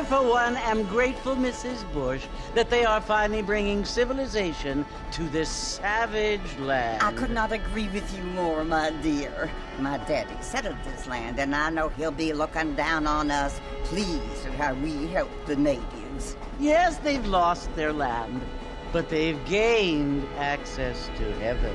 For one, am grateful, Mrs. Bush, that they are finally bringing civilization to this savage land. I could not agree with you more, my dear. My daddy settled this land, and I know he'll be looking down on us, pleased at how we help the natives. Yes, they've lost their land, but they've gained access to heaven.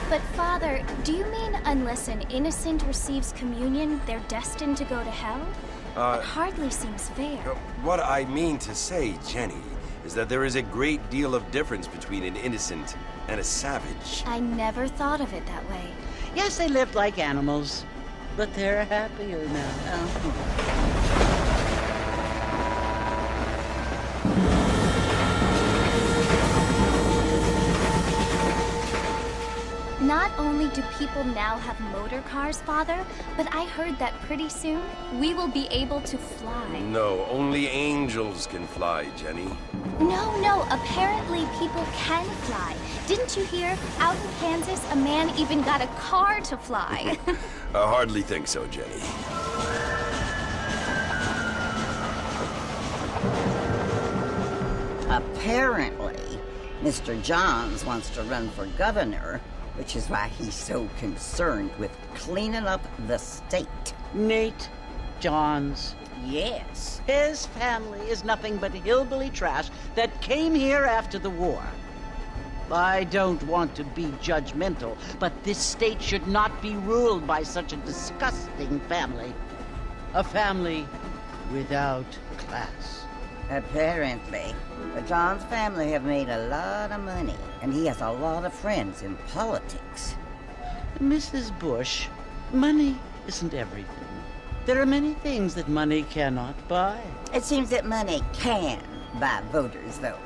But, Father, do you mean unless an innocent receives communion, they're destined to go to hell? It hardly seems fair. What I mean to say, Jenny, is that there is a great deal of difference between an innocent and a savage. I never thought of it that way. Yes, they lived like animals, but they're happier now. Not only do people now have motor cars, Father, but I heard that pretty soon we will be able to fly. No, only angels can fly, Jenny. No, apparently people can fly. Didn't you hear? Out in Kansas, a man even got a car to fly. I hardly think so, Jenny. Apparently, Mr. Johns wants to run for governor, which is why he's so concerned with cleaning up the state. Nate Johns. Yes. His family is nothing but hillbilly trash that came here after the war. I don't want to be judgmental, but this state should not be ruled by such a disgusting family. A family without class. Apparently. The Johns family have made a lot of money, and he has a lot of friends in politics. Mrs. Bush, money isn't everything. There are many things that money cannot buy. It seems that money can buy voters, though.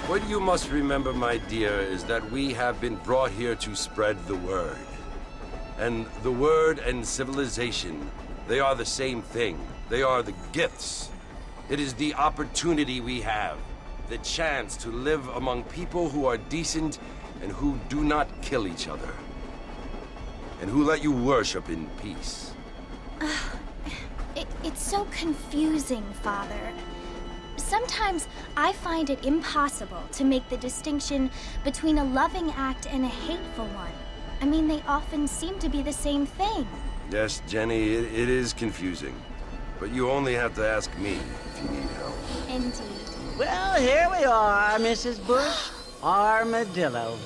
What you must remember, my dear, is that we have been brought here to spread the word. And the word and civilization, they are the same thing. They are the gifts. It is the opportunity we have, the chance to live among people who are decent and who do not kill each other, and who let you worship in peace. It's so confusing, Father. Sometimes I find it impossible to make the distinction between a loving act and a hateful one. I mean, they often seem to be the same thing. Yes, Jenny, it is confusing. But you only have to ask me if you need help. Indeed. Well, here we are, Mrs. Bush. Armadillo.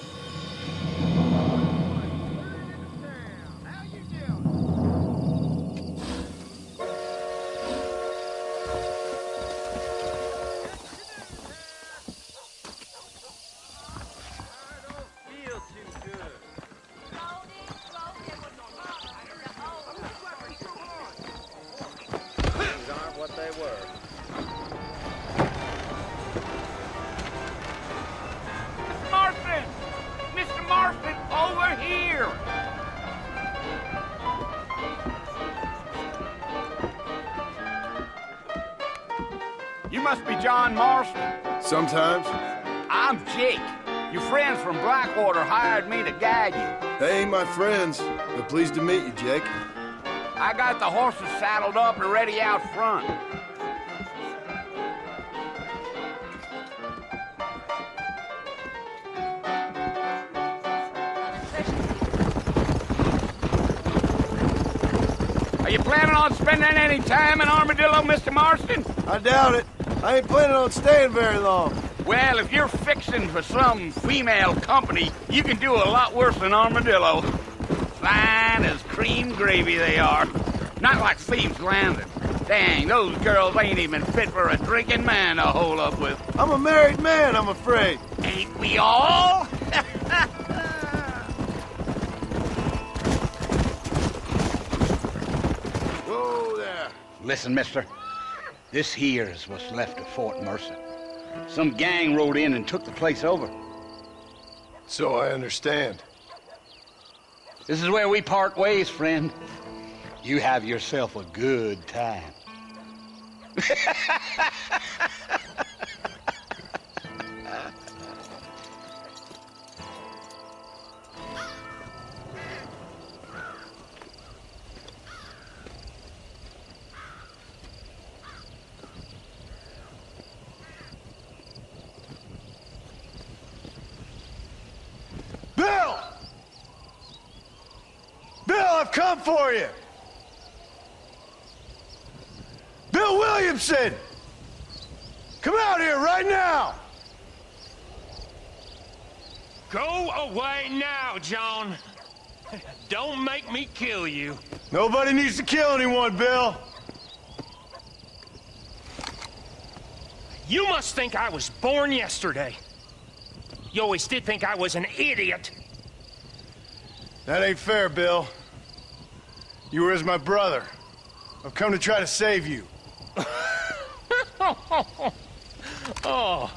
You must be John Marston. Sometimes. I'm Jake. Your friends from Blackwater hired me to guide you. They ain't my friends, but pleased to meet you, Jake. I got the horses saddled up and ready out front. Are you planning on spending any time in Armadillo, Mr. Marston? I doubt it. I ain't planning on staying very long. Well, if you're fixing for some female company, you can do a lot worse than Armadillo. Fine as cream gravy they are. Not like Thieves' Landing. Dang, those girls ain't even fit for a drinking man to hole up with. I'm a married man, I'm afraid. Ain't we all? Whoa there. Listen, mister. This here is what's left of Fort Mercer. Some gang rode in and took the place over. So I understand. This is where we part ways, friend. You have yourself a good time. Bill! Bill, I've come for you! Bill Williamson! Come out here right now! Go away now, John. Don't make me kill you. Nobody needs to kill anyone, Bill. You must think I was born yesterday. You always did think I was an idiot. That ain't fair, Bill. You were as my brother. I've come to try to save you. Oh.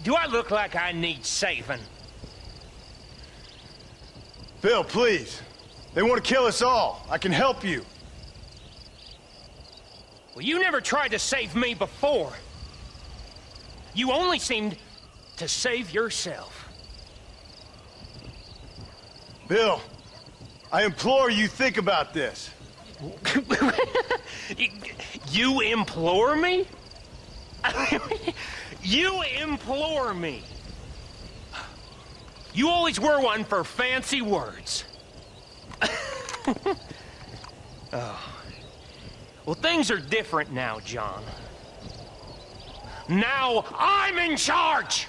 Do I look like I need saving? Bill, please. They want to kill us all. I can help you. Well, you never tried to save me before. You only seemed to save yourself. Bill, I implore you think about this. You implore me? You implore me. You always were one for fancy words. Oh. Well, things are different now, John. Now I'm in charge.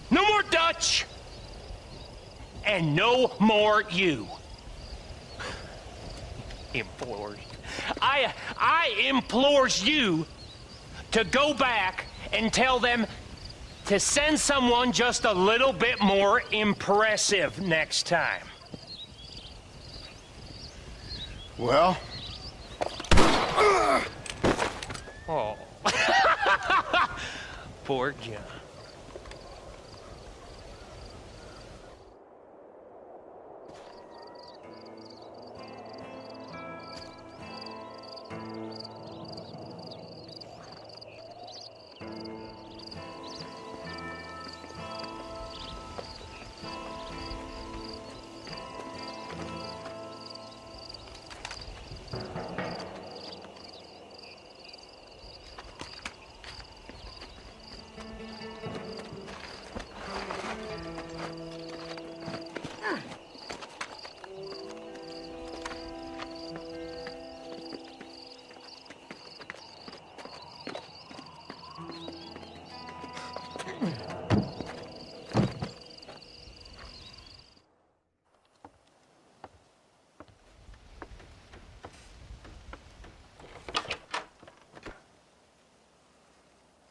No more Dutch. And no more you. Implores. I implores you to go back and tell them to send someone just a little bit more impressive next time. Well? Oh. Poor John.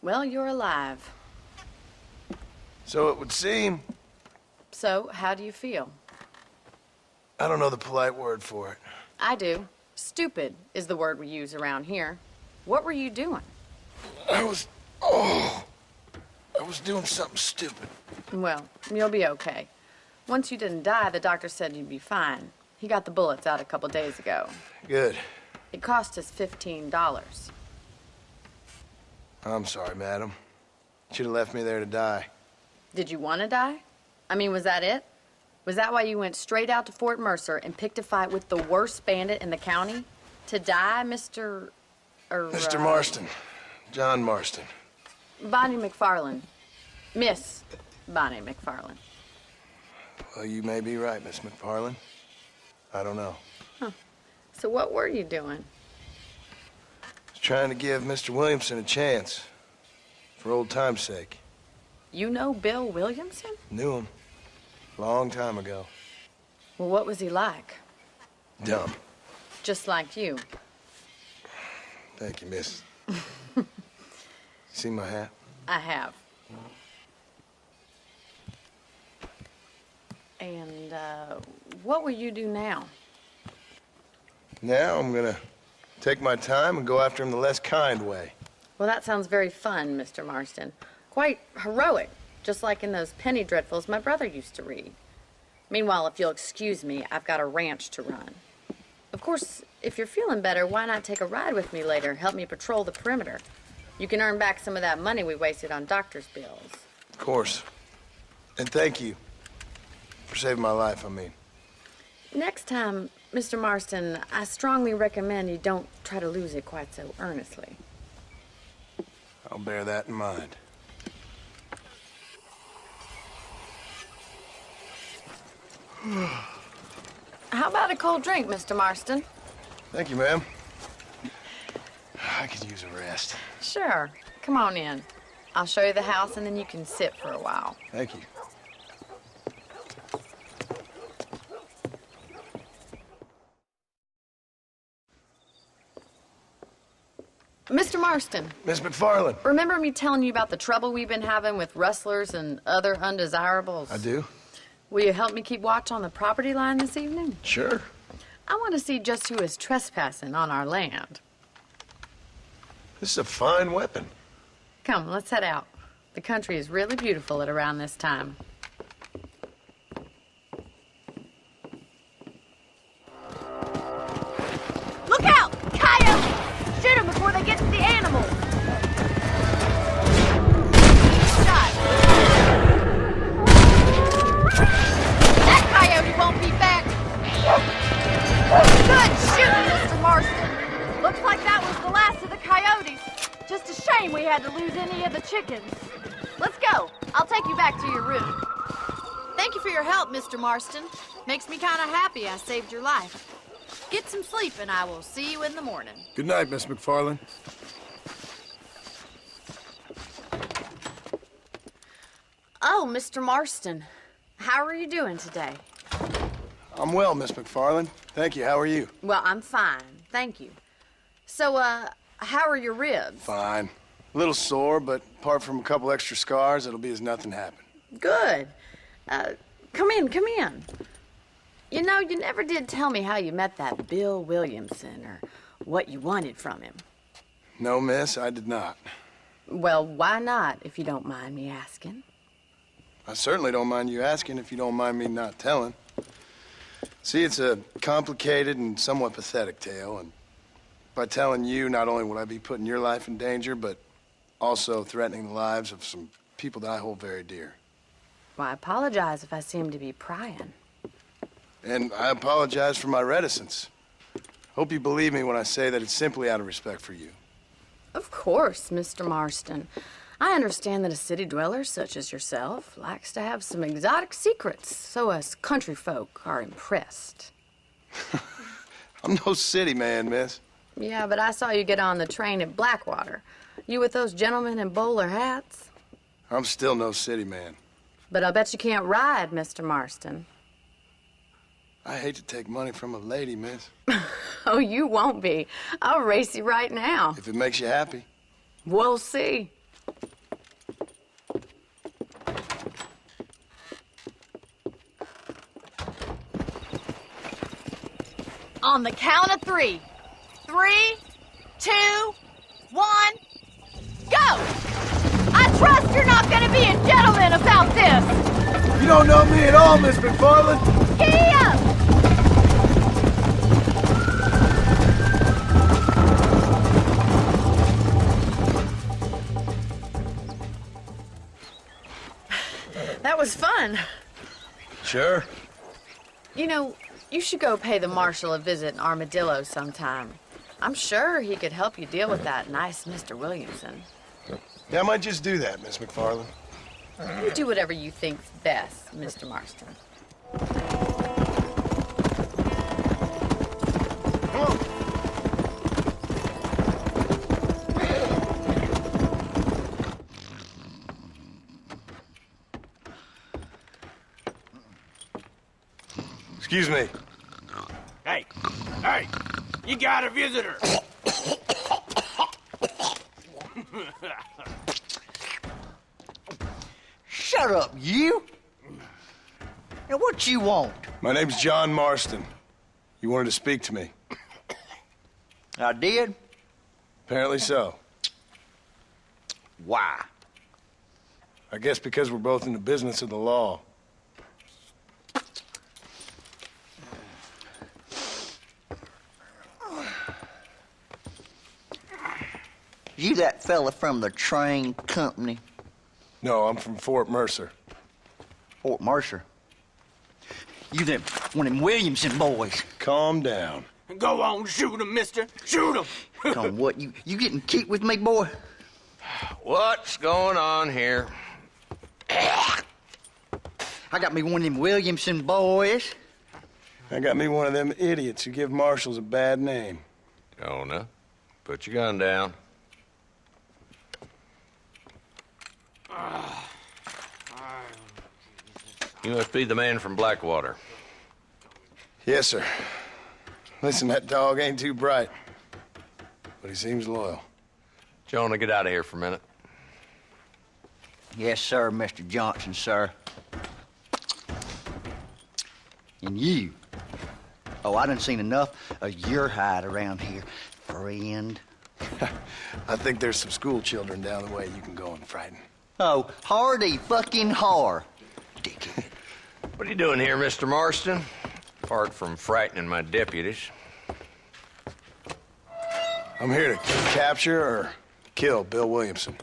Well, you're alive. So it would seem. So, how do you feel? I don't know the polite word for it. I do. Stupid is the word we use around here. What were you doing? I was doing something stupid. Well, you'll be okay. Once you didn't die, the doctor said you'd be fine. He got the bullets out a couple days ago. Good. It cost us $15. I'm sorry, madam. Should have left me there to die. Did you want to die? I mean, was that it? Was that why you went straight out to Fort Mercer and picked a fight with the worst bandit in the county? To die, Mr. Mr. Marston. John Marston. Bonnie McFarland. Miss Bonnie McFarland. Well, you may be right, Miss McFarland. I don't know. Huh. So what were you doing? I was trying to give Mr. Williamson a chance. For old time's sake. You know Bill Williamson? Knew him. Long time ago. Well, what was he like? Dumb. Just like you. Thank you, miss. See my hat? I have. And, what will you do now? Now I'm gonna take my time and go after him the less kind way. Well, that sounds very fun, Mr. Marston. Quite heroic, just like in those penny dreadfuls my brother used to read. Meanwhile, if you'll excuse me, I've got a ranch to run. Of course, if you're feeling better, why not take a ride with me later? Help me patrol the perimeter. You can earn back some of that money we wasted on doctor's bills. Of course. And thank you. For saving my life, I mean. Next time, Mr. Marston, I strongly recommend you don't try to lose it quite so earnestly. I'll bear that in mind. How about a cold drink, Mr. Marston? Thank you, ma'am. I could use a rest. Sure. Come on in. I'll show you the house, and then you can sit for a while. Thank you. Mr. Marston. Miss McFarland. Remember me telling you about the trouble we've been having with rustlers and other undesirables? I do. Will you help me keep watch on the property line this evening? Sure. I want to see just who is trespassing on our land. This is a fine weapon. Come, let's head out. The country is really beautiful at around this time. Look out! Coyotes! Shoot them before they get to the animals! Shot. That coyote won't be back! Good shooting, Mr. Marston! Looks like that was the last of the coyotes. Just a shame we had to lose any of the chickens. Let's go. I'll take you back to your room. Thank you for your help, Mr. Marston. Makes me kind of happy I saved your life. Get some sleep, and I will see you in the morning. Good night, Miss McFarland. Oh, Mr. Marston. How are you doing today? I'm well, Miss McFarland. Thank you. How are you? Well, I'm fine. Thank you. So, how are your ribs? Fine. A little sore, but apart from a couple extra scars, it'll be as nothing happened. Good. Come in, come in. You know, you never did tell me how you met that Bill Williamson or what you wanted from him. No, miss, I did not. Well, why not, if you don't mind me asking? I certainly don't mind you asking if you don't mind me not telling. See, it's a complicated and somewhat pathetic tale, and by telling you, not only would I be putting your life in danger, but also threatening the lives of some people that I hold very dear. Well, I apologize if I seem to be prying. And I apologize for my reticence. Hope you believe me when I say that it's simply out of respect for you. Of course, Mr. Marston. I understand that a city dweller such as yourself likes to have some exotic secrets, so us country folk are impressed. I'm no city man, miss. Yeah, but I saw you get on the train at Blackwater. You with those gentlemen in bowler hats? I'm still no city man. But I'll bet you can't ride, Mr. Marston. I hate to take money from a lady, miss. Oh, you won't be. I'll race you right now. If it makes you happy. We'll see. On the count of 3. 3, 2, 1, go! I trust you're not gonna be a gentleman about this! You don't know me at all, Miss McFarland. Giddy up! That was fun. Sure. You know, you should go pay the marshal a visit in Armadillo sometime. I'm sure he could help you deal with that nice Mr. Williamson. Yeah, I might just do that, Miss McFarland. You do whatever you think's best, Mr. Marston. Come on. Excuse me. Hey, you got a visitor. Shut up, you! Now, what you want? My name's John Marston. You wanted to speak to me. I did? Apparently so. Why? I guess because we're both in the business of the law. You that fella from the train company? No, I'm from Fort Mercer. Fort Mercer? You them one of them Williamson boys? Calm down. Go on, shoot him, mister. Shoot him. Come on, what, you getting cute with me, boy? What's going on here? I got me one of them Williamson boys. I got me one of them idiots who give marshals a bad name. Jonah, put your gun down. You must be the man from Blackwater. Yes, sir. Listen, that dog ain't too bright, but he seems loyal. Jonah, get out of here for a minute. Yes, sir, Mr. Johnson, sir. And you. Oh, I done seen enough of your hide around here, friend. I think there's some school children down the way you can go and frighten. Oh, hardy fucking har. Dickhead. What are you doing here, Mr. Marston? Apart from frightening my deputies. I'm here to capture or kill Bill Williamson.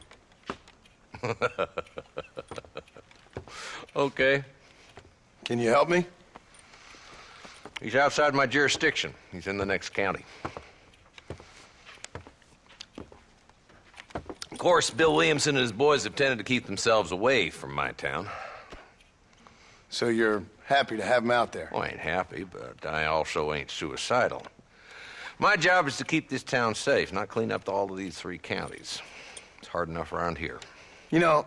Okay. Can you help me? He's outside my jurisdiction. He's in the next county. Of course, Bill Williamson and his boys have tended to keep themselves away from my town. So you're happy to have him out there? Well, I ain't happy, but I also ain't suicidal. My job is to keep this town safe, not clean up all of these 3 counties. It's hard enough around here. You know,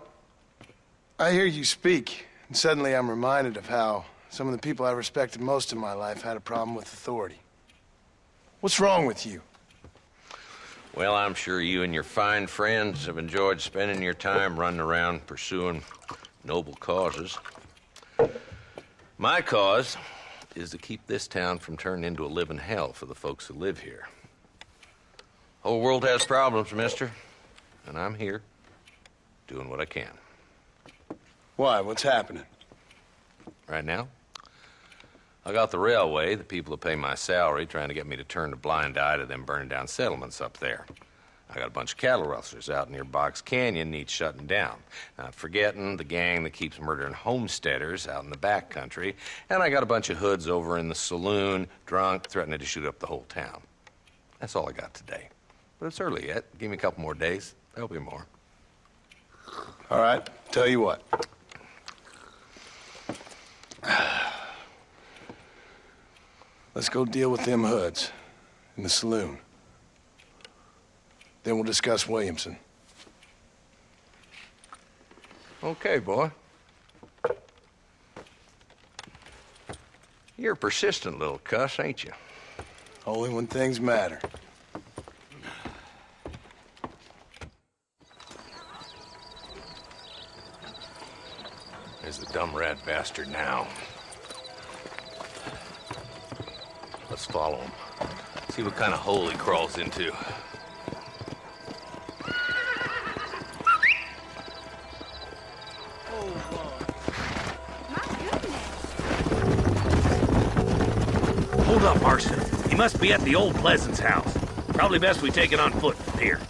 I hear you speak, and suddenly I'm reminded of how some of the people I respected most in my life had a problem with authority. What's wrong with you? Well, I'm sure you and your fine friends have enjoyed spending your time running around pursuing noble causes. My cause is to keep this town from turning into a living hell for the folks who live here. Whole world has problems, mister, and I'm here doing what I can. Why? What's happening? Right now, I got the railway, the people who pay my salary, trying to get me to turn a blind eye to them burning down settlements up there. I got a bunch of cattle rustlers out near Box Canyon needs shutting down. Not forgetting the gang that keeps murdering homesteaders out in the back country. And I got a bunch of hoods over in the saloon, drunk, threatening to shoot up the whole town. That's all I got today. But it's early yet. Give me a couple more days. There'll be more. All right, tell you what. Let's go deal with them hoods in the saloon. Then we'll discuss Williamson. Okay, boy. You're a persistent little cuss, ain't you? Only when things matter. There's the dumb rat bastard now. Let's follow him. See what kind of hole he crawls into. Hold up, Marston. He must be at the old Pleasance house. Probably best we take it on foot from here.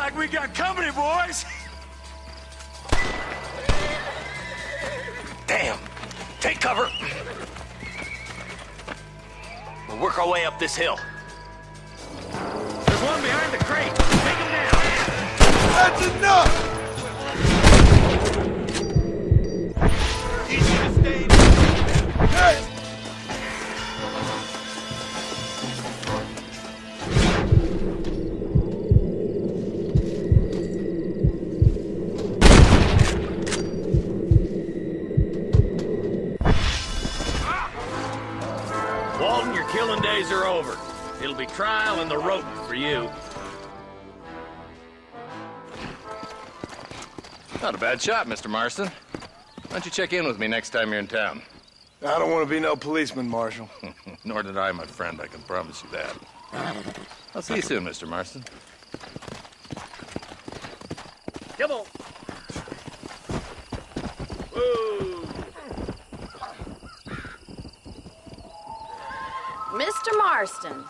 like we got company, boys. Damn. Take cover. We'll work our way up this hill. There's one behind the crate. Take him down. That's enough! Easy to stay. Hey! Walton, your killing days are over. It'll be trial and the rope for you. Not a bad shot, Mr. Marston. Why don't you check in with me next time you're in town? I don't want to be no policeman, Marshal. Nor did I, my friend. I can promise you that. I'll see you soon, Mr. Marston. Come on. Whoa. Mr. Marston,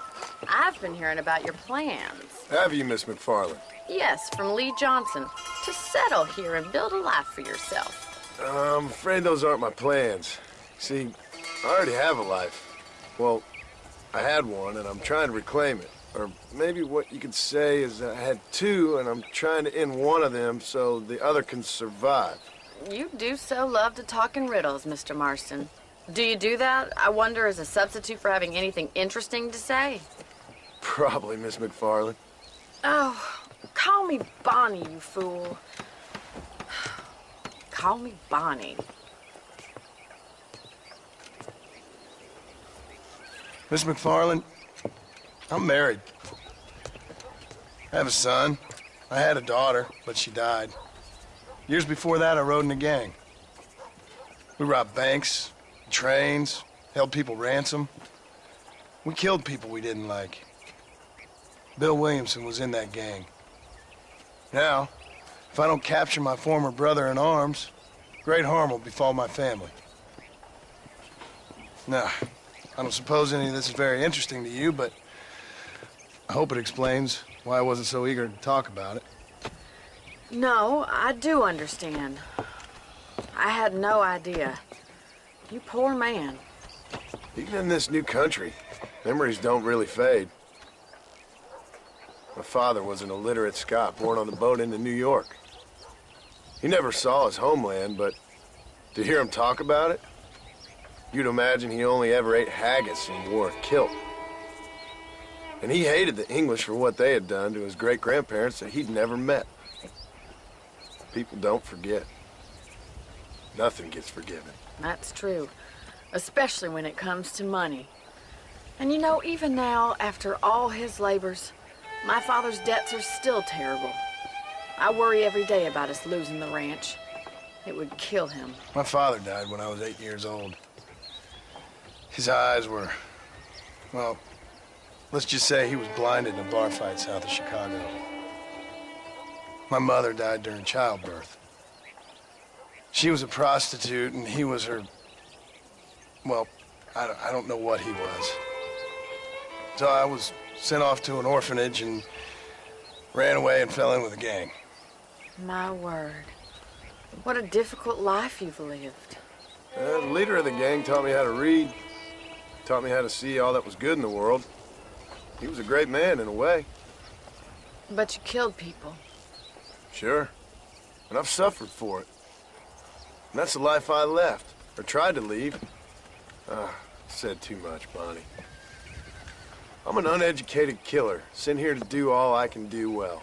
I've been hearing about your plans. Have you, Miss McFarland? Yes, from Lee Johnson, to settle here and build a life for yourself. I'm afraid those aren't my plans. See, I already have a life. Well, I had one, and I'm trying to reclaim it. Or maybe what you could say is I had two, and I'm trying to end one of them so the other can survive. You do so love to talk in riddles, Mr. Marston. Do you do that, I wonder, as a substitute for having anything interesting to say? Probably, Miss McFarland. Oh, call me Bonnie, you fool. Call me Bonnie. Miss McFarland, I'm married. I have a son. I had a daughter, but she died. Years before that, I rode in a gang. We robbed banks, trains, held people ransom. We killed people we didn't like. Bill Williamson was in that gang. Now, if I don't capture my former brother in arms, great harm will befall my family. Now, I don't suppose any of this is very interesting to you, but I hope it explains why I wasn't so eager to talk about it. No, I do understand. I had no idea. You poor man. Even in this new country, memories don't really fade. My father was an illiterate Scot born on the boat into New York. He never saw his homeland, but to hear him talk about it, you'd imagine he only ever ate haggis and wore a kilt. And he hated the English for what they had done to his great-grandparents that he'd never met. People don't forget. Nothing gets forgiven. That's true, especially when it comes to money. And you know, even now, after all his labors, my father's debts are still terrible. I worry every day about us losing the ranch. It would kill him. My father died when I was 8 years old. His eyes were, well, let's just say he was blinded in a bar fight south of Chicago. My mother died during childbirth. She was a prostitute, and he was her, well, I don't know what he was. So I was sent off to an orphanage and ran away and fell in with a gang. My word. What a difficult life you've lived. The leader of the gang taught me how to read, taught me how to see all that was good in the world. He was a great man in a way. But you killed people. Sure. And I've suffered for it. And that's the life I left, or tried to leave. Said too much, Bonnie. I'm an uneducated killer, sent here to do all I can do well.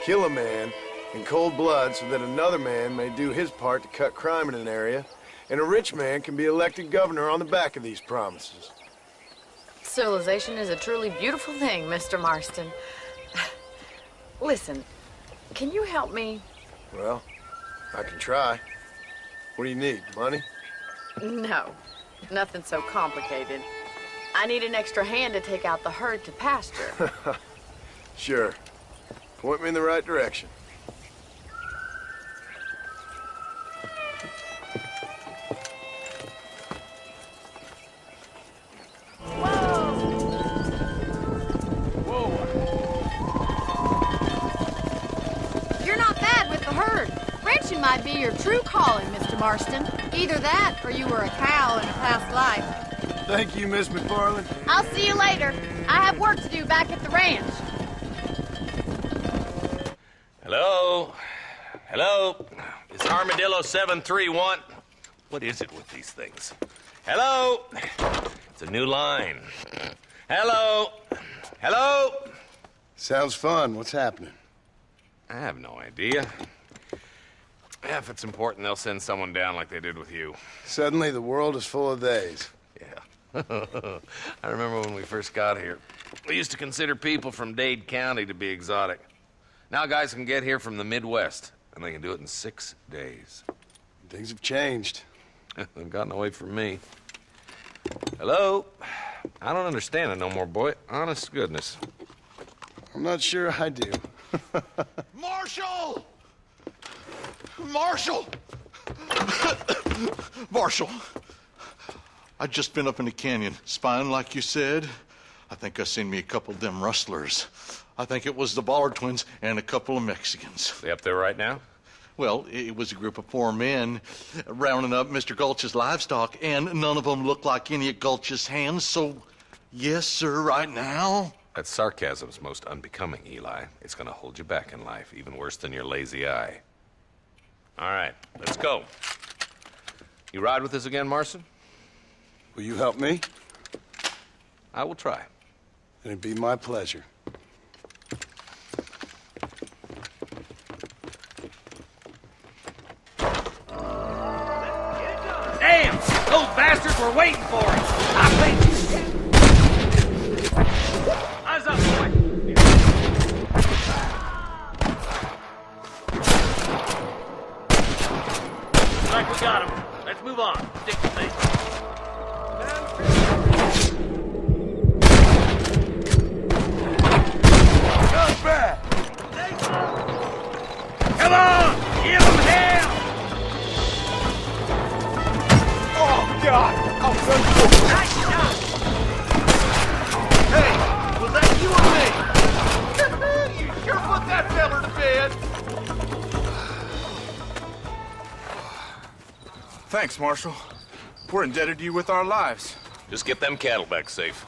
Kill a man in cold blood so that another man may do his part to cut crime in an area, and a rich man can be elected governor on the back of these promises. Civilization is a truly beautiful thing, Mr. Marston. Listen, can you help me? Well, I can try. What do you need, money? No, nothing so complicated. I need an extra hand to take out the herd to pasture. Sure. Point me in the right direction. might be your true calling, Mr. Marston. Either that, or you were a cow in a past life. Thank you, Miss McFarland. I'll see you later. I have work to do back at the ranch. Hello? Hello? It's Armadillo 731. What is it with these things? Hello? It's a new line. Hello? Hello? Sounds fun. What's happening? I have no idea. Yeah, if it's important, they'll send someone down like they did with you. Suddenly, the world is full of days. Yeah. I remember when we first got here. We used to consider people from Dade County to be exotic. Now guys can get here from the Midwest, and they can do it in 6 days. Things have changed. They've gotten away from me. Hello? I don't understand it no more, boy. Honest to goodness. I'm not sure I do. Marshall! Marshall! Marshall! I'd just been up in the canyon, spying like you said. I think I seen me a couple of them rustlers. I think it was the Ballard twins and a couple of Mexicans. They up there right now? Well, it was a group of 4 men rounding up Mr. Gulch's livestock, and none of them looked like any of Gulch's hands, so yes, sir, right now. That sarcasm's most unbecoming, Eli. It's gonna hold you back in life, even worse than your lazy eye. All right, let's go. You ride with us again, Marston? Will you help me? I will try. It'd be my pleasure. Damn! Those bastards were waiting for us! I think... Eyes up, boy! Looks like we got him. Let's move on. Stick with me. Not bad! Come on! Give him hell! Oh, God! I'll run Nice shot! Hey, was that you or me? You sure put that feller to bed. Thanks, Marshal. We're indebted to you with our lives. Just get them cattle back safe.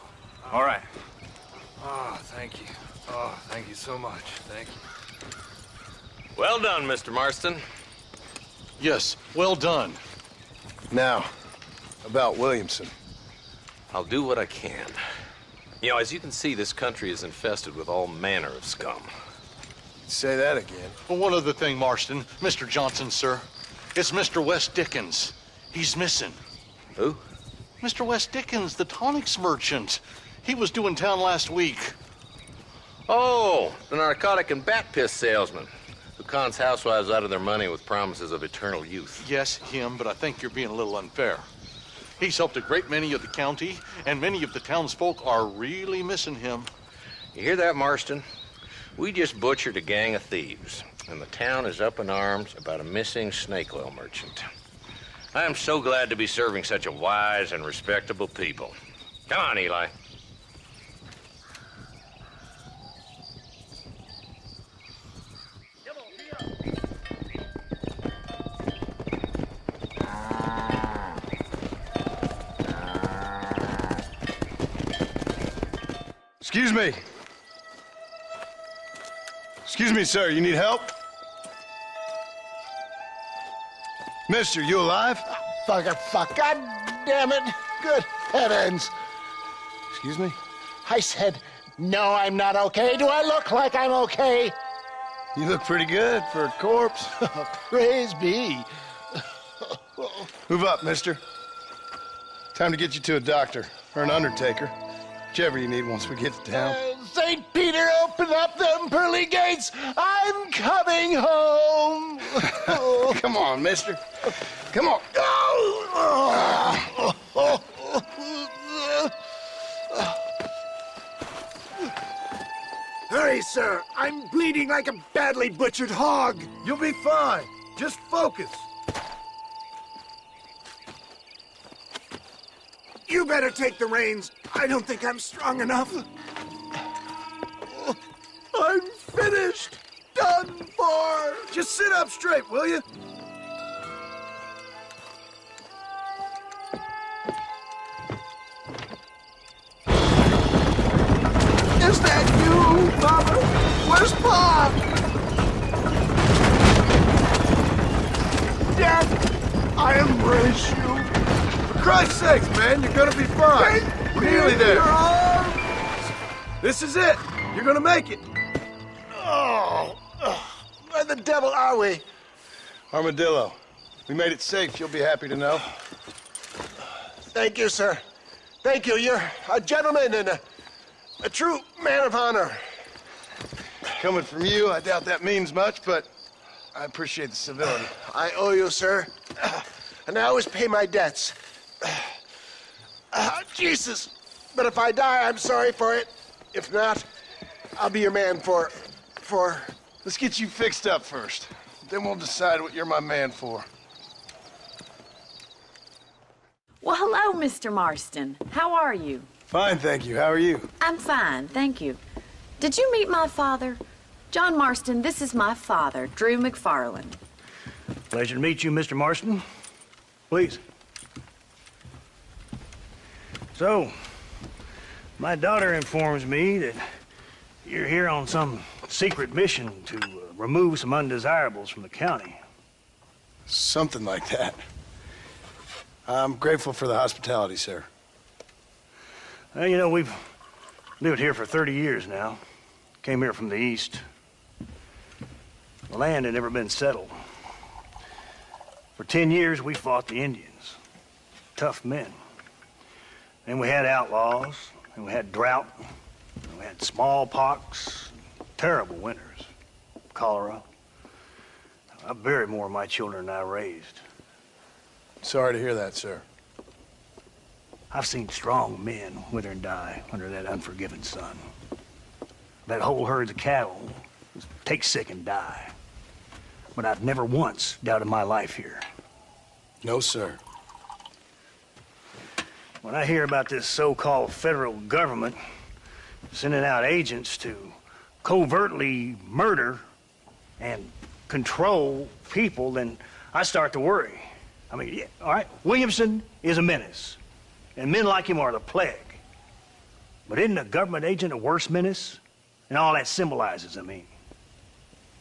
All right. Oh, thank you. Oh, thank you so much. Thank you. Well done, Mr. Marston. Yes, well done. Now, about Williamson. I'll do what I can. You know, as you can see, this country is infested with all manner of scum. Say that again. Well, one other thing, Marston. Mr. Johnson, sir. It's Mr. Wes Dickens. He's missing. Who? Mr. Wes Dickens, the tonics merchant. He was due in town last week. Oh, the narcotic and bat piss salesman who cons housewives out of their money with promises of eternal youth. Yes, him, but I think you're being a little unfair. He's helped a great many of the county, and many of the townsfolk are really missing him. You hear that, Marston? We just butchered a gang of thieves, and the town is up in arms about a missing snake oil merchant. I am so glad to be serving such a wise and respectable people. Come on, Eli. Excuse me. Excuse me, sir. You need help? Mister, you alive? Fuck. God damn it. Good heavens. Excuse me? I said, no, I'm not okay. Do I look like I'm okay? You look pretty good for a corpse. Praise be. Move up, mister. Time to get you to a doctor or an undertaker. Whichever you need once we get to town. St. Peter, open up them pearly gates. I'm coming home. Come on, mister. Come on. Hurry, sir. I'm bleeding like a badly butchered hog. You'll be fine. Just focus. You better take the reins. I don't think I'm strong enough. I'm finished. Done for. Just sit up straight, will you? Mama? Where's Pa? Dad, I embrace you. For Christ's sakes, man, you're gonna be fine. We're nearly there. This is it. You're gonna make it. Oh, where the devil are we? Armadillo. We made it safe, you'll be happy to know. Thank you, sir. Thank you. You're a gentleman and a true man of honor. Coming from you, I doubt that means much, but I appreciate the civility. I owe you, sir. And I always pay my debts. Jesus. But if I die, I'm sorry for it. If not, I'll be your man for... Let's get you fixed up first. Then we'll decide what you're my man for. Well, hello, Mr. Marston. How are you? Fine, thank you. How are you? I'm fine, thank you. Did you meet my father? John Marston, this is my father, Drew McFarland. Pleasure to meet you, Mr. Marston. Please. So, my daughter informs me that you're here on some secret mission to remove some undesirables from the county. Something like that. I'm grateful for the hospitality, sir. Well, you know, we've lived here for 30 years now. Came here from the east. The land had never been settled. For 10 years, we fought the Indians. Tough men. Then we had outlaws, and we had drought, and we had smallpox, terrible winters, cholera. I buried more of my children than I raised. Sorry to hear that, sir. I've seen strong men wither and die under that unforgiving sun. That whole herds of cattle take sick and die. But I've never once doubted my life here. No, sir. When I hear about this so-called federal government sending out agents to covertly murder and control people, then I start to worry. I mean, yeah, all right, Williamson is a menace, and men like him are the plague. But isn't a government agent a worse menace? And all that symbolizes, I mean.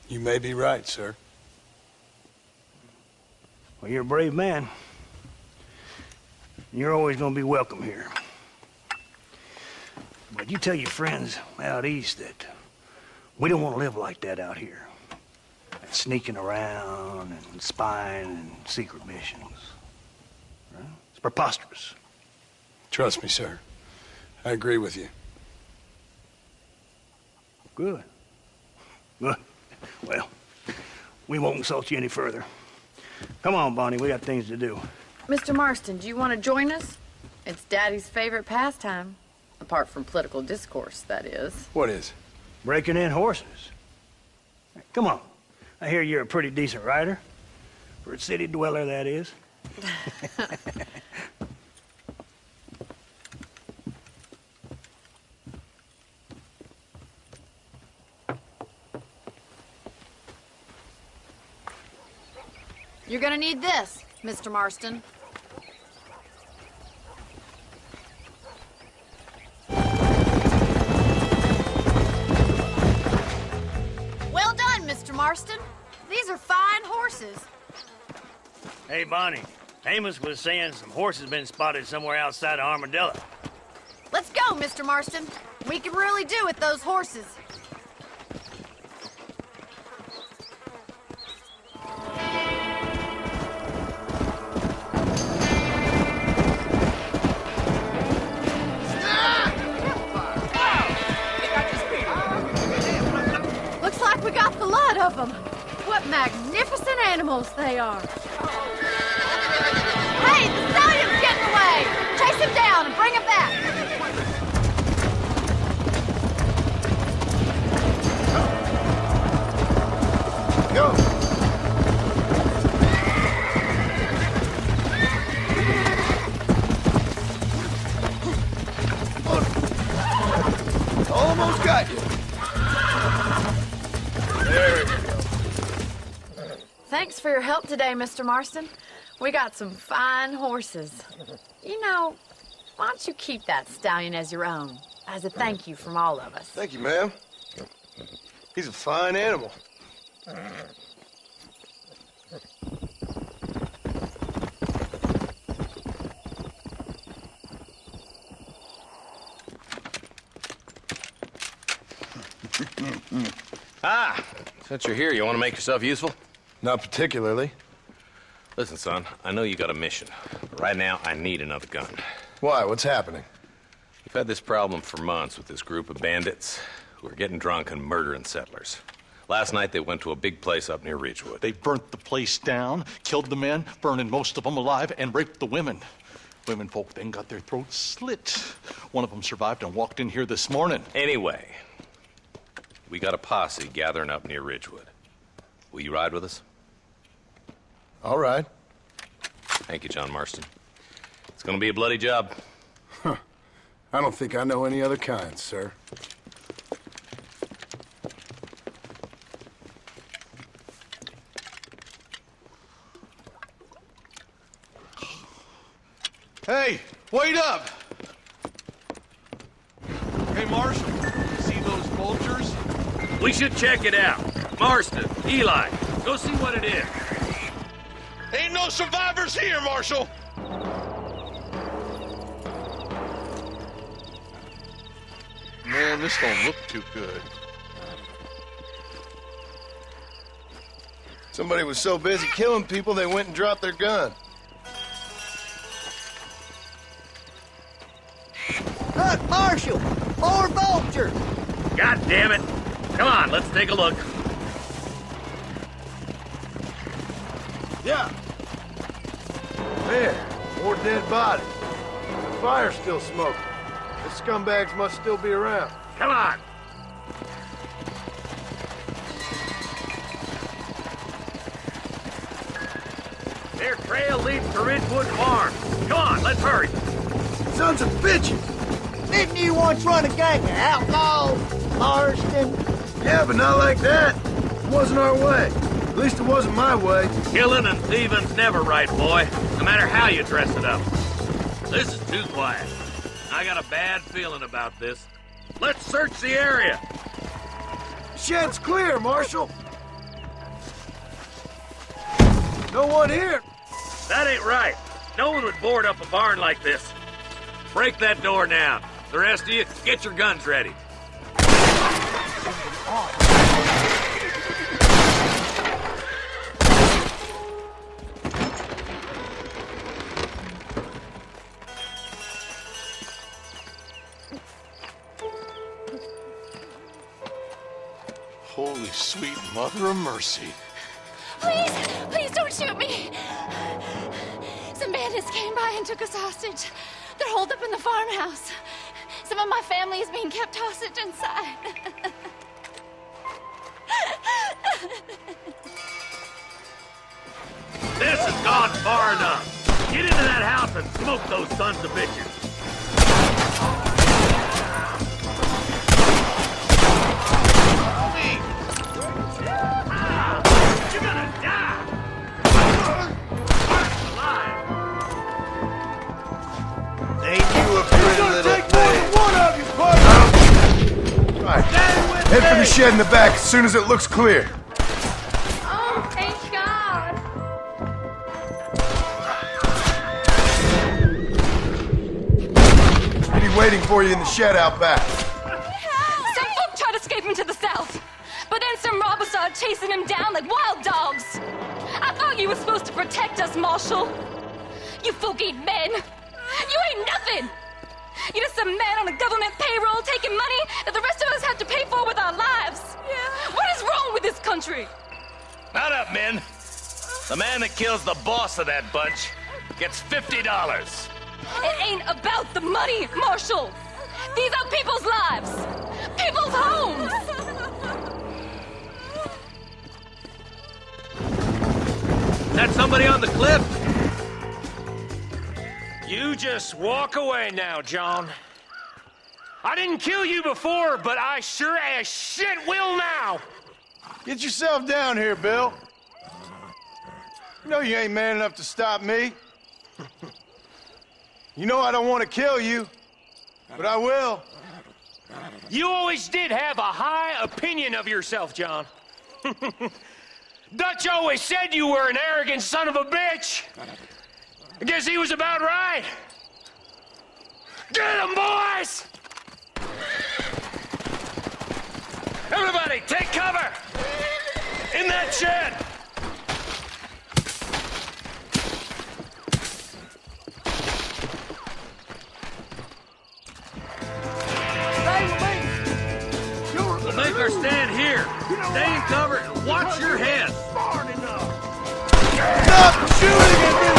You may be right, sir. Well, you're a brave man. You're always going to be welcome here. But you tell your friends out east that we don't want to live like that out here. Sneaking around and spying and secret missions. Right? It's preposterous. Trust me, sir. I agree with you. Good. Good. Well, we won't insult you any further. Come on, Bonnie, we got things to do. Mr. Marston, do you want to join us? It's Daddy's favorite pastime. Apart from political discourse, that is. What is? Breaking in horses. Come on. I hear you're a pretty decent rider. For a city dweller, that is. You're gonna need this, Mr. Marston. Well done, Mr. Marston. These are fine horses. Hey, Bonnie. Amos was saying some horses been spotted somewhere outside of Armadillo. Let's go, Mr. Marston. We can really do with those horses. Looks like we got the lot of them. What magnificent animals they are. Hey, the stallion's getting away! Chase him down and bring him back! Go! Almost got you. There we go. Thanks for your help today, Mr. Marston. We got some fine horses. You know, why don't you keep that stallion as your own, as a thank you from all of us? Thank you, ma'am. He's a fine animal. Since you're here, you want to make yourself useful? Not particularly. Listen, son, I know you got a mission. But right now, I need another gun. Why? What's happening? We've had this problem for months with this group of bandits who are getting drunk and murdering settlers. Last night, they went to a big place up near Ridgewood. They burnt the place down, killed the men, burning most of them alive, and raped the women. Women folk then got their throats slit. One of them survived and walked in here this morning. Anyway, we got a posse gathering up near Ridgewood. Will you ride with us? All right. Thank you, John Marston. It's gonna be a bloody job. Huh. I don't think I know any other kind, sir. Hey, wait up! Hey, Marshal, see those vultures? We should check it out. Marston, Eli, go see what it is. Ain't no survivors here, Marshal! Man, this don't look too good. Somebody was so busy killing people, they went and dropped their gun. Look, Marshal! More vultures! God damn it! Come on, let's take a look. Yeah. Man, more dead bodies. The fire's still smoking. The scumbags must still be around. Come on! Their trail leads to Ridgewood Farm. Come on, let's hurry. Sons of bitches! Didn't you once run a gang of outlaws, Marston? Yeah, but not like that. It wasn't our way. At least it wasn't my way. Killing and thieving's never right, boy. No matter how you dress it up. This is too quiet. I got a bad feeling about this. Let's search the area. Shed's clear, Marshal. No one here. That ain't right. No one would board up a barn like this. Break that door down. The rest of you, get your guns ready. Holy sweet mother of mercy. Please, please don't shoot me. Some bandits came by and took us hostage. They're holed up in the farmhouse. Some of my family is being kept hostage inside. This has gone far enough. Get into that house and smoke those sons of bitches. You're gonna die. Ain't you a pretty little thing? One of you, partner! Right. Head for the shed in the back as soon as it looks clear. Oh, thank God. He's waiting for you in the shed out back. Some folk tried escaping to the south, but then some robbers started chasing him down like wild dogs. I thought you were supposed to protect us, Marshal. You folk ain't men. You ain't nothing. You're just a man on a government payroll taking money that the rest of us have to pay for with our lives. Yeah. What is wrong with this country? Not up, men. The man that kills the boss of that bunch gets $50. It ain't about the money, Marshal. These are people's lives. People's homes. Is that somebody on the cliff? You just walk away now, John. I didn't kill you before, but I sure as shit will now. Get yourself down here, Bill. You know you ain't man enough to stop me. You know I don't want to kill you, but I will. You always did have a high opinion of yourself, John. Dutch always said you were an arrogant son of a bitch. I guess he was about right. Get him, boys! Everybody, take cover! In that shed! We'll make our stand here. Stay in cover and watch your head. Stop shooting at me!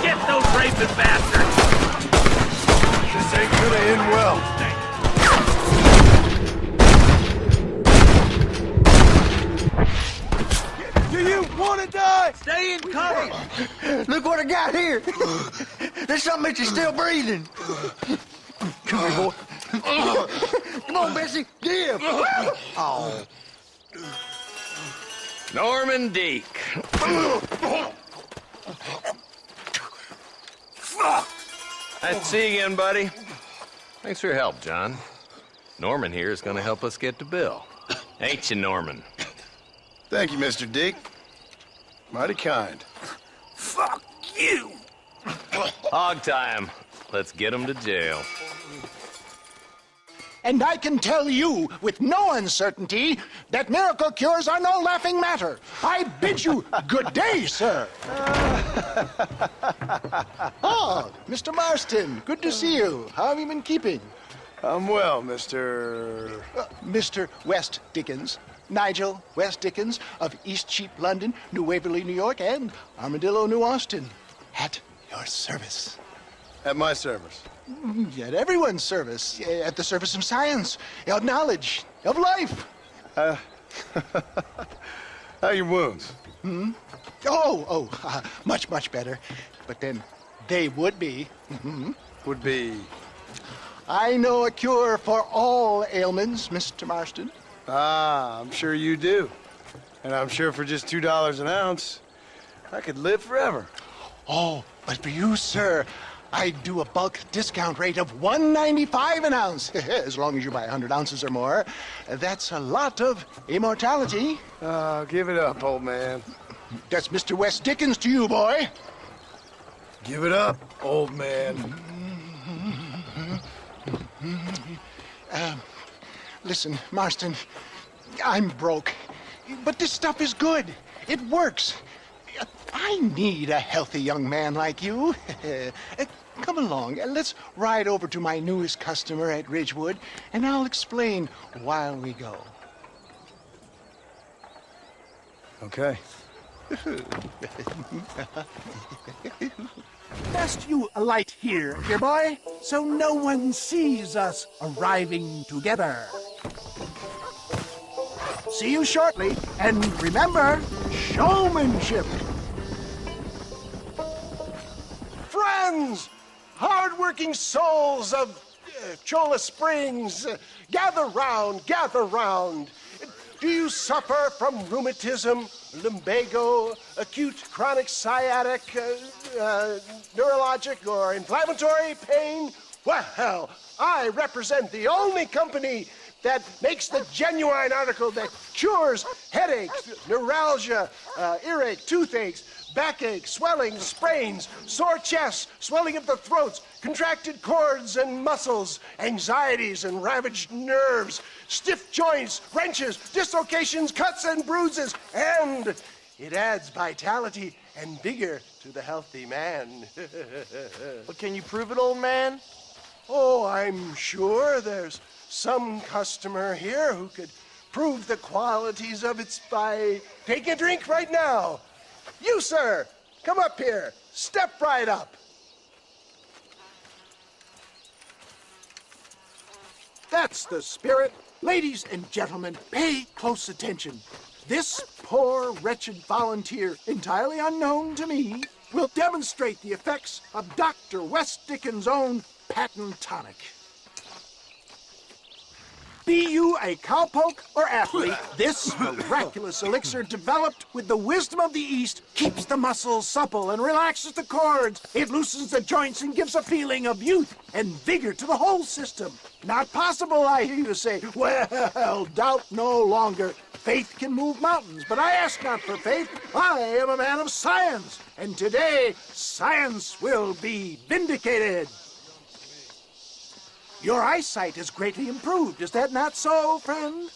Get those raping bastards! This ain't gonna end well. Do you want to die? Stay in cover! Look what I got here. There's something that you're still breathing. Come here, boy. Come on, Bessie. Give. Oh. Norman Deek. Nice to see you again, buddy. Thanks for your help, John. Norman here is going to help us get to Bill. Ain't you, Norman? Thank you, Mr. Dick. Mighty kind. Fuck you! Hog time. Let's get him to jail. And I can tell you with no uncertainty that miracle cures are no laughing matter. I bid you good day, sir. Oh, Mr. Marston, good to see you. How have you been keeping? I'm well, Mr. Mr. West Dickens. Nigel West Dickens of East Cheap, London, New Waverly, New York, and Armadillo, New Austin. At your service. At my service. At everyone's service. At the service of science, of knowledge, of life. How are your wounds? Much, much better. But then they would be. Would be? I know a cure for all ailments, Mr. Marston. Ah, I'm sure you do. And I'm sure for just $2 an ounce, I could live forever. Oh, but for you, sir, I'd do a bulk discount rate of $1.95 an ounce, as long as you buy 100 ounces or more. That's a lot of immortality. Give it up, old man. That's Mr. West Dickens to you, boy. Give it up, old man. Listen, Marston, I'm broke, but this stuff is good. It works. I need a healthy young man like you. Come along, let's ride over to my newest customer at Ridgewood, and I'll explain while we go. Okay. Best you alight here, dear boy, so no one sees us arriving together. See you shortly, and remember, showmanship. Friends, hard-working souls of Cholla Springs, gather round, gather round. Do you suffer from rheumatism, lumbago, acute chronic sciatic, neurologic, or inflammatory pain? Well, I represent the only company that makes the genuine article that cures headaches, neuralgia, earache, toothaches, backache, swelling, sprains, sore chests, swelling of the throats, contracted cords and muscles, anxieties and ravaged nerves, stiff joints, wrenches, dislocations, cuts and bruises, and it adds vitality and vigor to the healthy man. But can you prove it, old man? Oh, I'm sure there's some customer here who could prove the qualities of it by taking a drink right now. You, sir, come up here. Step right up. That's the spirit. Ladies and gentlemen, pay close attention. This poor, wretched volunteer, entirely unknown to me, will demonstrate the effects of Dr. West Dickens' own patent tonic. Be you a cowpoke or athlete, this miraculous elixir developed with the wisdom of the East keeps the muscles supple and relaxes the cords. It loosens the joints and gives a feeling of youth and vigor to the whole system. Not possible, I hear you say. Well, doubt no longer. Faith can move mountains, but I ask not for faith. I am a man of science, and today science will be vindicated. Your eyesight is greatly improved. Is that not so, friend?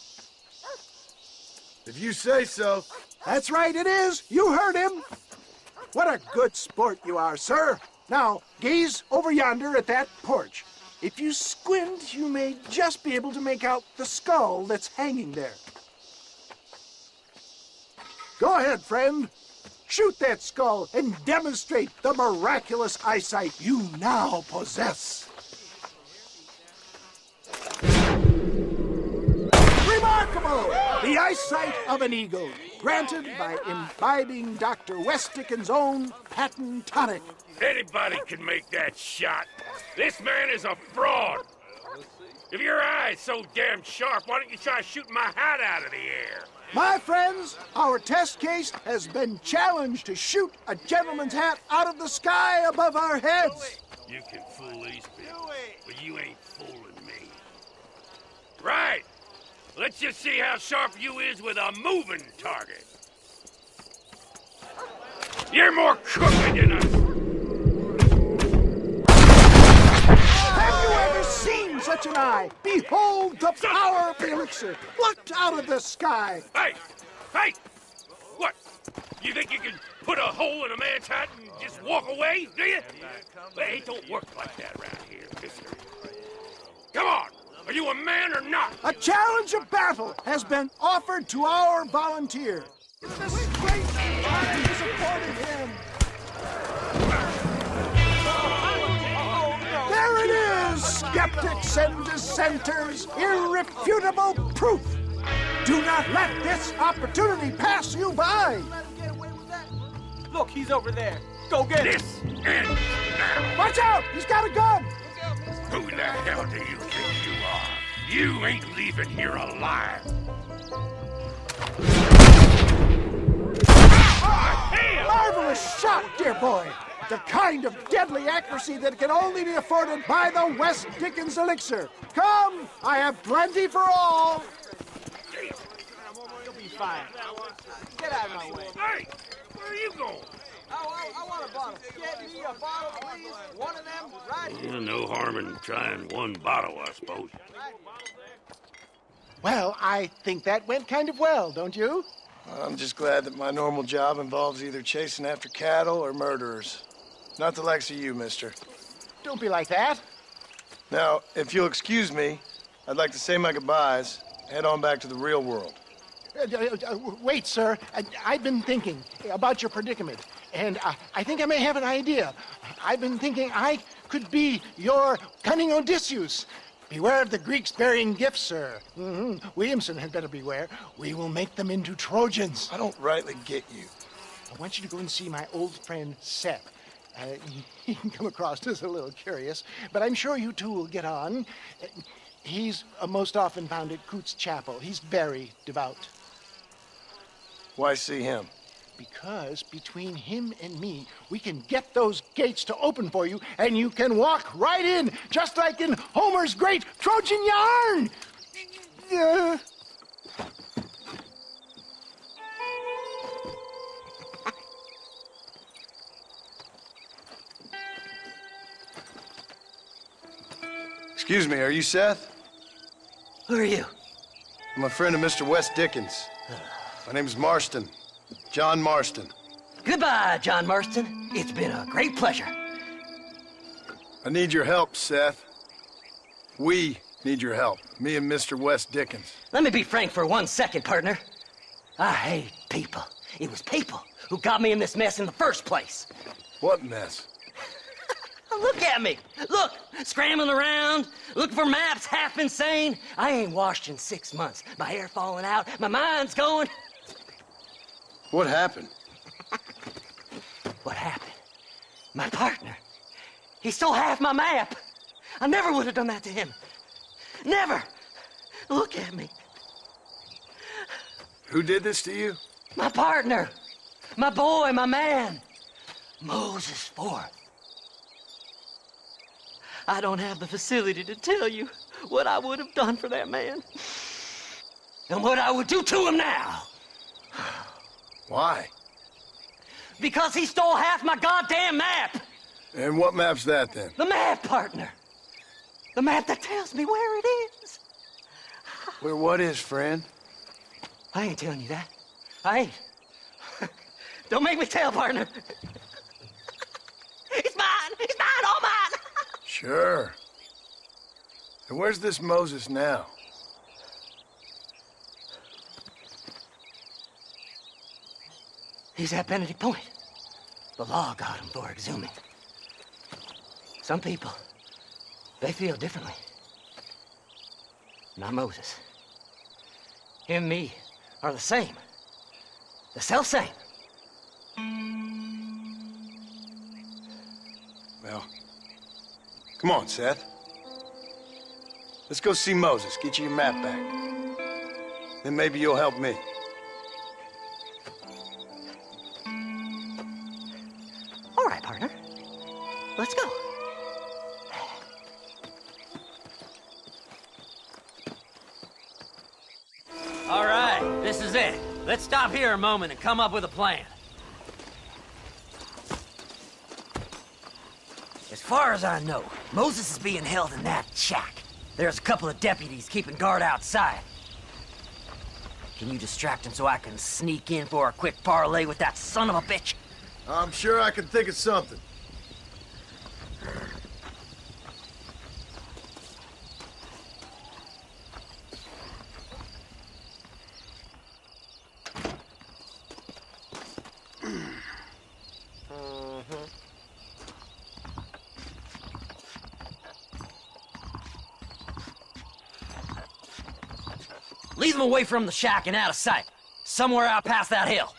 If you say so. That's right, it is. You heard him. What a good sport you are, sir. Now, gaze over yonder at that porch. If you squint, you may just be able to make out the skull that's hanging there. Go ahead, friend. Shoot that skull and demonstrate the miraculous eyesight you now possess. Remarkable! The eyesight of an eagle, granted by imbibing Dr. West Dickens' own patent tonic. Anybody can make that shot. This man is a fraud. If your eye's so damn sharp, why don't you try shooting my hat out of the air? My friends, our test case has been challenged to shoot a gentleman's hat out of the sky above our heads. You can fool these people, but you ain't fooling me. Right. Let's just see how sharp you is with a moving target. You're more crooked than a... Have you ever seen such an eye? Behold the power of the elixir, plucked out of the sky. Hey! Hey! What? You think you can put a hole in a man's hat and just walk away, do you? Hey, it don't work like that around here, mister. Come on! Are you a man or not? A challenge of battle has been offered to our volunteer. It's this great party supporting him. There it is, skeptics and dissenters, irrefutable proof. Do not let this opportunity pass you by. Look, he's over there. Go get him. This ends now. Watch out, he's got a gun. Who the hell do you think you are? You ain't leaving here alive. Marvelous shot, dear boy. The kind of deadly accuracy that can only be afforded by the West Dickens elixir. Come, I have plenty for all. You'll be fine. Get out of my way. Hey, where are you going? I want a bottle. Get me a bottle, please. One of them right here. No harm in trying one bottle, I suppose. Well, I think that went kind of well, don't you? I'm just glad that my normal job involves either chasing after cattle or murderers. Not the likes of you, mister. Don't be like that. Now, if you'll excuse me, I'd like to say my goodbyes, head on back to the real world. Wait, sir. I've been thinking about your predicament, and I think I may have an idea. I've been thinking I could be your cunning Odysseus. Beware of the Greeks bearing gifts, sir. Williamson had better beware. We will make them into Trojans. I don't rightly get you. I want you to go and see my old friend Seth. He can come across as a little curious, but I'm sure you two will get on. He's most often found at Coots Chapel. He's very devout. Why see him? Because between him and me, we can get those gates to open for you, and you can walk right in, just like in Homer's great Trojan yarn! Excuse me, are you Seth? Who are you? I'm a friend of Mr. West Dickens. My name's Marston. John Marston. Goodbye, John Marston. It's been a great pleasure. I need your help, Seth. We need your help. Me and Mr. West Dickens. Let me be frank for 1 second, partner. I hate people. It was people who got me in this mess in the first place. What mess? Look at me. Look, scrambling around, looking for maps, half insane. I ain't washed in 6 months. My hair falling out, my mind's going. What happened? What happened? My partner. He stole half my map. I never would have done that to him. Never. Look at me. Who did this to you? My partner. My boy, my man. Moses Forth. I don't have the facility to tell you what I would have done for that man. And what I would do to him now. Why? Because he stole half my goddamn map. And what map's that, then? The map, partner. The map that tells me where it is. Where what is, friend? I ain't telling you that. I ain't. Don't make me tell, partner. It's mine! It's mine! All mine! Sure. And where's this Moses now? He's at Benedict Point. The law got him for exhuming. Some people, they feel differently. Not Moses. Him and me are the same. The self-same. Well, come on, Seth. Let's go see Moses, get you your map back. Then maybe you'll help me. All right, partner. Let's go. All right, this is it. Let's stop here a moment and come up with a plan. As far as I know, Moses is being held in that shack. There's a couple of deputies keeping guard outside. Can you distract him so I can sneak in for a quick parlay with that son of a bitch? I'm sure I can think of something. Lead them away from the shack and out of sight. Somewhere out past that hill.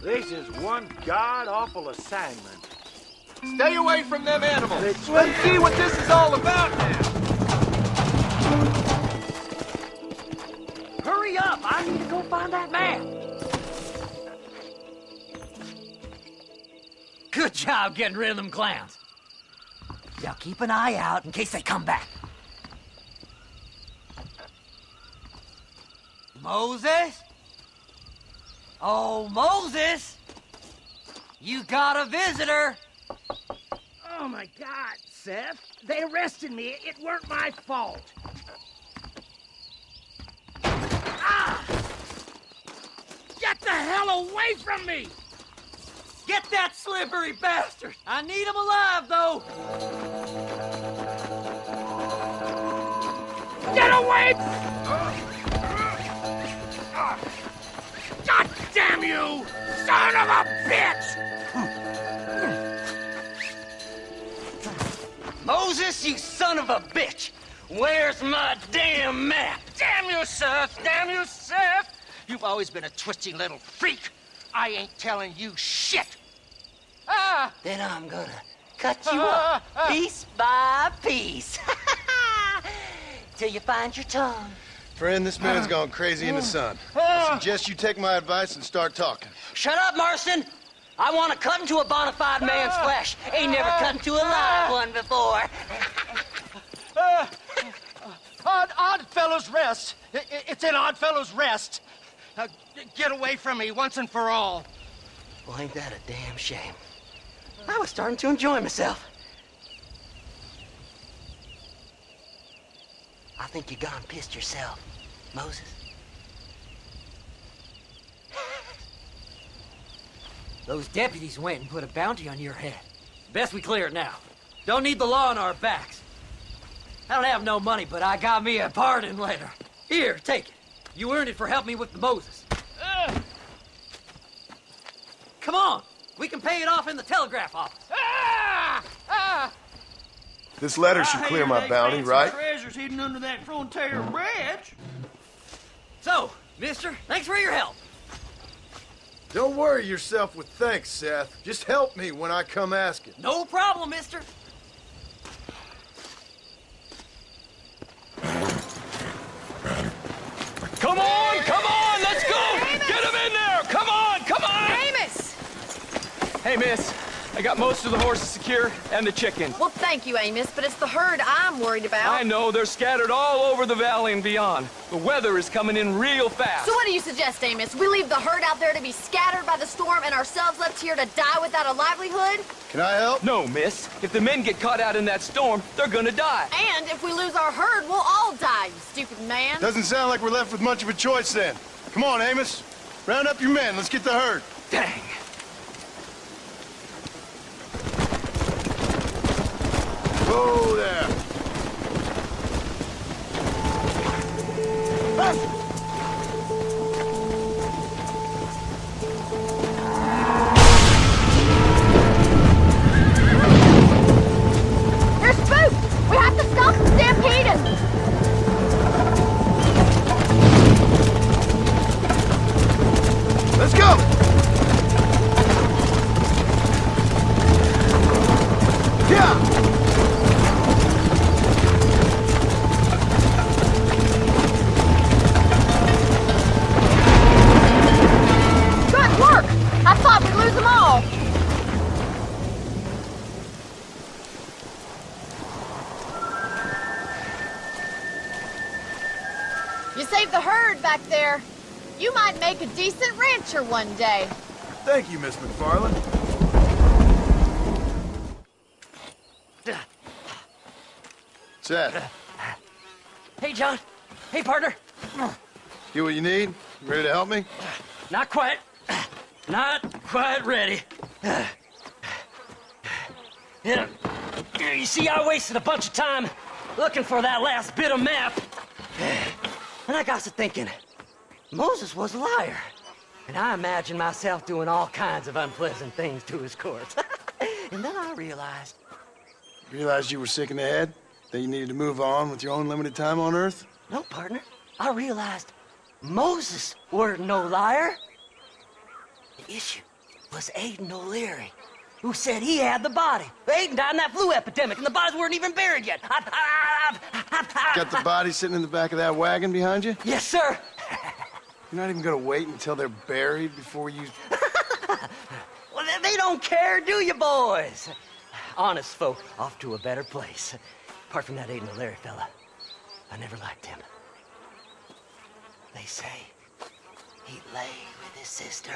This is one god-awful assignment. Stay away from them animals. Let's see what this is all about now. Hurry up! I need to go find that man. Good job getting rid of them clowns. Now keep an eye out in case they come back. Moses? Oh, Moses! You got a visitor! Oh, my God, Seth. They arrested me. It weren't my fault. Ah! Get the hell away from me! Get that slippery bastard! I need him alive, though! Get away! God damn you! Son of a bitch! Moses, you son of a bitch! Where's my damn map? Damn you, Seth! Damn you, Seth! You've always been a twisty little freak. I ain't telling you shit. Ah! Then I'm gonna cut you up piece by piece. Till you find your tongue. Friend, this man's gone crazy in the sun. I suggest you take my advice and start talking. Shut up, Marston! I want to cut into a bona fide man's flesh. Ain't never cut into a live one before. Odd Fellow's Rest. It's in Odd Fellow's Rest. Get away from me once and for all. Well, ain't that a damn shame? I was starting to enjoy myself. I think you gone pissed yourself, Moses. Those deputies went and put a bounty on your head. Best we clear it now. Don't need the law on our backs. I don't have no money, but I got me a pardon letter. Here, take it. You earned it for helping me with the Moses. Come on. We can pay it off in the telegraph office. This letter should clear my bounty, right? Treasures hidden under that frontier bridge. So, mister, thanks for your help. Don't worry yourself with thanks, Seth. Just help me when I come asking. No problem, mister. Come on, let's go! Amos! Get him in there! Come on! Amos! Hey, miss, I got most of the horses secure and the chicken. Well, thank you, Amos, but it's the herd I'm worried about. I know, they're scattered all over the valley and beyond. The weather is coming in real fast. So what do you suggest, Amos? We leave the herd out there to be scattered by the storm and ourselves left here to die without a livelihood? Can I help? No, miss. If the men get caught out in that storm, they're gonna die. And if we lose our herd, we'll all die, you stupid man. Doesn't sound like we're left with much of a choice then. Come on, Amos. Round up your men. Let's get the herd. Dang. Whoa there. They're spooked! We have to stop them stampeding! Let's go! Yeah! Good work! I thought we'd lose them all! You saved the herd back there. You might make a decent rancher one day. Thank you, Miss McFarland. Seth, Hey, John. Hey, partner. get what you need? You ready to help me? Not quite. Not quite ready. Yeah. You see, I wasted a bunch of time looking for that last bit of map. And I got to thinking, Moses was a liar. And I imagined myself doing all kinds of unpleasant things to his corpse. And then I realized... Realized you were sick in the head? That you needed to move on with your own limited time on Earth? No, partner. I realized Moses were no liar. The issue was Aiden O'Leary, who said he had the body. Aiden died in that flu epidemic, and the bodies weren't even buried yet. Got the body sitting in the back of that wagon behind you? Yes, sir. You're not even gonna wait until they're buried before you... Well, they don't care, do you, boys? Honest folk off to a better place. Apart from that Aiden O'Leary fella, I never liked him. They say he lay with his sister.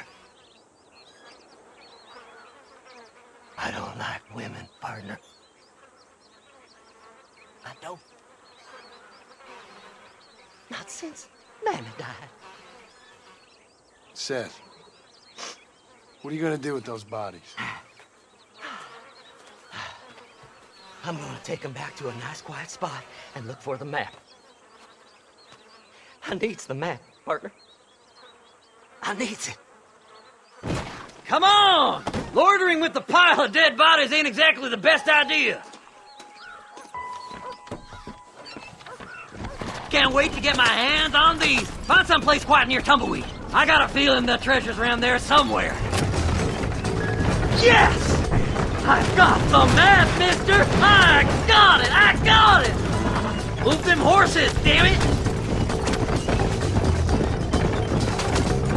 I don't like women, partner. I don't. Not since Mammy died. Seth, what are you gonna do with those bodies? I'm gonna take them back to a nice quiet spot and look for the map. I needs the map, partner. I needs it. Come on! Loitering with the pile of dead bodies ain't exactly the best idea. Can't wait to get my hands on these. Find someplace quiet near Tumbleweed. I got a feeling the treasure's around there somewhere. Yes! I got the map, mister! I got it! I got it! Move them horses, damn it!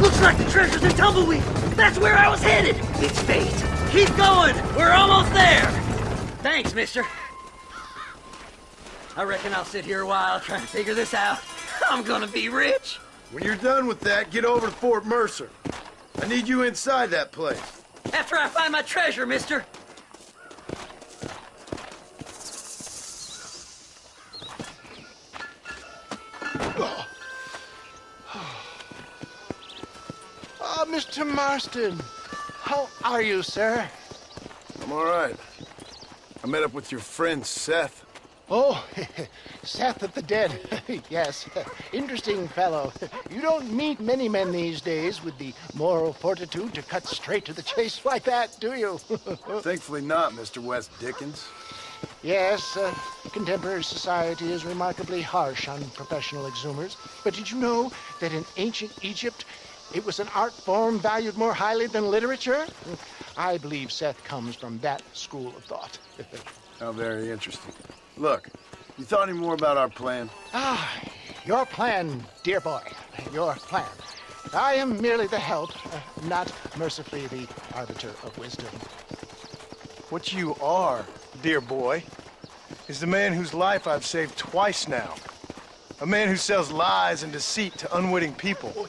Looks like the treasure's in Tumbleweed. That's where I was headed. It's fate. Keep going. We're almost there. Thanks, mister. I reckon I'll sit here a while trying to figure this out. I'm gonna be rich. When you're done with that, get over to Fort Mercer. I need you inside that place. After I find my treasure, mister. Ah, Mr. Marston. How are you, sir? I'm all right. I met up with your friend, Seth. Oh, Seth of the Dead. Yes, interesting fellow. You don't meet many men these days with the moral fortitude to cut straight to the chase like that, do you? Thankfully not, Mr. West Dickens. Yes, contemporary society is remarkably harsh on professional exhumers. But did you know that in ancient Egypt, it was an art form valued more highly than literature? I believe Seth comes from that school of thought. How very interesting. Look, you thought any more about our plan? Your plan, dear boy. Your plan. I am merely the help, not mercifully the arbiter of wisdom. What you are, dear boy, is the man whose life I've saved twice now. A man who sells lies and deceit to unwitting people.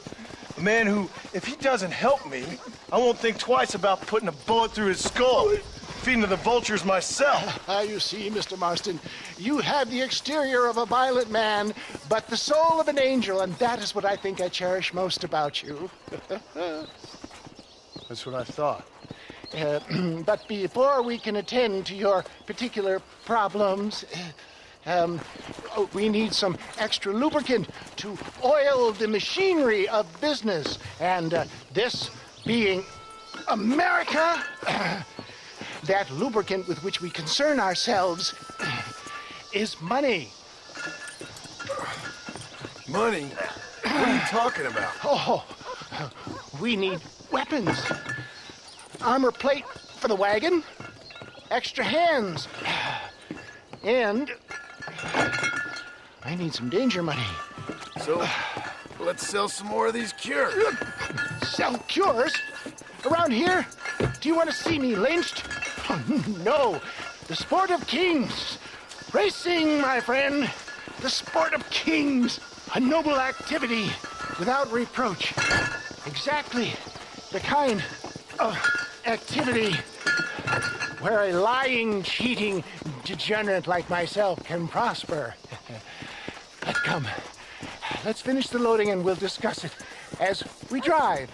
A man who, if he doesn't help me, I won't think twice about putting a bullet through his skull, feeding to the vultures myself. You see, Mr. Marston, you have the exterior of a violent man, but the soul of an angel, and that is what I think I cherish most about you. That's what I thought. But before we can attend to your particular problems, we need some extra lubricant to oil the machinery of business. And this being America, that lubricant with which we concern ourselves is money. Money? What are you talking about? Oh, we need weapons. Armor plate for the wagon, extra hands, and I need some danger money. So, let's sell some more of these cures. Sell cures? Around here? Do you want to see me lynched? Oh, no. The sport of kings. Racing, my friend. The sport of kings. A noble activity without reproach. Exactly the kind of activity where a lying, cheating degenerate like myself can prosper. But come, let's finish the loading and we'll discuss it as we drive.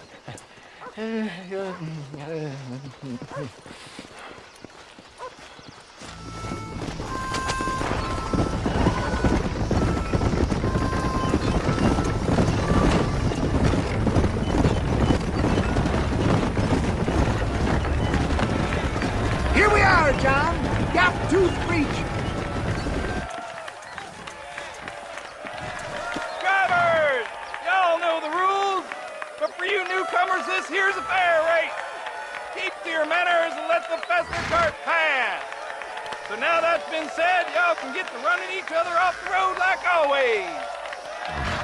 Here we are, John. Gap tooth breach. Drivers! Y'all know the rules, but for you newcomers, this here's a fair race. Keep to your manners and let the festive cart pass. So now that's been said, y'all can get to running each other off the road like always.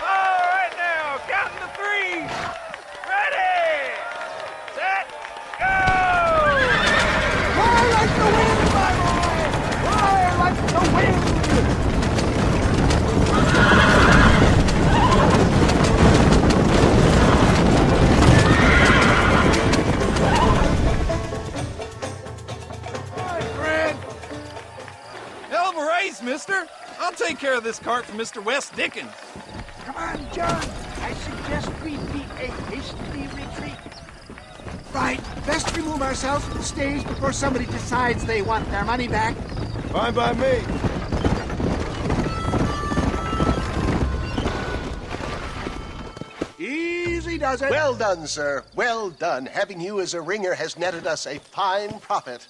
All right now, counting to 3. Ready, set, go! Fly like the wind, my boy! Fly like the wind! Hi, Fred. Hell of a race, mister. I'll take care of this cart for Mr. Wes Dickens. Come on, John. I suggest we beat a hasty retreat. Right, best remove ourselves from the stage before somebody decides they want their money back. Fine by me. Easy does it. Well done, sir. Well done. Having you as a ringer has netted us a fine profit.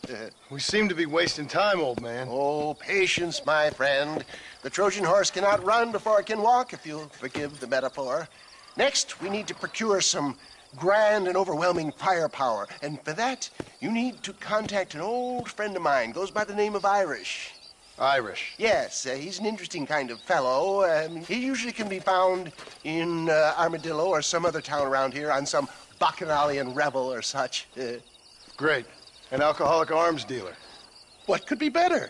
We seem to be wasting time, old man. Oh, patience, my friend. The Trojan horse cannot run before it can walk, if you'll forgive the metaphor. Next, we need to procure some grand and overwhelming firepower. And for that, you need to contact an old friend of mine. Goes by the name of Irish. Irish? Yes, he's an interesting kind of fellow. He usually can be found in Armadillo or some other town around here on some bacchanalian revel or such. Great. An alcoholic arms dealer. What could be better?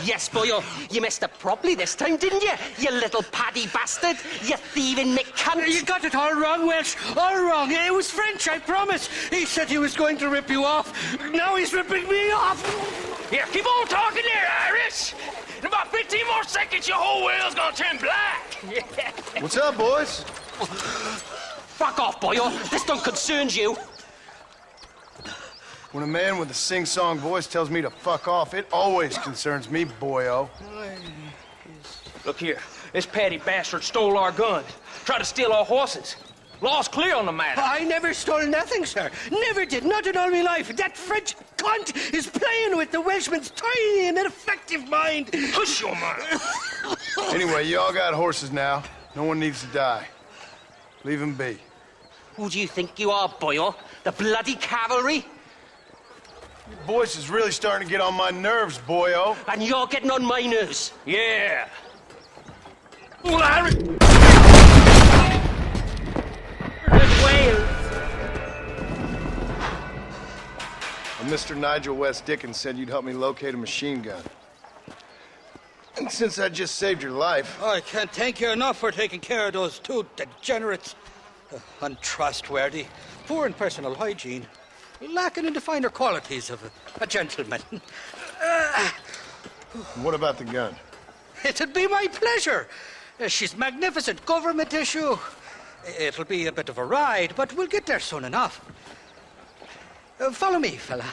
Yes, boyo, you messed up properly this time, didn't you? You little paddy bastard. You thieving McCunt. You got it all wrong, Welsh. All wrong. It was French, I promise. He said he was going to rip you off. Now he's ripping me off. Here, keep on talking there, Irish. In about 15 more seconds, your whole whale's gonna turn black. What's up, boys? Fuck off, boyo. This don't concern you. When a man with a sing-song voice tells me to fuck off, it always concerns me, boyo. Look here, this Paddy bastard stole our guns, tried to steal our horses. Law's clear on the matter. I never stole nothing, sir. Never did. Not in all my life. That French cunt is playing with the Welshman's tiny and ineffective mind. Hush your mouth. Anyway, you all got horses now. No one needs to die. Leave him be. Who do you think you are, Boyle? The bloody cavalry? Your voice is really starting to get on my nerves, boyo. And you're getting on my nerves. Yeah. Well, Harry. Mr. Nigel West Dickens said you'd help me locate a machine gun. And since I just saved your life... I can't thank you enough for taking care of those two degenerates. Untrustworthy, poor in personal hygiene, lacking in the finer qualities of a gentleman. What about the gun? It'd be my pleasure. She's magnificent, government issue. It'll be a bit of a ride, but we'll get there soon enough. Follow me, fella.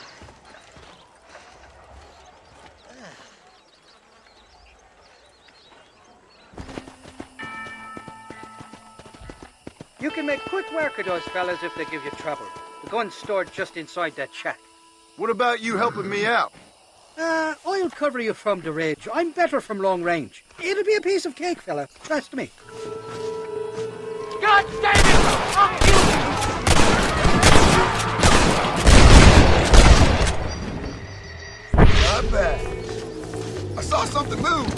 You can make quick work of those fellas if they give you trouble. The gun's stored just inside that shack. What about you helping me out? I'll cover you from the ridge. I'm better from long range. It'll be a piece of cake, fella. Trust me. God damn it! Fuck you! Not bad. I saw something move.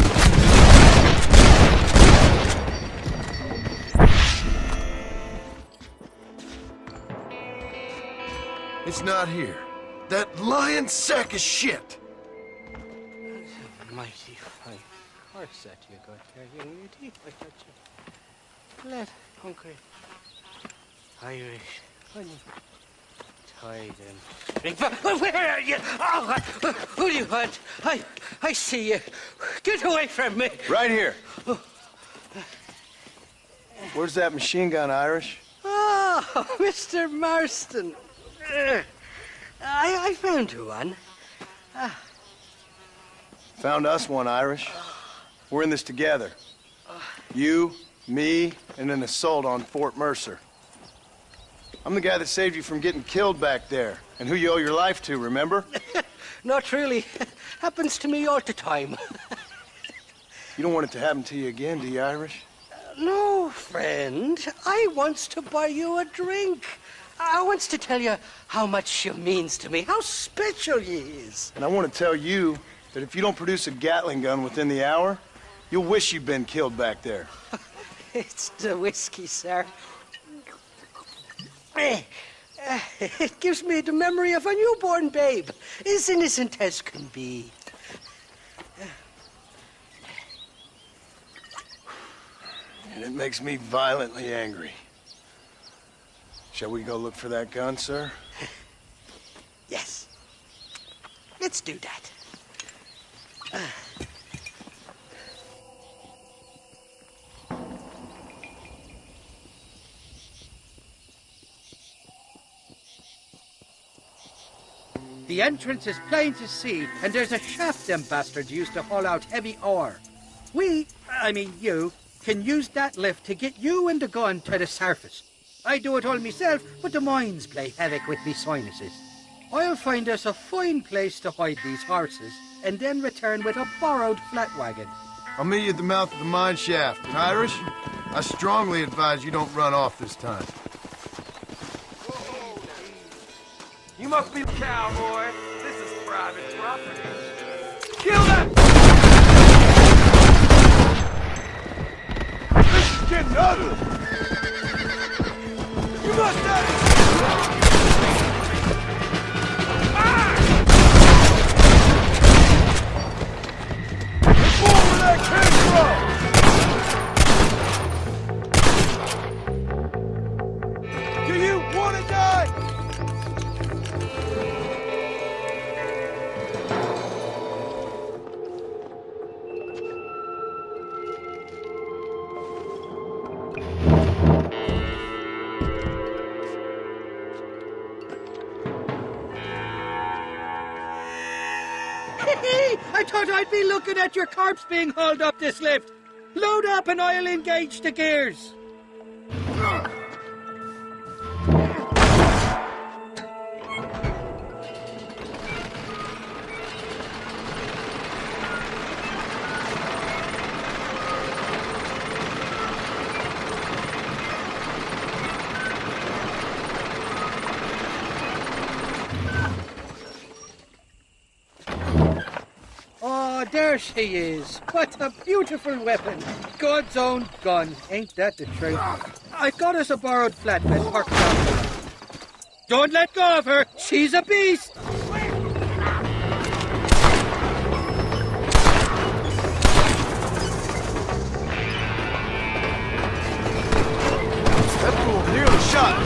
It's not here. That lying sack of shit. Mighty fine horse that you got there, young lady. I got you. Let hungry Irish honey. Tie them. Where are you? Oh, who do you want? I see you. Get away from me. Right here. Where's that machine gun, Irish? Oh, Mr. Marston. I found you one. Found us one, Irish. We're in this together. You, me, and an assault on Fort Mercer. I'm the guy that saved you from getting killed back there, and who you owe your life to, remember? Not really. Happens to me all the time. You don't want it to happen to you again, do you, Irish? No, friend. I wants to buy you a drink. I wants to tell you how much you means to me, how special you is. And I want to tell you that if you don't produce a Gatling gun within the hour, you'll wish you'd been killed back there. It's the whiskey, sir. It gives me the memory of a newborn babe, as innocent as can be. And it makes me violently angry. Shall we go look for that gun, sir? Yes. Let's do that. The entrance is plain to see, and there's a shaft them bastards used to haul out heavy ore. I mean you, can use that lift to get you and the gun to the surface. I do it all myself, but the mines play havoc with me sinuses. I'll find us a fine place to hide these horses, and then return with a borrowed flat wagon. I'll meet you at the mouth of the mine shaft. And Irish, I strongly advise you don't run off this time. You must be the cowboy. This is private property. Kill them! This is getting ugly! You must have... Let's go where that came from! Do you want to die? I thought I'd be looking at your corpse being hauled up this lift. Load up and I'll engage the gears. there she is. What a beautiful weapon. God's own gun. Ain't that the truth? I got us a borrowed flatbed parked down below. Don't let go of her. She's a beast. That fool nearly shot me.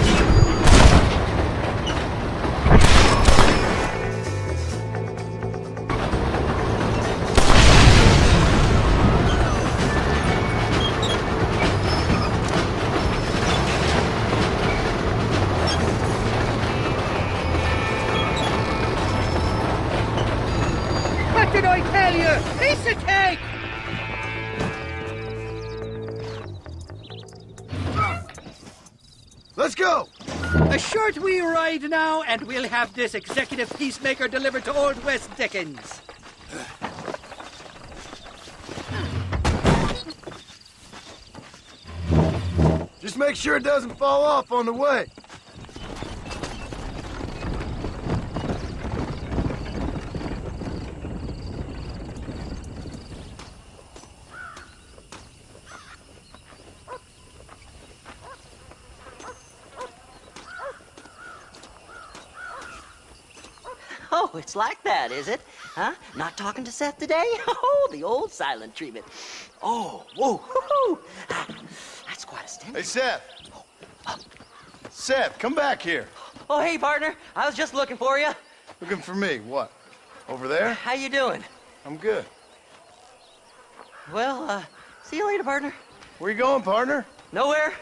What did I tell you? Piece of cake! Let's go! A short wee ride now, and we'll have this executive peacemaker delivered to Old West Dickens. Just make sure it doesn't fall off on the way. Oh, it's like that, is it? Huh? Not talking to Seth today? Oh, the old silent treatment. Oh, whoa, whoo-hoo. That's quite a stench. Hey, Seth. Seth, come back here. Oh, hey, partner. I was just looking for you. Looking for me? What? Over there? How you doing? I'm good. Well, see you later, partner. Where you going, partner? Nowhere.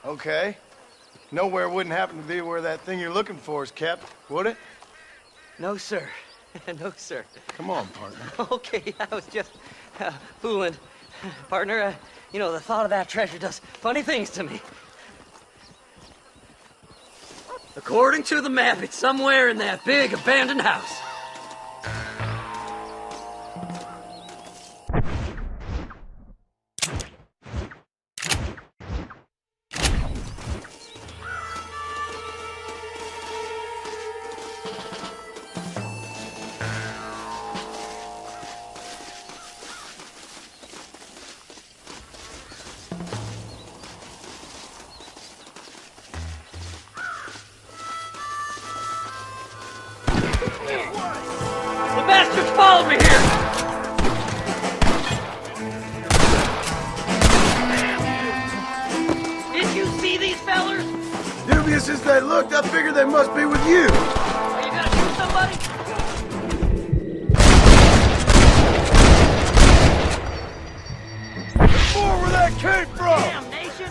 Okay. Nowhere wouldn't happen to be where that thing you're looking for is kept, would it? No, sir. No, sir. Come on, partner. Okay, I was just fooling. Partner, you know, the thought of that treasure does funny things to me. According to the map, it's somewhere in that big abandoned house. The bastards followed me here! Did you see these fellers? Dubious as they looked, I figured they must be with you. Are you gonna shoot somebody? There's more where that came from! Damn nation!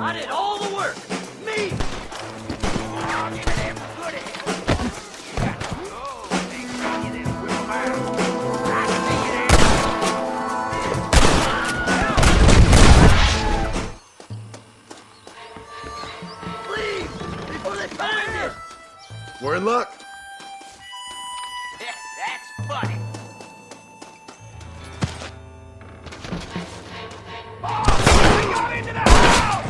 I did all the work. Me! Please! Before they find it! We're in luck. That's funny. We got into the house!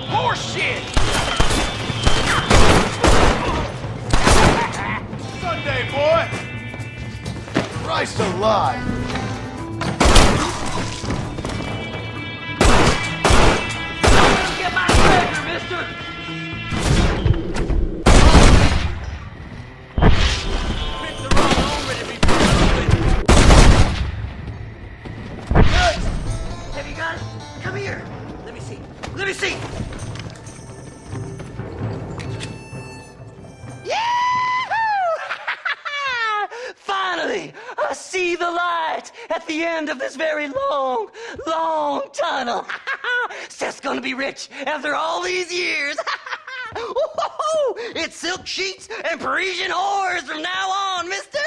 Horseshit! Sunday, boy! Christ alive! Get my treasure, mister! Picked the wrong moment to be Have you got it? Come here. Let me see. Let me see. Finally, I see the light at the end of this very long, long tunnel. Seth's gonna be rich after all these years. It's silk sheets and Parisian whores from now on, mister.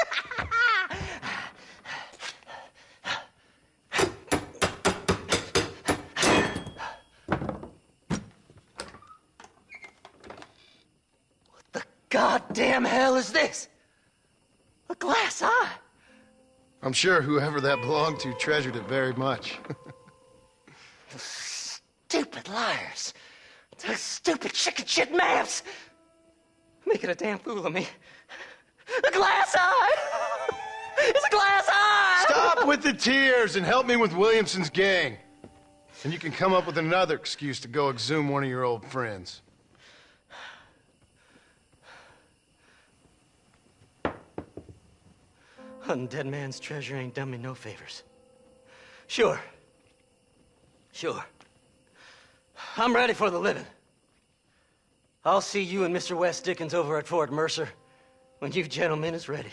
What the goddamn hell is this? A glass eye. I'm sure whoever that belonged to treasured it very much. Stupid liars. Those stupid chicken shit maps. making a damn fool of me. A glass eye! It's a glass eye! Stop with the tears and help me with Williamson's gang. And you can come up with another excuse to go exhume one of your old friends. Hunting dead man's treasure ain't done me no favors. Sure. I'm ready for the living. I'll see you and Mr. West Dickens over at Fort Mercer when you gentlemen is ready.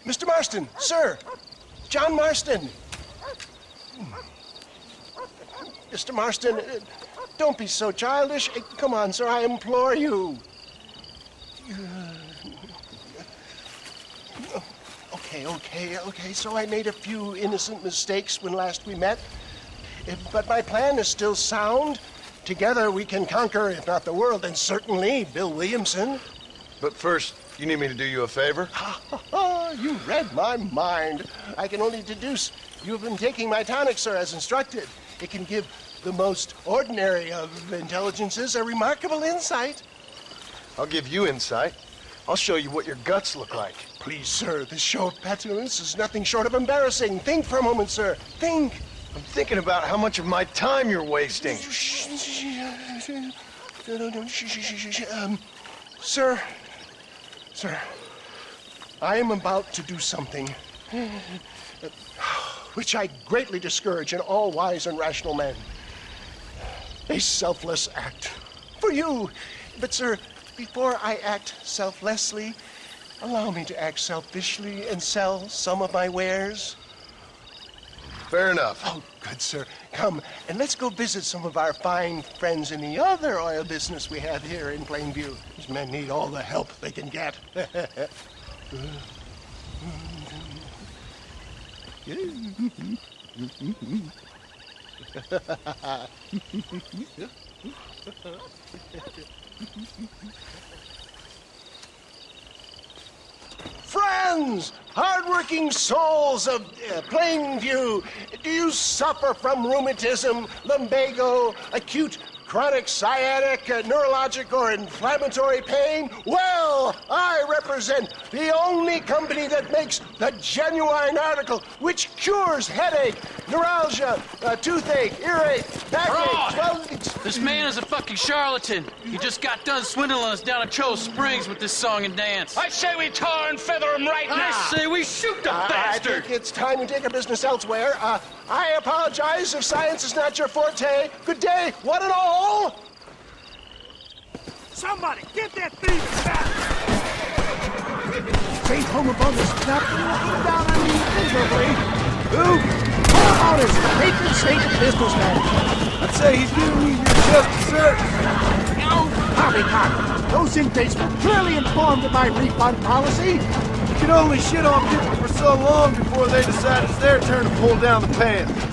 Mr. Marston, sir. John Marston. Mr. Marston, don't be so childish. Come on, sir, I implore you. Okay, so I made a few innocent mistakes when last we met. But my plan is still sound. Together we can conquer, if not the world, then certainly Bill Williamson. But first, you need me to do you a favor? You read my mind. I can only deduce you've been taking my tonic, sir, as instructed. It can give the most ordinary of intelligences a remarkable insight. I'll give you insight. I'll show you what your guts look like. Please, sir, this show of petulance is nothing short of embarrassing. Think for a moment, sir. Think. I'm thinking about how much of my time you're wasting. Sir, I am about to do something which I greatly discourage in all wise and rational men. A selfless act for you. But, sir, before I act selflessly, allow me to act selfishly and sell some of my wares. Fair enough. Oh, good, sir. Come, and let's go visit some of our fine friends in the other oil business we have here in Plainview. These men need all the help they can get. Friends, hardworking souls of Plainview, do you suffer from rheumatism, lumbago, acute chronic sciatic, neurologic, or inflammatory pain? Well, I represent the only company that makes the genuine article which cures headache, neuralgia, toothache, earache, backache. Well, this man is a fucking charlatan. He just got done swindling us down at Cho Springs with this song and dance. I say we tar and feather him right now. I say we shoot the bastard. I think it's time to take our business elsewhere. I apologize if science is not your forte. Good day, one and all. Somebody, get that thief back! St. Homophone is not looking down on me favorably. Who? Homophone is the patron saint of businessmen. I'd say he's giving you your just desserts. No, poppycock. Those inmates were clearly informed of my refund policy. You can only shit on people for so long before they decide it's their turn to pull down the pants.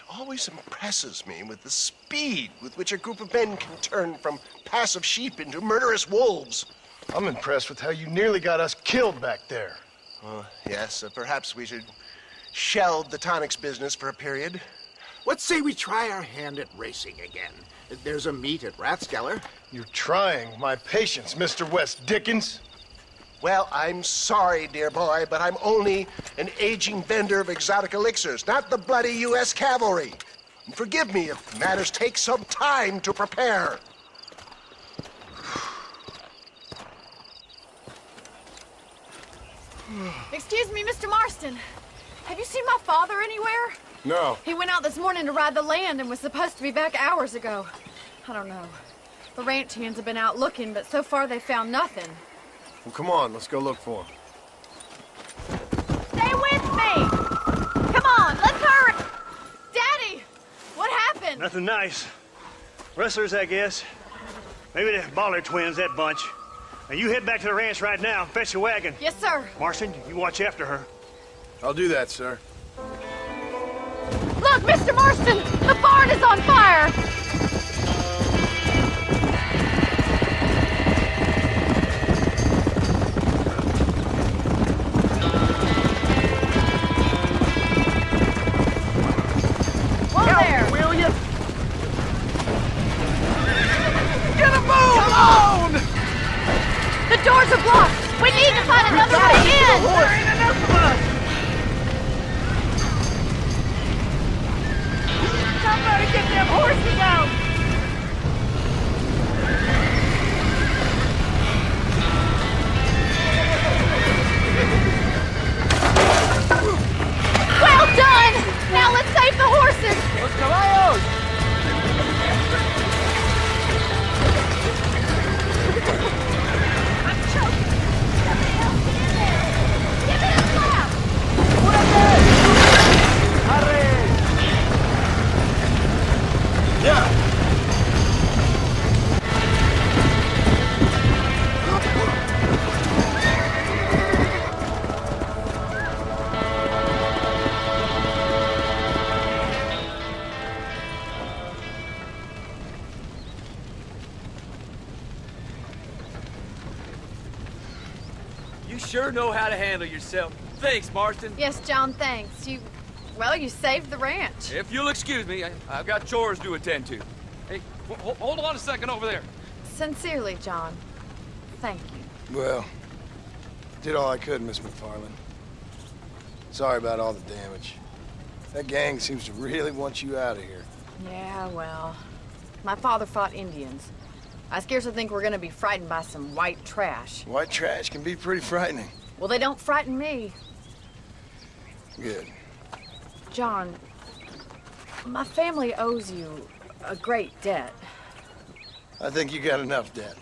Always impresses me with the speed with which a group of men can turn from passive sheep into murderous wolves. I'm impressed with how you nearly got us killed back there. Yes, perhaps we should shelve the tonics business for a period. What say we try our hand at racing again? There's a meet at Rathskeller. You're trying my patience, Mr. West Dickens. Well, I'm sorry, dear boy, but I'm only an aging vendor of exotic elixirs, not the bloody U.S. cavalry. And forgive me if matters take some time to prepare. Excuse me, Mr. Marston. Have you seen my father anywhere? No. He went out this morning to ride the land and was supposed to be back hours ago. I don't know. The ranch hands have been out looking, but so far they found nothing. Well, come on, let's go look for him. Stay with me! Come on, let's hurry! Daddy! What happened? Nothing nice. Rustlers, I guess. Maybe the Baller twins, that bunch. Now, you head back to the ranch right now and fetch a wagon. Yes, sir. Marston, you watch after her. I'll do that, sir. Look, Mr. Marston! The barn is on fire! doors are blocked. We need to find another way in. There ain't enough of us. Somebody get them horses out. Well done. Now let's save the horses. Los caballos. I'm choking. Somebody else get in there. Give it a slap. Yeah. You sure know how to handle yourself. Thanks, Marston. Yes, John, thanks. You saved the ranch. If you'll excuse me, I've got chores to attend to. Hey, hold on a second over there. Sincerely, John. Thank you. Well, did all I could, Miss McFarland. Sorry about all the damage. That gang seems to really want you out of here. Yeah, well, my father fought Indians. I scarcely think we're gonna be frightened by some white trash. White trash can be pretty frightening. Well, they don't frighten me. Good. John, my family owes you a great debt. I think you got enough debt.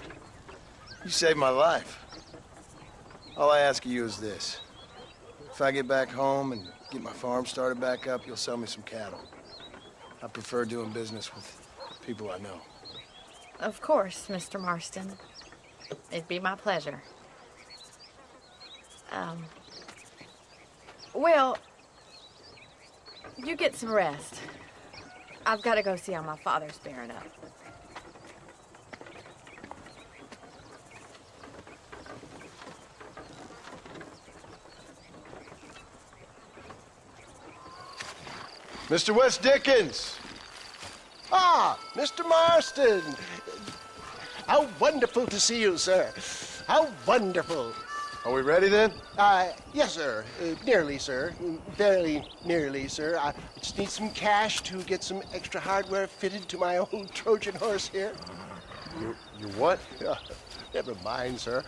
You saved my life. All I ask of you is this. If I get back home and get my farm started back up, you'll sell me some cattle. I prefer doing business with people I know. Of course, Mr. Marston. It'd be my pleasure. Well, you get some rest. I've got to go see how my father's bearing up. Mr. West Dickens! Ah, Mr. Marston! How wonderful to see you, sir. How wonderful. Are we ready then? Yes, sir. Nearly, sir. Very nearly, sir. I just need some cash to get some extra hardware fitted to my old Trojan horse here. You what? Never mind, sir.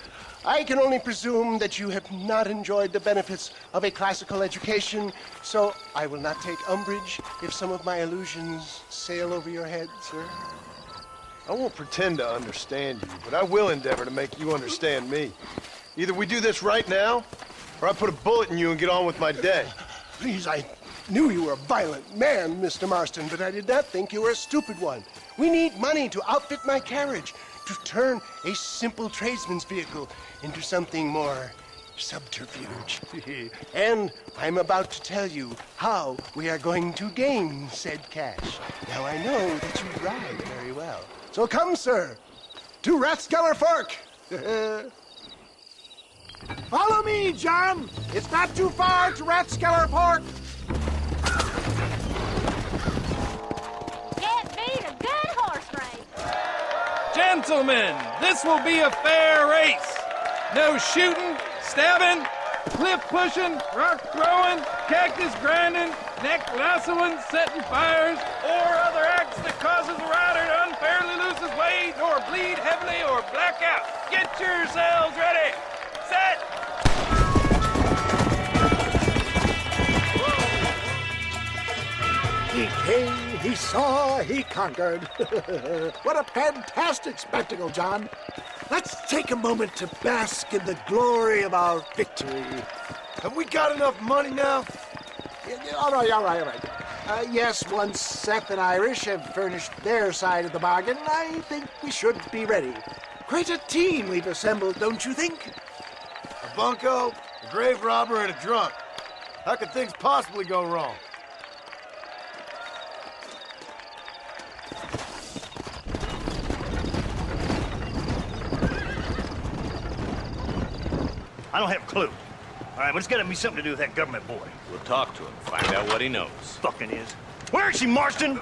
I can only presume that you have not enjoyed the benefits of a classical education, so I will not take umbrage if some of my allusions sail over your head, sir. I won't pretend to understand you, but I will endeavor to make you understand me. Either we do this right now, or I put a bullet in you and get on with my day. Please, I knew you were a violent man, Mr. Marston, but I did not think you were a stupid one. We need money to outfit my carriage, to turn a simple tradesman's vehicle into something more subterfuge. And I'm about to tell you how we are going to gain said cash. Now I know that you ride very well. So come, sir, to Rathskeller Fork. Follow me, John. It's not too far to Rathskeller Fork. Can't beat a good horse race. Gentlemen, this will be a fair race. No shooting, stabbing, cliff pushing, rock throwing, cactus grinding, neck lassoing, setting fires, or other acts that causes a rider to unfairly lose his way, or bleed heavily, or black out. Get yourselves ready. Set. He came, he saw, he conquered. What a fantastic spectacle, John. Let's take a moment to bask in the glory of our victory. Have we got enough money now? All right. Yes, once Seth and Irish have furnished their side of the bargain, I think we should be ready. Quite a team we've assembled, don't you think? A bunco, a grave robber, and a drunk. How could things possibly go wrong? I don't have a clue. All right, but it's gotta be something to do with that government boy. We'll talk to him, find out what he knows. Fucking is. Where is she, Marston?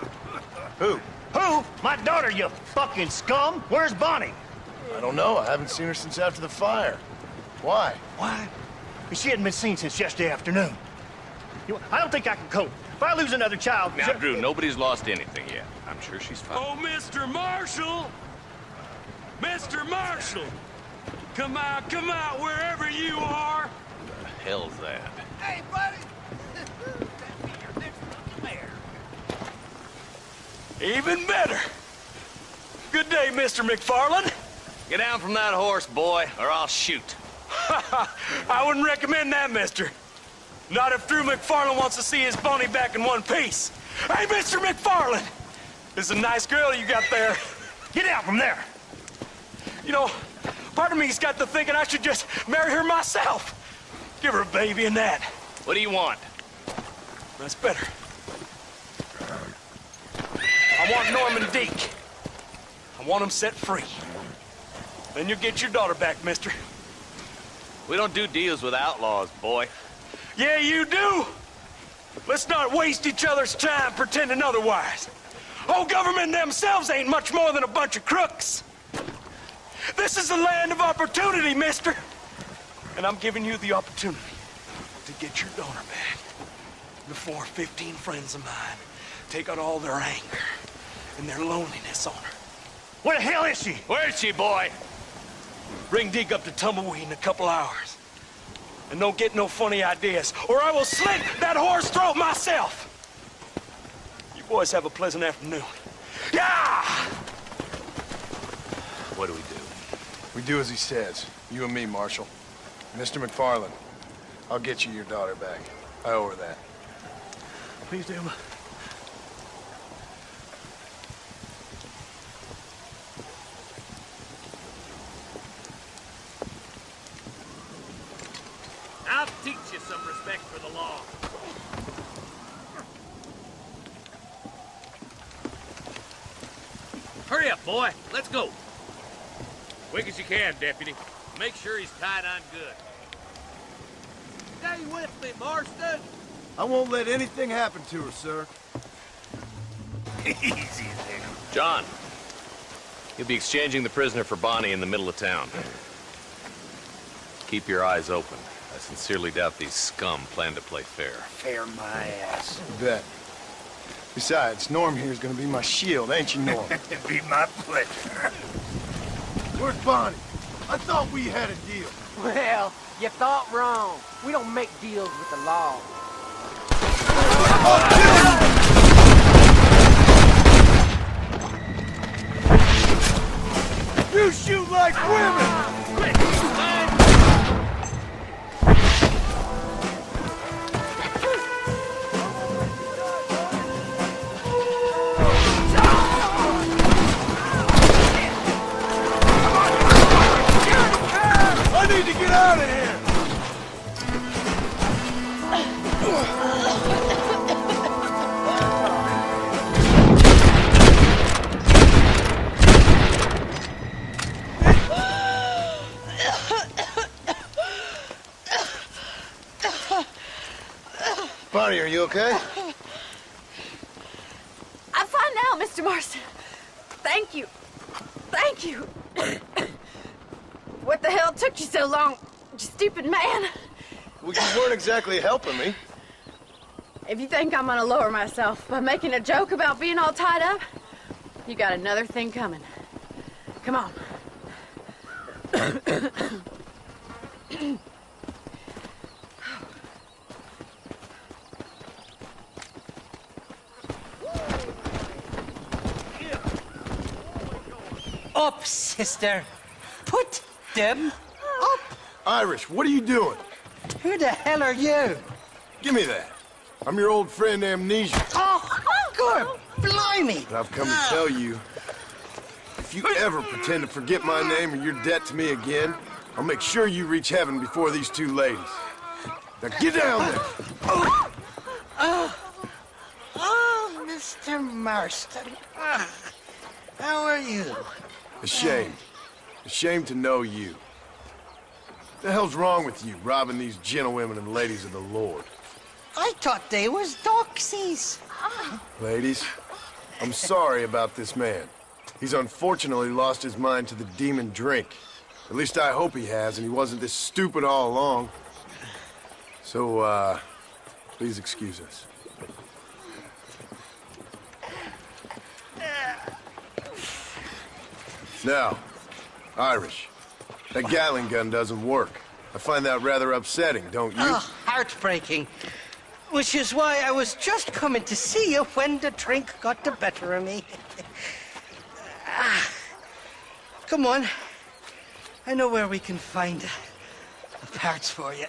Who? Who? My daughter, you fucking scum! Where's Bonnie? I don't know. I haven't seen her since after the fire. Why? Why? She hadn't been seen since yesterday afternoon. I don't think I can cope. If I lose another child... Now, Drew, nobody's lost anything yet. I'm sure she's fine. Oh, Mr. Marshall! Mr. Marshall! Come out, wherever you are! What the hell's that? Hey, buddy! Even better! Good day, Mr. McFarland. Get down from that horse, boy, or I'll shoot. I wouldn't recommend that, mister. Not if Drew McFarland wants to see his pony back in one piece. Hey, Mr. McFarland! This is a nice girl you got there. Get out from there! You know, part of me's got to thinking I should just marry her myself. Give her a baby and that. What do you want? That's better. I want Norman Deke. I want him set free. Then you'll get your daughter back, mister. We don't do deals with outlaws, boy. Yeah, you do. Let's not waste each other's time pretending otherwise. Old government themselves ain't much more than a bunch of crooks. This is the land of opportunity, mister. And I'm giving you the opportunity to get your daughter back before 15 friends of mine take out all their anger and their loneliness on her. Where the hell is she? Where is she, boy? Bring Deke up to Tumbleweed in a couple hours. And don't get no funny ideas, or I will slit that horse throat myself. You boys have a pleasant afternoon. Yeah! What do we do? We do as he says. You and me, Marshal. Mr. McFarland, I'll get you your daughter back. I owe her that. Please do. I'll teach you some respect for the law. Hurry up, boy. Let's go. Quick as you can, Deputy. Make sure he's tied on good. Stay with me, Marston. I won't let anything happen to her, sir. Easy there. John, you'll be exchanging the prisoner for Bonnie in the middle of town. Keep your eyes open. I sincerely doubt these scum plan to play fair. Fair my ass. You bet. Besides, Norm here's gonna be my shield, ain't you, Norm? It'd be my pleasure. Where's Bonnie? I thought we had a deal. Well, you thought wrong. We don't make deals with the law. You shoot like women! Quick! I need to get out of here! Bonnie, are you okay? I'm fine now, Mr. Marston. Thank you. Thank you. What the hell took you so long, you stupid man? Well, you weren't exactly helping me. If you think I'm gonna lower myself by making a joke about being all tied up, you got another thing coming. Come on. Up, sister. Put them up. Irish, what are you doing? Who the hell are you? Give me that. I'm your old friend Amnesia. Oh, good blimey. But I've come to tell you, if you ever pretend to forget my name or your debt to me again, I'll make sure you reach heaven before these two ladies. Now get down there. Oh, Mr. Marston. How are you? Ashamed. Ashamed to know you. What the hell's wrong with you, robbing these gentlewomen and ladies of the Lord? I thought they was doxies. Ladies, I'm sorry about this man. He's unfortunately lost his mind to the demon drink. At least I hope he has, and he wasn't this stupid all along. So, please excuse us. Now, Irish, that Gatling gun doesn't work. I find that rather upsetting, don't you? Oh, heartbreaking. Which is why I was just coming to see you when the drink got the better of me. Come on. I know where we can find the parts for you.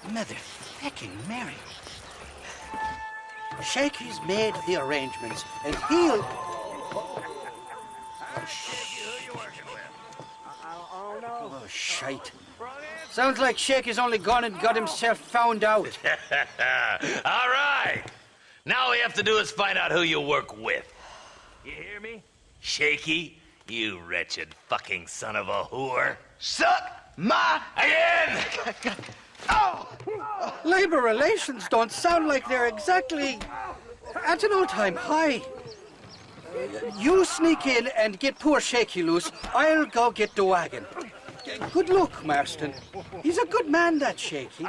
Motherfucking Mary. Shakey's made the arrangements, and he'll... Oh, shite. Sounds like Shakey's only gone and got himself found out. All right. Now all we have to do is find out who you work with. You hear me? Shaky, you wretched fucking son of a whore. Suck my... Again! Oh! Labor relations don't sound like they're exactly at an all-time high. You sneak in and get poor Shaky loose. I'll go get the wagon. Good luck, Marston. He's a good man, that Shaky.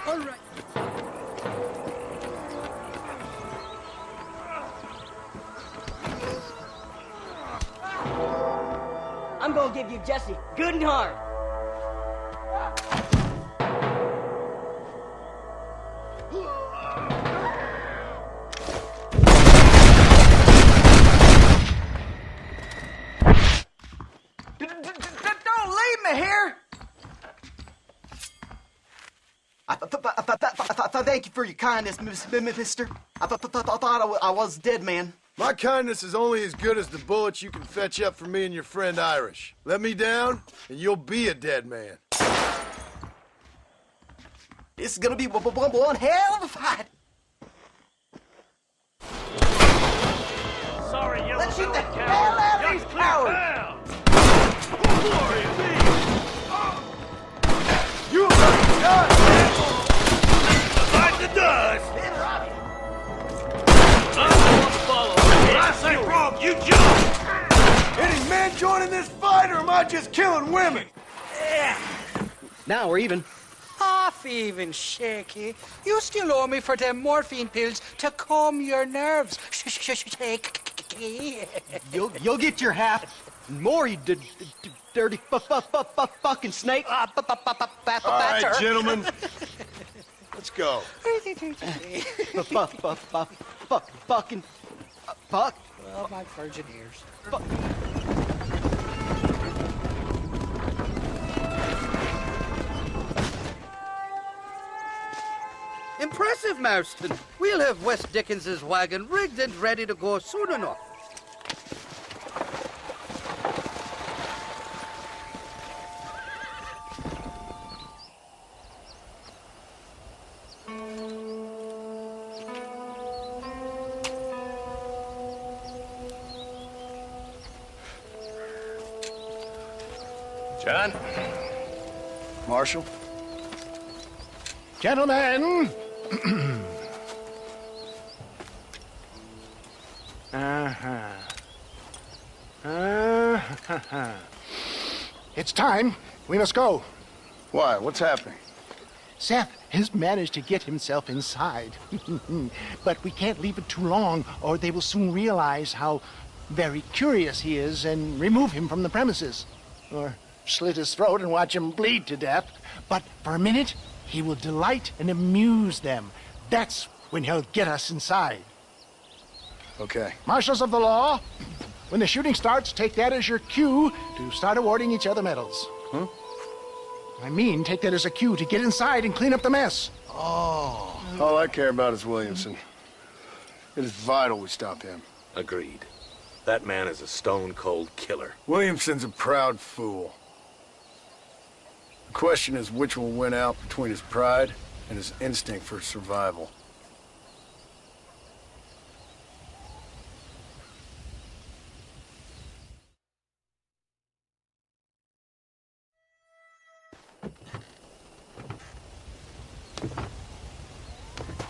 All right. I'm gonna give you Jesse good and hard. Don't leave me here! Thank you for your kindness, mister. I thought I was dead, man. My kindness is only as good as the bullets you can fetch up for me and your friend Irish. Let me down, and you'll be a dead man. This is gonna be one hell of a fight. Sorry, you. Let's shoot the hell out of these cowards! You better die! Fight the dust! I say wrong, you jump! Any men joining this fight, or am I just killing women? Now we're even. Half even, Shaky. You still owe me for them morphine pills to calm your nerves. Shaky. You'll get your half. More, you dirty fucking snake. All right, gentlemen. Let's go. Fucking fuck. Oh, my virgin ears. Impressive, Marston. We'll have Wes Dickens's wagon rigged and ready to go soon enough. John? Marshal? Gentlemen! It's time. We must go. Why? What's happening? Seth has managed to get himself inside. But we can't leave it too long, or they will soon realize how very curious he is and remove him from the premises. Or slit his throat and watch him bleed to death. But for a minute, he will delight and amuse them. That's when he'll get us inside. Okay. Marshals of the law, when the shooting starts, take that as your cue to start awarding each other medals. Huh? I mean, take that as a cue to get inside and clean up the mess. Oh. All I care about is Williamson. It is vital we stop him. Agreed. That man is a stone-cold killer. Williamson's a proud fool. The question is which will win out between his pride and his instinct for survival.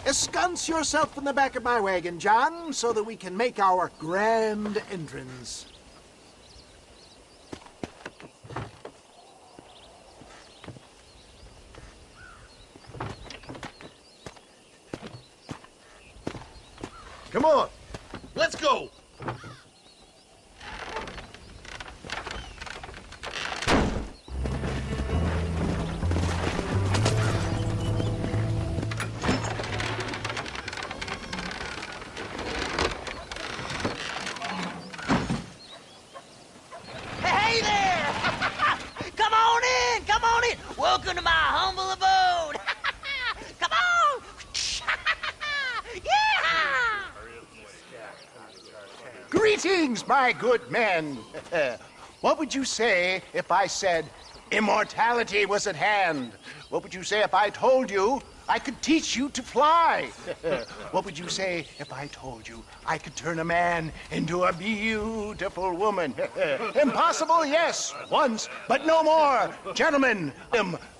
ensconce yourself in the back of my wagon, John, so that we can make our grand entrance. Come on, let's go. Hey there! Come on in! Come on in! Welcome to my humble abode! Come on! Yeah! Greetings, my good men. What would you say if I said immortality was at hand? What would you say if I told you I could teach you to fly? What would you say if I told you I could turn a man into a beautiful woman? Impossible, yes, once, but no more. Gentlemen,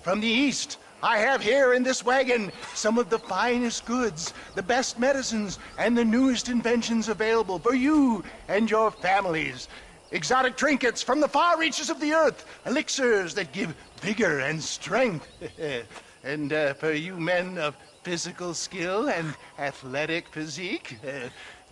from the East, I have here in this wagon some of the finest goods, the best medicines, and the newest inventions available for you and your families. Exotic trinkets from the far reaches of the earth, elixirs that give vigor and strength. And for you men of physical skill and athletic physique,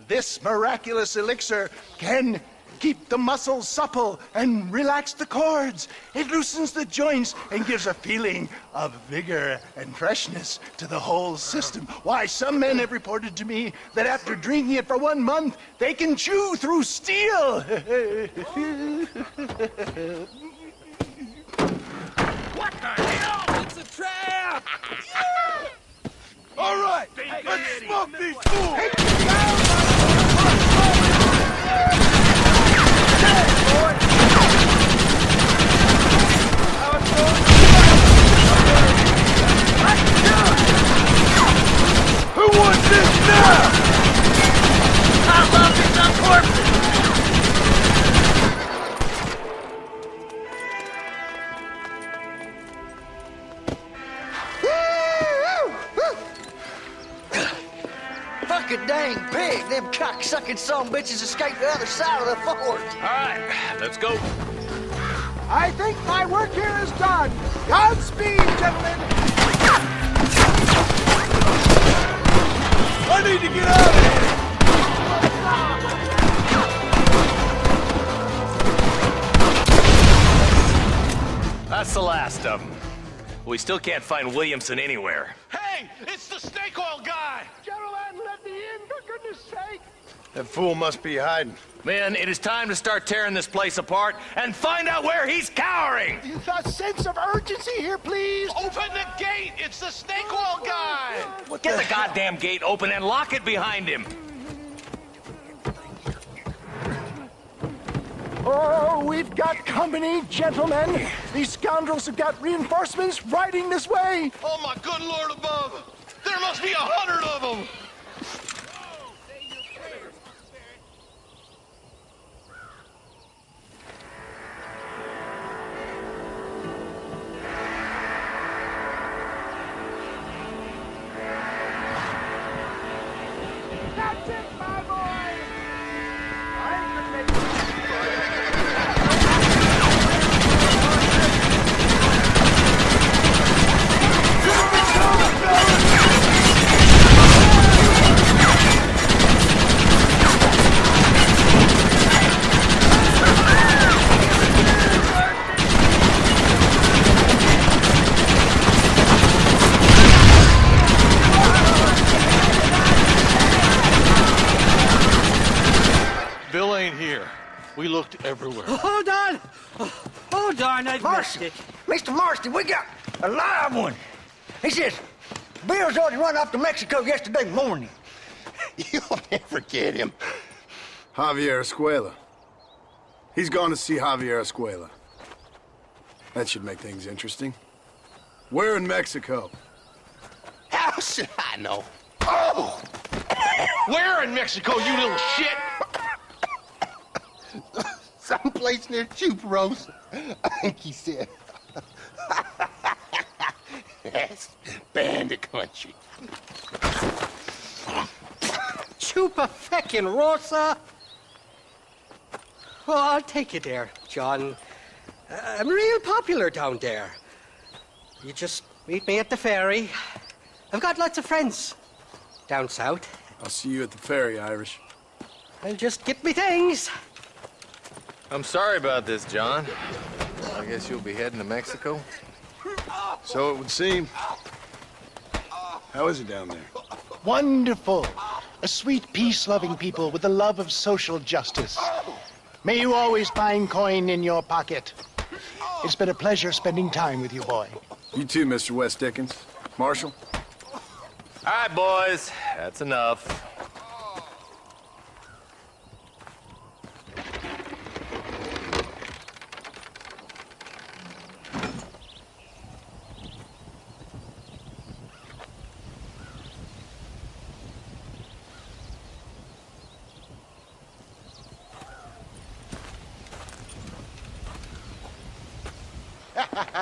this miraculous elixir can keep the muscles supple and relax the cords. It loosens the joints and gives a feeling of vigor and freshness to the whole system. Why, some men have reported to me that after drinking it for 1 month, they can chew through steel. What the hell? It's a trap! All right, let's smoke these fools. Who wants this now? I love these on corpses! Fucking dang pig! Them cock-sucking son-bitches escaped the other side of the fort! All right, let's go. I think my work here is done. Godspeed, gentlemen. I need to get out of here. That's the last of them. We still can't find Williamson anywhere. Hey, it's the snake oil guy. Gentlemen, let me in, for goodness sake. That fool must be hiding. Men, it is time to start tearing this place apart and find out where he's cowering! A sense of urgency here, please. Open the gate. It's the snake oil guy. Get the goddamn gate open and lock it behind him! Oh, we've got company, gentlemen. These scoundrels have got reinforcements riding this way. Oh, my good Lord above. There must be 100 of them. That's it, my boy. Bill ain't here. We looked everywhere. Hold on! Oh, darn, I've missed it. Mr. Marston, we got a live one. He says, Bill's already run off to Mexico yesterday morning. You'll never get him. Javier Escuela. He's gone to see Javier Escuela. That should make things interesting. Where in Mexico? How should I know? Oh! Where in Mexico, you little shit? Someplace near Chuparosa, I think he said. That's bandit country. chupa feckin' Rosa. Well, I'll take you there, John. I'm real popular down there. You just meet me at the ferry. I've got lots of friends down south. I'll see you at the ferry, Irish. I'll just get me things. I'm sorry about this, John. I guess you'll be heading to Mexico? So it would seem. How is it down there? Wonderful. A sweet, peace-loving people with the love of social justice. May you always find coin in your pocket. It's been a pleasure spending time with you, boy. You too, Mr. West Dickens. Marshal? All right, boys. That's enough.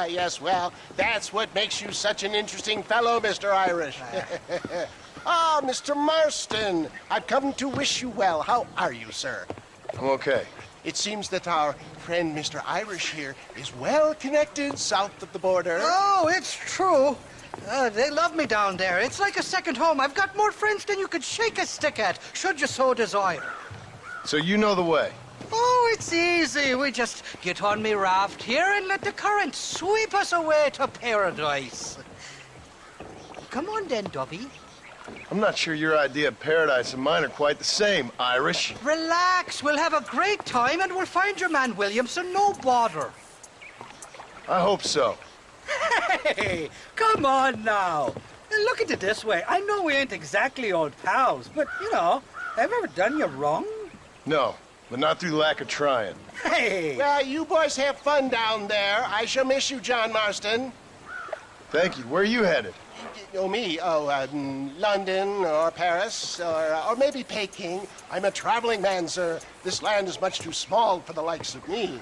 Yes, well, that's what makes you such an interesting fellow, Mr. Irish. Ah, Mr. Marston, I've come to wish you well. How are you, sir? I'm okay. It seems that our friend Mr. Irish here is well connected south of the border. Oh, it's true. They love me down there. It's like a second home. I've got more friends than you could shake a stick at, should you so desire. So you know the way? Oh, it's easy. We just get on me raft here and let the current sweep us away to paradise. Come on then, Dubby. I'm not sure your idea of paradise and mine are quite the same, Irish. Relax. We'll have a great time and we'll find your man Williamson, no bother. I hope so. Hey, come on now. Look at it this way. I know we ain't exactly old pals, but, you know, have I ever done you wrong? No, but not through lack of trying. Hey! Well, you boys have fun down there. I shall miss you, John Marston. Thank you. Where are you headed? Oh, me? Oh, London or Paris or maybe Peking. I'm a traveling man, sir. This land is much too small for the likes of me.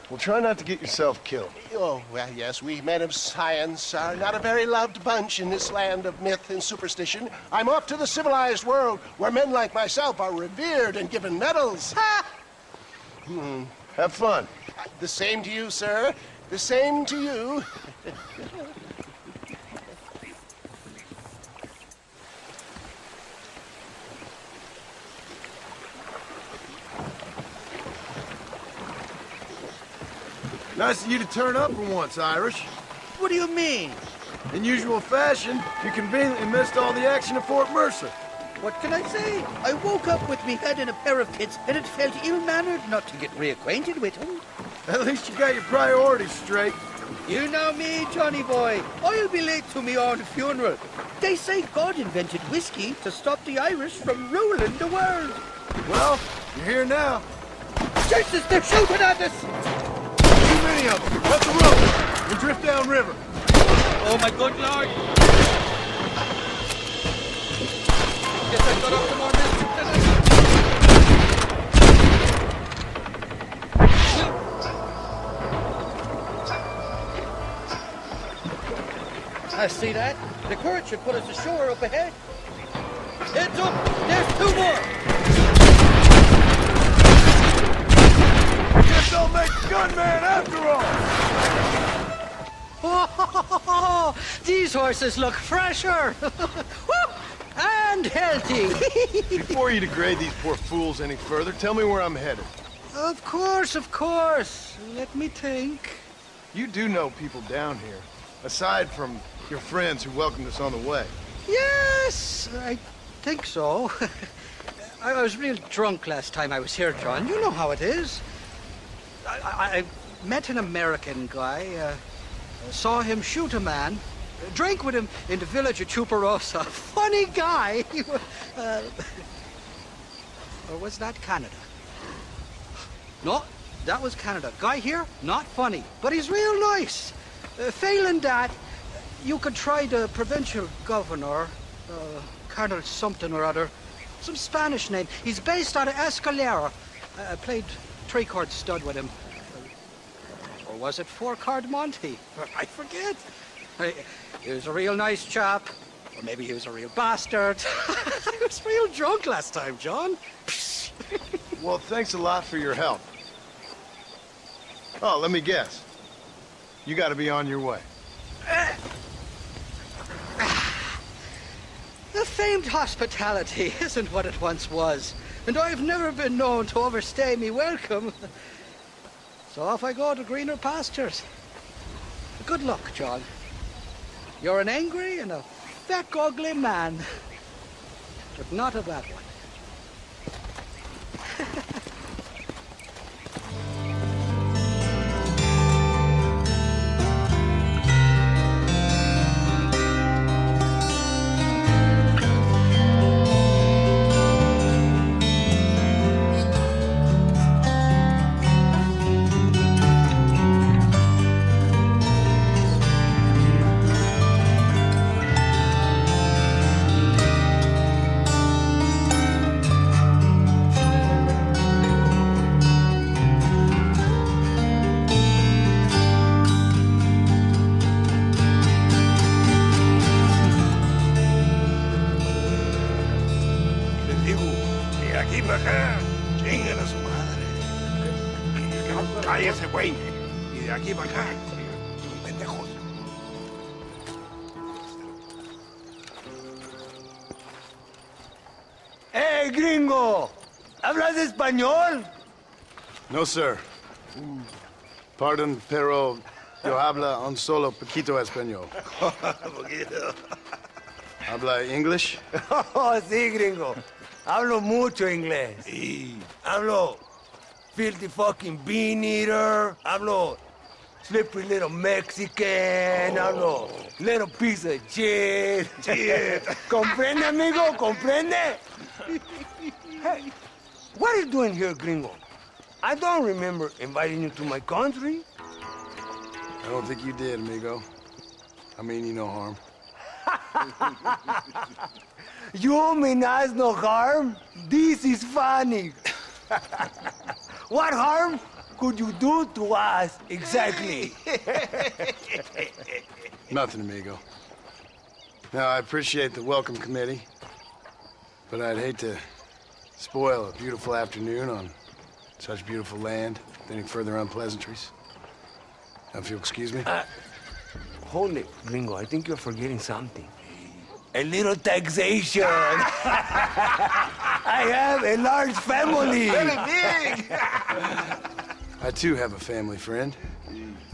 Well, try not to get yourself killed. Oh, well, yes, we men of science are not a very loved bunch in this land of myth and superstition. I'm off to the civilized world where men like myself are revered and given medals. Ha! Have fun. The same to you, sir. The same to you. Nice of you to turn up for once, Irish. What do you mean? In usual fashion, you conveniently missed all the action at Fort Mercer. What can I say? I woke up with me head in a pair of tits, and it felt ill-mannered not to get reacquainted with him. At least you got your priorities straight. You know me, Johnny boy. I'll be late to me own funeral. They say God invented whiskey to stop the Irish from ruling the world. Well, you're here now. Jesus, they're shooting at us! Too many of them. Cut the rope and drift downriver. Oh, my good Lord. Guess I got up to more mischief than I see that. The current should put us ashore up ahead. Heads up! There's two more! Guess I'll make gunman after all! Oh, these horses look fresher! And healthy! Before you degrade these poor fools any further, tell me where I'm headed. Of course, of course. Let me think. You do know people down here, aside from your friends who welcomed us on the way. Yes, I think so. I was real drunk last time I was here, John. You know how it is. I met an American guy, saw him shoot a man, drank with him in the village of Chuparosa. Funny guy. Or was that Canada? No, that was Canada. Guy here, not funny, but he's real nice. Failing that, you could try the provincial governor, Colonel something or other, some Spanish name. He's based out of Escalera. I played three-chord stud with him. Or was it four-chord Monty? I forget. He was a real nice chap. Or maybe he was a real bastard. I was real drunk last time, John. Well, thanks a lot for your help. Oh, let me guess. You gotta be on your way. The famed hospitality isn't what it once was, and I've never been known to overstay me welcome. So off I go to greener pastures. Good luck, John. You're an angry and a fat, ugly man, but not a bad one. Cállese, güey. Y de aquí para acá. Pendejos. ¡Eh, gringo! ¿Hablas español? No, sir. Pardon, pero yo habla un solo poquito español. ¿Habla English? Oh, sí, gringo. Hablo mucho inglés. Sí. Hablo filthy fucking bean eater. Hablo slippery little Mexican. Hablo little piece of shit. ¿Comprende, amigo? ¿Comprende? Hey, what are you doing here, gringo? I don't remember inviting you to my country. I don't think you did, amigo. I mean you no harm. You mean us no harm? This is funny. What harm could you do to us, exactly? Nothing, amigo. Now, I appreciate the welcome committee, but I'd hate to spoil a beautiful afternoon on such beautiful land with any further unpleasantries. Now, if you'll excuse me. Hold it, gringo. I think you're forgetting something. A little taxation. I have a large family. Very big. I, too, have a family friend.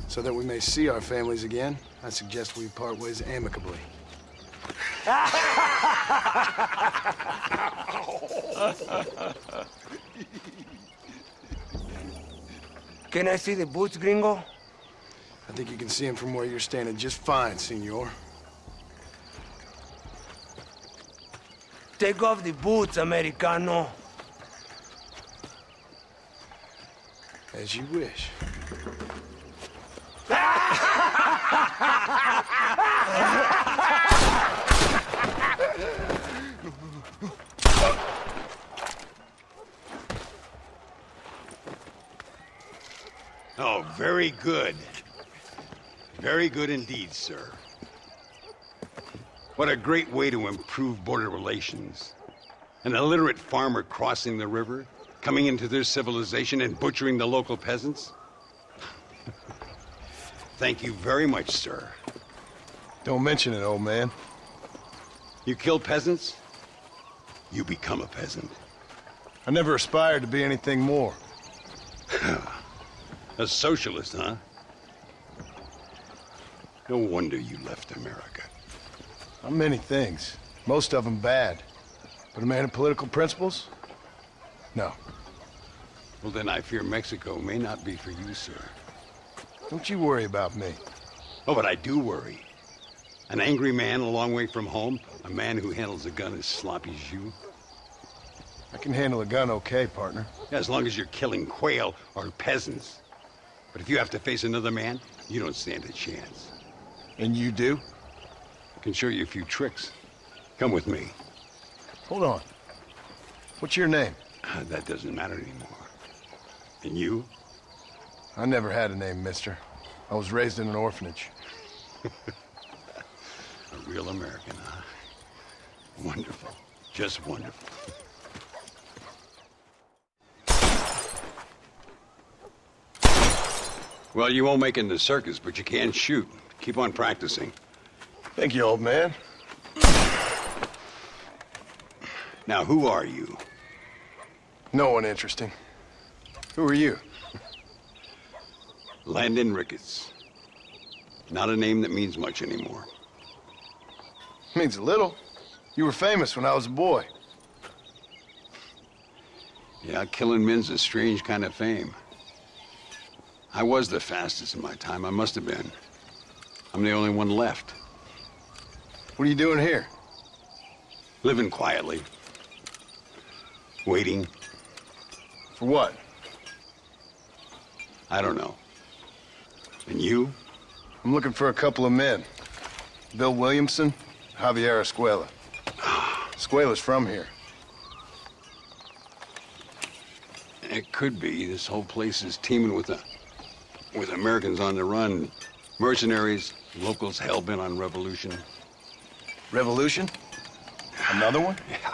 So that we may see our families again, I suggest we part ways amicably. Can I see the boots, gringo? I think you can see them from where you're standing just fine, senor. Take off the boots, Americano. As you wish. Oh, very good. Very good indeed, sir. What a great way to improve border relations. An illiterate farmer crossing the river, coming into their civilization and butchering the local peasants. Thank you very much, sir. Don't mention it, old man. You kill peasants, you become a peasant. I never aspired to be anything more. A socialist, huh? No wonder you left America. I'm many things. Most of them bad. But a man of political principles? No. Well, then I fear Mexico may not be for you, sir. Don't you worry about me. Oh, but I do worry. An angry man a long way from home, a man who handles a gun as sloppy as you. I can handle a gun okay, partner. Yeah, as long as you're killing quail or peasants. But if you have to face another man, you don't stand a chance. And you do? I can show you a few tricks. Come with me. Hold on. What's your name? That doesn't matter anymore. And you? I never had a name, mister. I was raised in an orphanage. A real American, huh? Wonderful. Just wonderful. Well, you won't make it in the circus, but you can shoot. Keep on practicing. Thank you, old man. Now, who are you? No one interesting. Who are you? Landon Ricketts. Not a name that means much anymore. Means a little. You were famous when I was a boy. Yeah, killing men's a strange kind of fame. I was the fastest in my time. I must have been. I'm the only one left. What are you doing here? Living quietly. Waiting. For what? I don't know. And you? I'm looking for a couple of men. Bill Williamson, Javier Escuela. Escuela's from here. It could be. This whole place is teeming with Americans on the run. Mercenaries, locals hell-bent on revolution. Revolution? Another one? Yeah.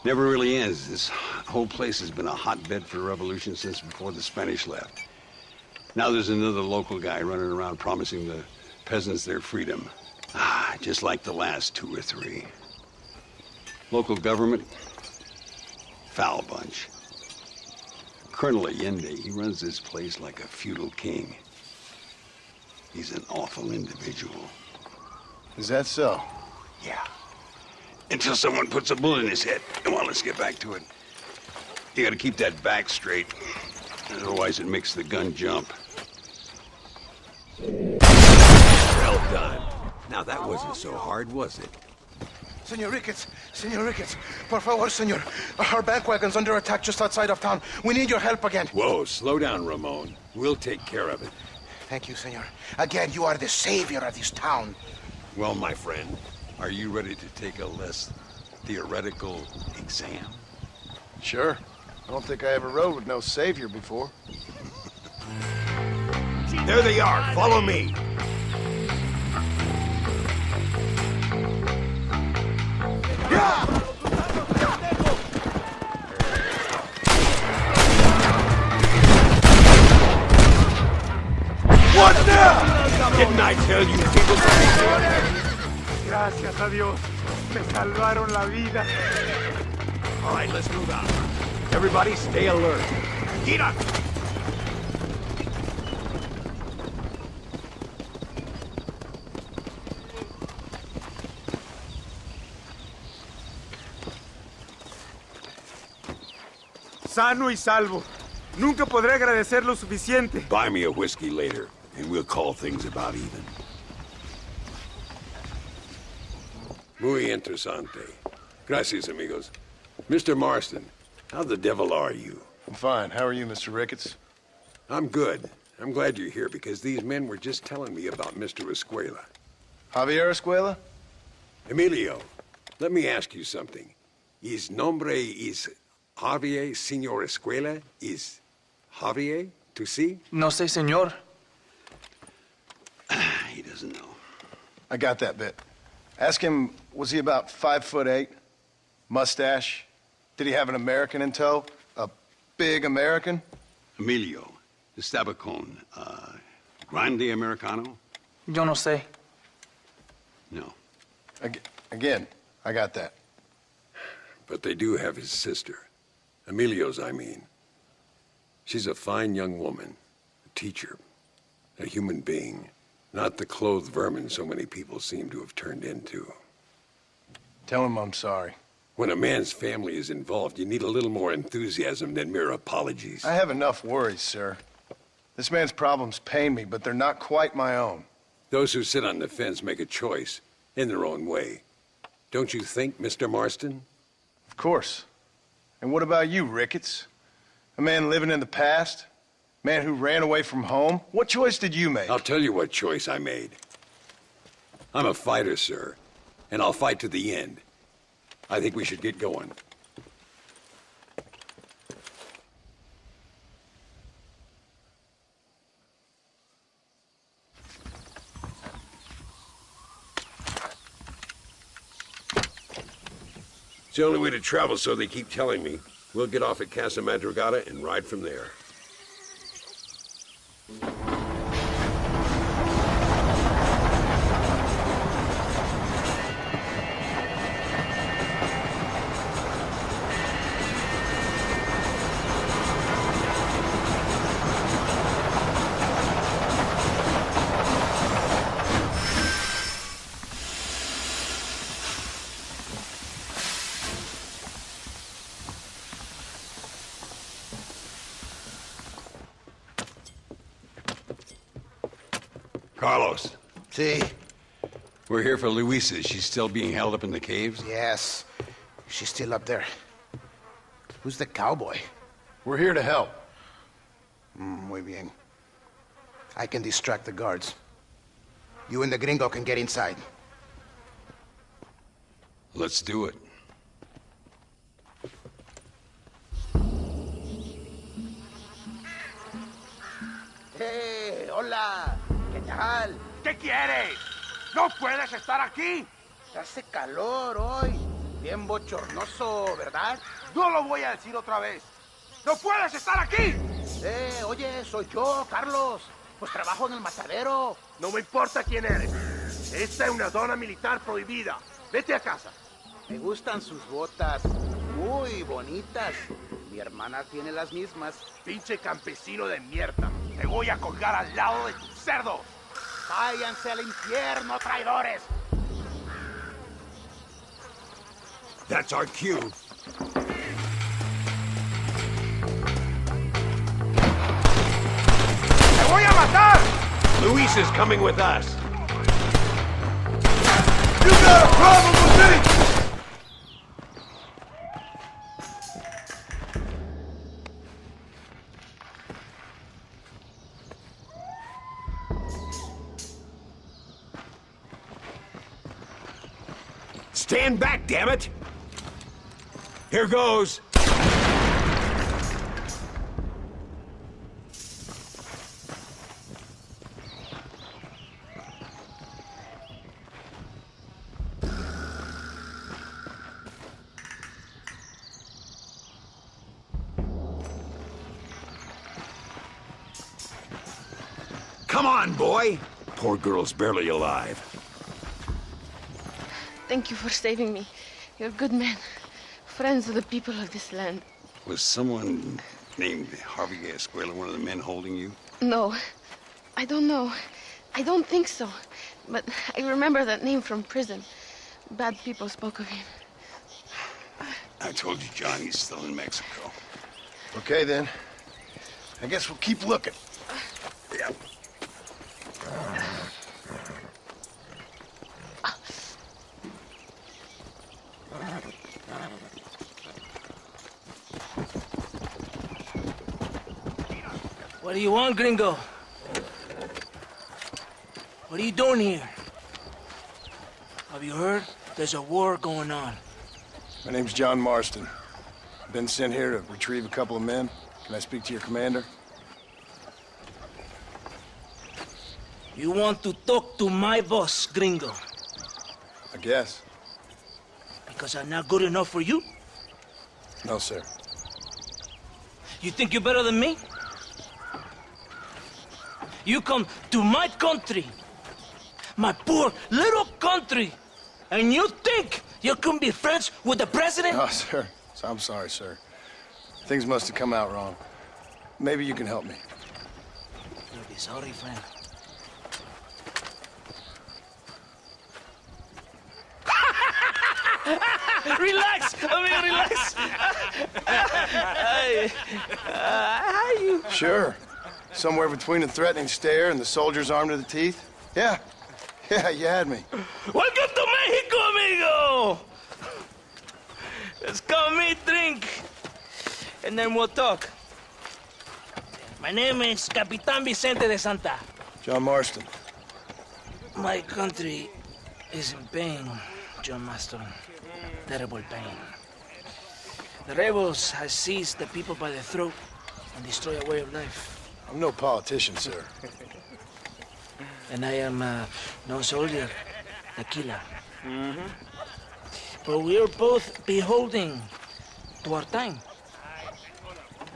Never really ends. This whole place has been a hotbed for revolution since before the Spanish left. Now there's another local guy running around promising the peasants their freedom. Just like the last 2 or 3. Local government, foul bunch. Colonel Allende, he runs this place like a feudal king. He's an awful individual. Is that so? Yeah. Until someone puts a bullet in his head. Come on, let's get back to it. You gotta keep that back straight. Otherwise it makes the gun jump. Well done. Now that wasn't so hard, was it? Senor Ricketts, por favor, senor. Our bank wagon's under attack just outside of town. We need your help again. Whoa, slow down, Ramon. We'll take care of it. Thank you, senor. Again, you are the savior of this town. Well, my friend, are you ready to take a less theoretical exam? Sure. I don't think I ever rode with no savior before. There they are. Follow me. What now? Didn't I tell you people to be here? Gracias a Dios. Me salvaron la vida. All right, let's move out. Everybody stay alert. Get up! Sano y salvo. Nunca podré agradecer lo suficiente. Buy me a whiskey later, and we'll call things about even. Muy interesante. Gracias, amigos. Mr. Marston, how the devil are you? I'm fine. How are you, Mr. Ricketts? I'm good. I'm glad you're here because these men were just telling me about Mr. Escuela. Javier Escuela? Emilio, let me ask you something. His nombre is Javier Señor Escuela? Is Javier to see? No sé, señor. He doesn't know. I got that bit. Ask him, was he about 5'8"? Mustache? Did he have an American in tow? A big American? Emilio, the Stabacon, Grande Americano? Yo no sé. No. Again, I got that. But they do have his sister. Emilio's, I mean. She's a fine young woman, a teacher, a human being, not the clothed vermin so many people seem to have turned into. Tell him I'm sorry. When a man's family is involved, you need a little more enthusiasm than mere apologies. I have enough worries, sir. This man's problems pain me, but they're not quite my own. Those who sit on the fence make a choice, in their own way. Don't you think, Mr. Marston? Of course. And what about you, Ricketts? A man living in the past? Man who ran away from home? What choice did you make? I'll tell you what choice I made. I'm a fighter, sir, and I'll fight to the end. I think we should get going. It's the only way to travel, so they keep telling me. We'll get off at Casa Madrugada and ride from there. Carlos. See? We're here for Luisa. She's still being held up in the caves? Yes. She's still up there. Who's the cowboy? We're here to help. Muy bien. I can distract the guards. You and the gringo can get inside. Let's do it. Hey, hola. ¿Qué tal? ¿Qué quieres? ¡No puedes estar aquí! Hace calor hoy. Bien bochornoso, ¿verdad? No lo voy a decir otra vez. ¡No puedes estar aquí! Oye, soy yo, Carlos. Pues trabajo en el matadero. No me importa quién eres. Esta es una zona militar prohibida. Vete a casa. Me gustan sus botas. Muy bonitas. Mi hermana tiene las mismas. Pinche campesino de mierda. Te voy a colgar al lado de tus cerdos. Váyanse al infierno, traidores. That's our cue. ¡Te voy a matar! Luisa's coming with us. You got a problem with me? Stand back, damn it! Here goes. Come on, boy! Poor girl's barely alive. Thank you for saving me. You're good men. Friends of the people of this land. Was someone named Harvey Escuela one of the men holding you? No, I don't know. I don't think so. But I remember that name from prison. Bad people spoke of him. I told you, John, he's still in Mexico. Okay, then. I guess we'll keep looking. Yeah. What do you want, gringo? What are you doing here? Have you heard? There's a war going on. My name's John Marston. Been sent here to retrieve a couple of men. Can I speak to your commander? You want to talk to my boss, gringo? I guess. Because I'm not good enough for you? No, sir. You think you're better than me? You come to my country, my poor little country, and you think you can be friends with the president? No, sir. I'm sorry, sir. Things must have come out wrong. Maybe you can help me. You'll be sorry, friend. Relax! Relax! How you? Sure. Somewhere between a threatening stare and the soldier's arm to the teeth? Yeah. Yeah, you had me. Welcome to Mexico, amigo! Let's come meet, drink, and then we'll talk. My name is Capitan Vicente de Santa. John Marston. My country is in pain, John Marston. Terrible pain. The rebels have seized the people by the throat and destroyed a way of life. I'm no politician, sir. And I am no soldier, a killer. but we are both beholding to our time.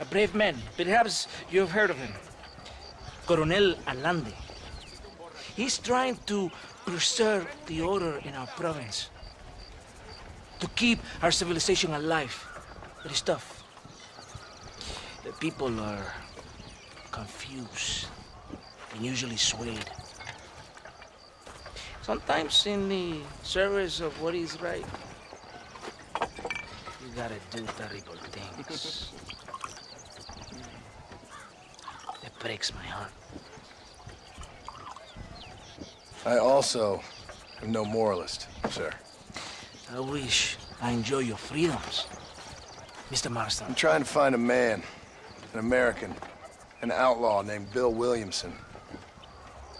A brave man. Perhaps you have heard of him. Coronel Allende. He's trying to preserve the order in our province. To keep our civilization alive. It is tough. The people are confused and usually swayed. Sometimes in the service of what is right, you gotta do terrible things. It breaks my heart. I also am no moralist, sir. I wish I enjoy your freedoms, Mr. Marston. I'm trying to find a man, an American, an outlaw named Bill Williamson.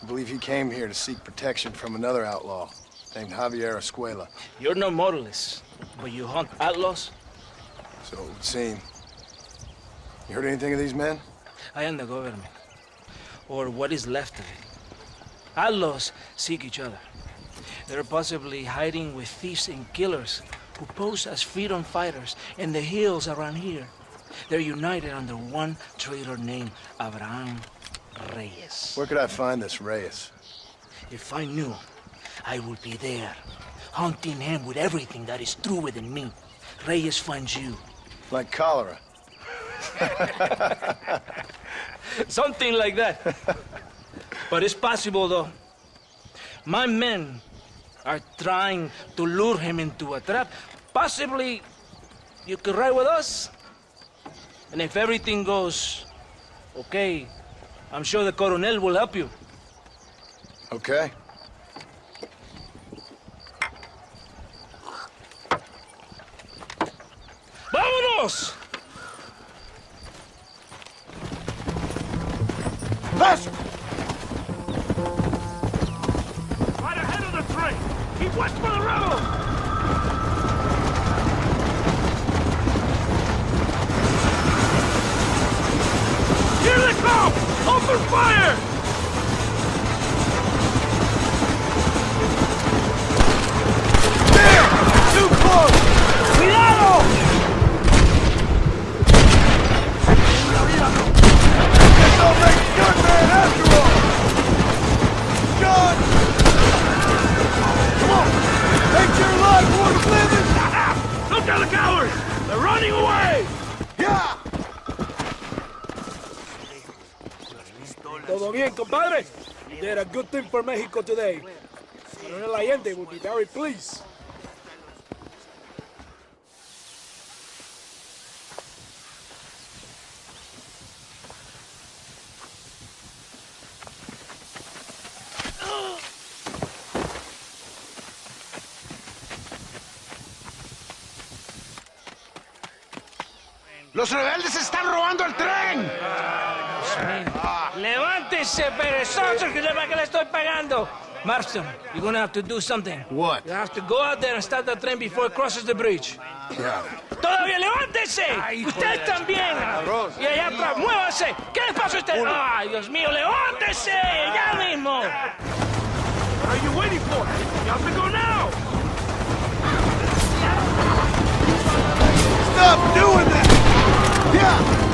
I believe he came here to seek protection from another outlaw named Javier Escuela. You're no moralist, but you hunt outlaws? So it would seem. You heard anything of these men? I am the government, or what is left of it. Outlaws seek each other. They're possibly hiding with thieves and killers who pose as freedom fighters in the hills around here. They're united under one traitor named Abraham Reyes. Where could I find this Reyes? If I knew, I would be there, hunting him with everything that is true within me. Reyes finds you. Like cholera? Something like that. But it's possible, though. My men are trying to lure him into a trap. Possibly you could ride with us. And if everything goes okay, I'm sure the Coronel will help you. Okay. ¡Vámonos! Faster! Right ahead of the train! Keep watch for the rebels! Here they come! Open fire! There! Too close! Cuidado! This don't make a good man after all! John! Come on! Take your life for the living! Look at the cowards! They're running away! Yeah! Todo bien, compadre? You did a good thing for Mexico today. Coronel Allende will be very pleased. ¡Los rebeldes están robando el tren! ¡Levántese, perezosos, que le estoy pagando! Marston, you're gonna have to do something. What? You have to go out there and stop the train before it crosses the bridge. Yeah. ¡Todavía levántese! ¡Usted también! Y allá atrás, muévase. ¿Qué le pasa a usted? ¡Ay, Dios mío, levántese! ¡Ya mismo! What are you waiting for? You have to go now! Stop doing that! Yeah!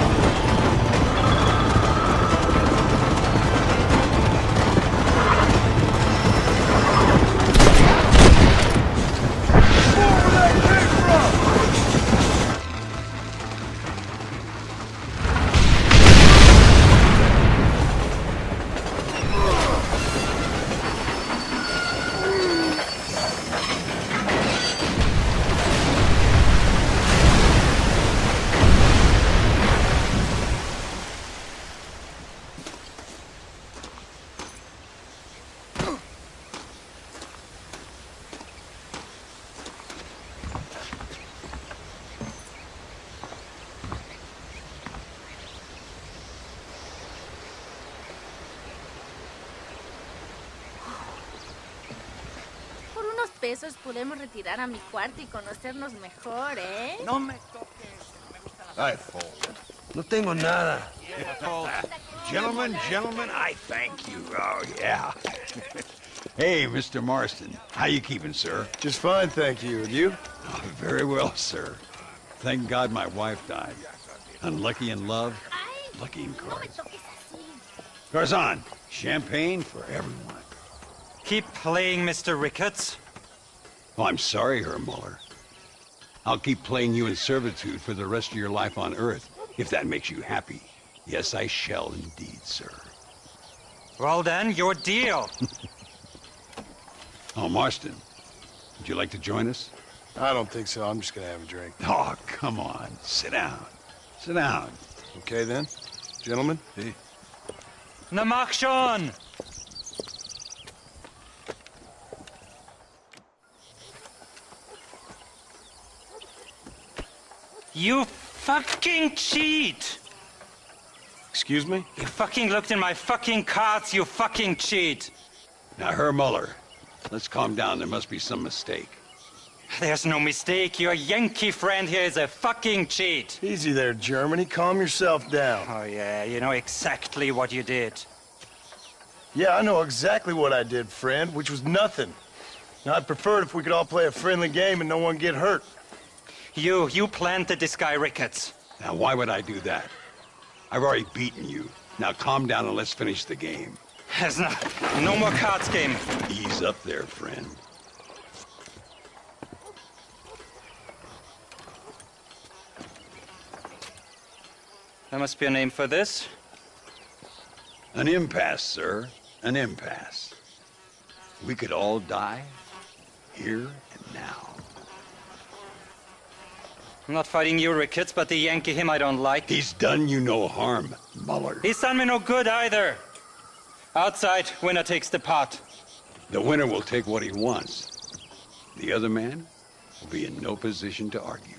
Pesos podemos retirar a mi cuarto y conocernos mejor, ¿eh? No me toques. Ay, no tengo nada. Gentlemen, I thank you. Oh, yeah. Hey, Mr. Marston. How you keeping, sir? Just fine, thank you. And you? Oh, very well, sir. Thank God my wife died. Unlucky in love, lucky in cards. Garzon, champagne for everyone. Keep playing, Mr. Ricketts. Oh, I'm sorry, Herr Muller. I'll keep playing you in servitude for the rest of your life on Earth, if that makes you happy. Yes, I shall indeed, sir. Well then, your deal. Oh, Marston, would you like to join us? I don't think so. I'm just gonna have a drink. Oh, come on. Sit down. Sit down. Okay, then. Gentlemen? Hey. Na mach schon! You fucking cheat! Excuse me? You fucking looked in my fucking cards, you fucking cheat! Now, Herr Muller, let's calm down. There must be some mistake. There's no mistake. Your Yankee friend here is a fucking cheat. Easy there, Germany. Calm yourself down. Oh, yeah, you know exactly what you did. Yeah, I know exactly what I did, friend, which was nothing. Now, I'd prefer it if we could all play a friendly game and no one get hurt. You planted this guy, Ricketts. Now, why would I do that? I've already beaten you. Now, calm down and let's finish the game. There's no more cards game. Ease up there, friend. There must be a name for this. An impasse, sir. An impasse. We could all die, here and now. I'm not fighting you, Ricketts, but the Yankee him I don't like. He's done you no harm, Muller. He's done me no good either. Outside, winner takes the pot. The winner will take what he wants. The other man will be in no position to argue.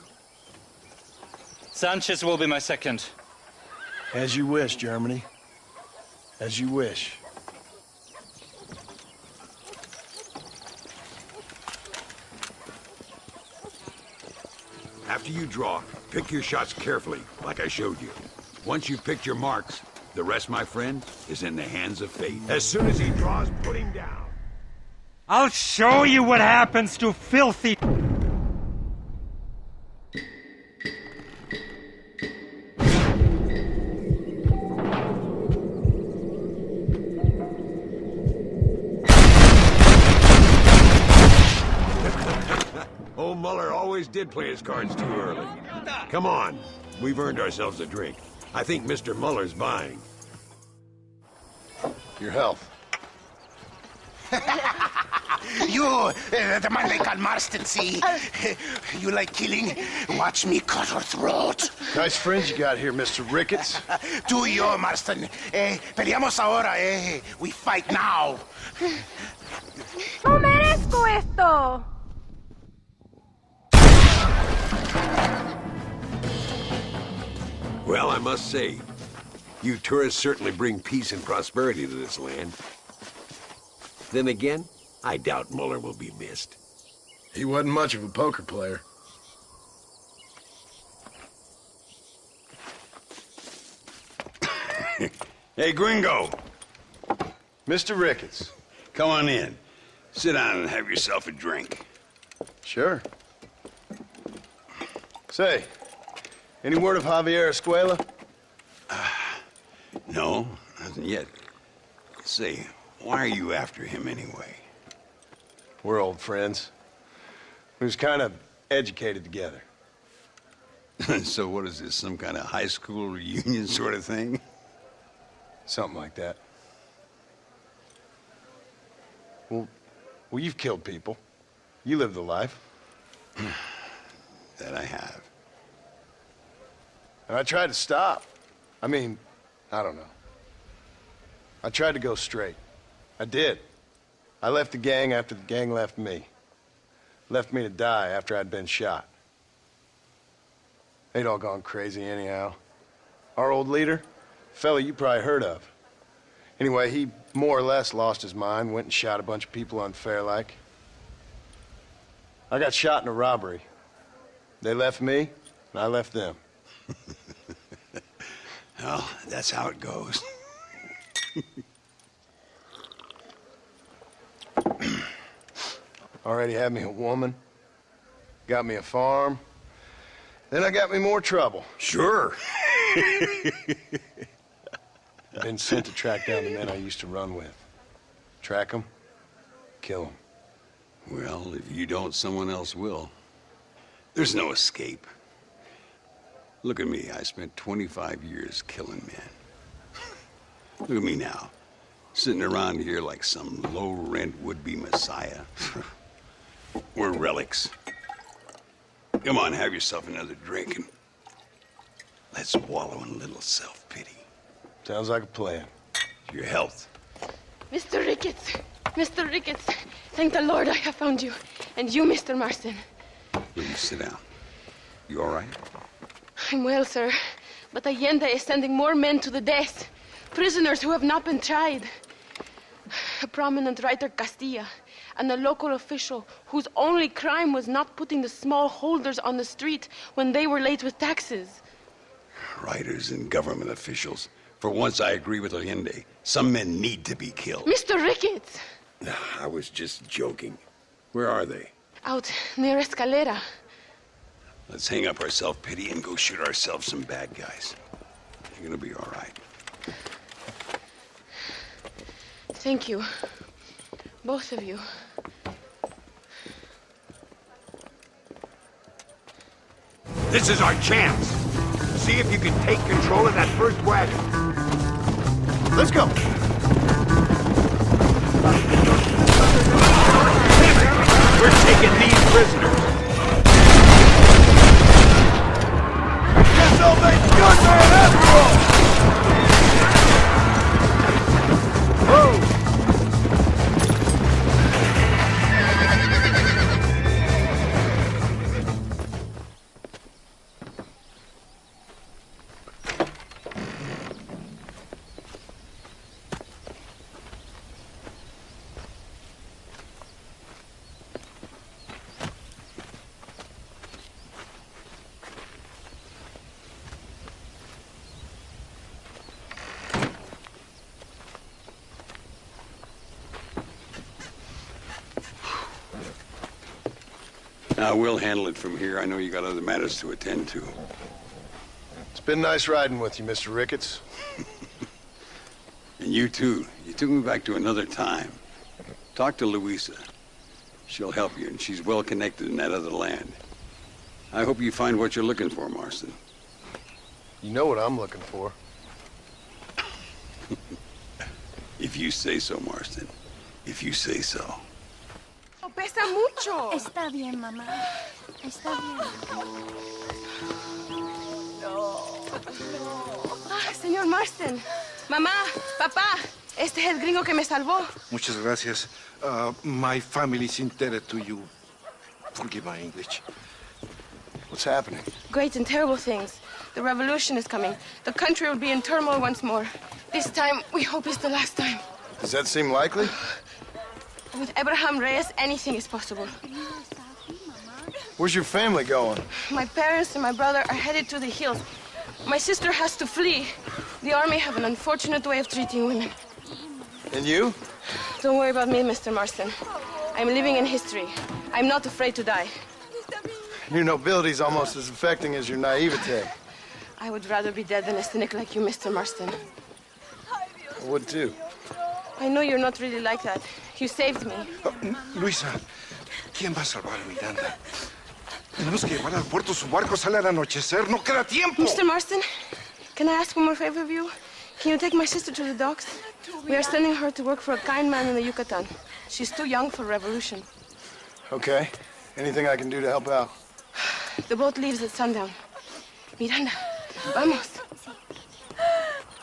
Sanchez will be my second. As you wish, Germany. As you wish. After you draw, pick your shots carefully, like I showed you. Once you've picked your marks, the rest, my friend, is in the hands of fate. As soon as he draws, put him down. I'll show you what happens to filthy... Old Muller always did play his cards too early. Come on, we've earned ourselves a drink. I think Mr. Muller's buying. Your health. You, the man they call Marston, see? You like killing? Watch me cut her throat. Nice friends you got here, Mr. Ricketts. Tú y yo, Marston. Peleamos ahora, We fight now. ¡No merezco esto! Well, I must say, you tourists certainly bring peace and prosperity to this land. Then again, I doubt Muller will be missed. He wasn't much of a poker player. Hey, Gringo! Mr. Ricketts. Come on in. Sit down and have yourself a drink. Sure. Say, any word of Javier Escuela? No, nothing yet. Say, why are you after him anyway? We're old friends. We was kind of educated together. So what is this, some kind of high school reunion sort of thing? Something like that. Well, you've killed people. You lived the life. That I have. And I tried to stop. I mean, I don't know. I tried to go straight. I did. I left the gang after the gang left me. Left me to die after I'd been shot. They'd all gone crazy anyhow. Our old leader, fella you probably heard of. Anyway, he more or less lost his mind, went and shot a bunch of people unfair-like. I got shot in a robbery. They left me, and I left them. Well, that's how it goes. Already had me a woman, got me a farm, then I got me more trouble. Sure. Been sent to track down the men I used to run with. Track them, kill them. Well, if you don't, someone else will. There's no escape. Look at me. I spent 25 years killing men. Look at me now, sitting around here like some low-rent would-be messiah. We're relics. Come on, have yourself another drink and let's wallow in a little self-pity. Sounds like a plan. Your health. Mr. Ricketts! Mr. Ricketts! Thank the Lord I have found you. And you, Mr. Marston. Please sit down. You all right? I'm well, sir. But Allende is sending more men to the death. Prisoners who have not been tried. A prominent writer, Castilla, and a local official whose only crime was not putting the small holders on the street when they were late with taxes. Writers and government officials. For once, I agree with Allende. Some men need to be killed. Mr. Ricketts! I was just joking. Where are they? Out near Escalera. Let's hang up our self-pity and go shoot ourselves some bad guys. You're gonna be all right. Thank you. Both of you. This is our chance. See if you can take control of that first wagon. Let's go. We're taking these prisoners. Guess I'll make good man after all! Whoa! Now, we'll handle it from here. I know you got other matters to attend to. It's been nice riding with you, Mr. Ricketts. And you too. You took me back to another time. Talk to Louisa. She'll help you, and she's well connected in that other land. I hope you find what you're looking for, Marston. You know what I'm looking for. If you say so, Marston. If you say so. Pesa mucho. Está bien, mamá. Está bien. Ah, señor Marston. Mamá, papá, este es el gringo que me salvó. Muchas gracias. My family is indebted to you. Forgive my English. What's happening? Great and terrible things. The revolution is coming. The country will be in turmoil once more. This time, we hope it's the last time. Does that seem likely? With Abraham Reyes, anything is possible. Where's your family going? My parents and my brother are headed to the hills. My sister has to flee. The army have an unfortunate way of treating women. And you? Don't worry about me, Mr. Marston. I'm living in history. I'm not afraid to die. Your nobility's almost as affecting as your naivete. I would rather be dead than a cynic like you, Mr. Marston. I would too. I know you're not really like that. You saved me. Luisa, ¿quién va a salvar a Miranda? Tenemos que llevar al puerto. Su barco sale al anochecer. No queda tiempo. Mr. Marston, can I ask one more favor of you? Can you take my sister to the docks? We are sending her to work for a kind man in the Yucatan. She's too young for revolution. Okay. Anything I can do to help out? The boat leaves at sundown. Miranda, vamos.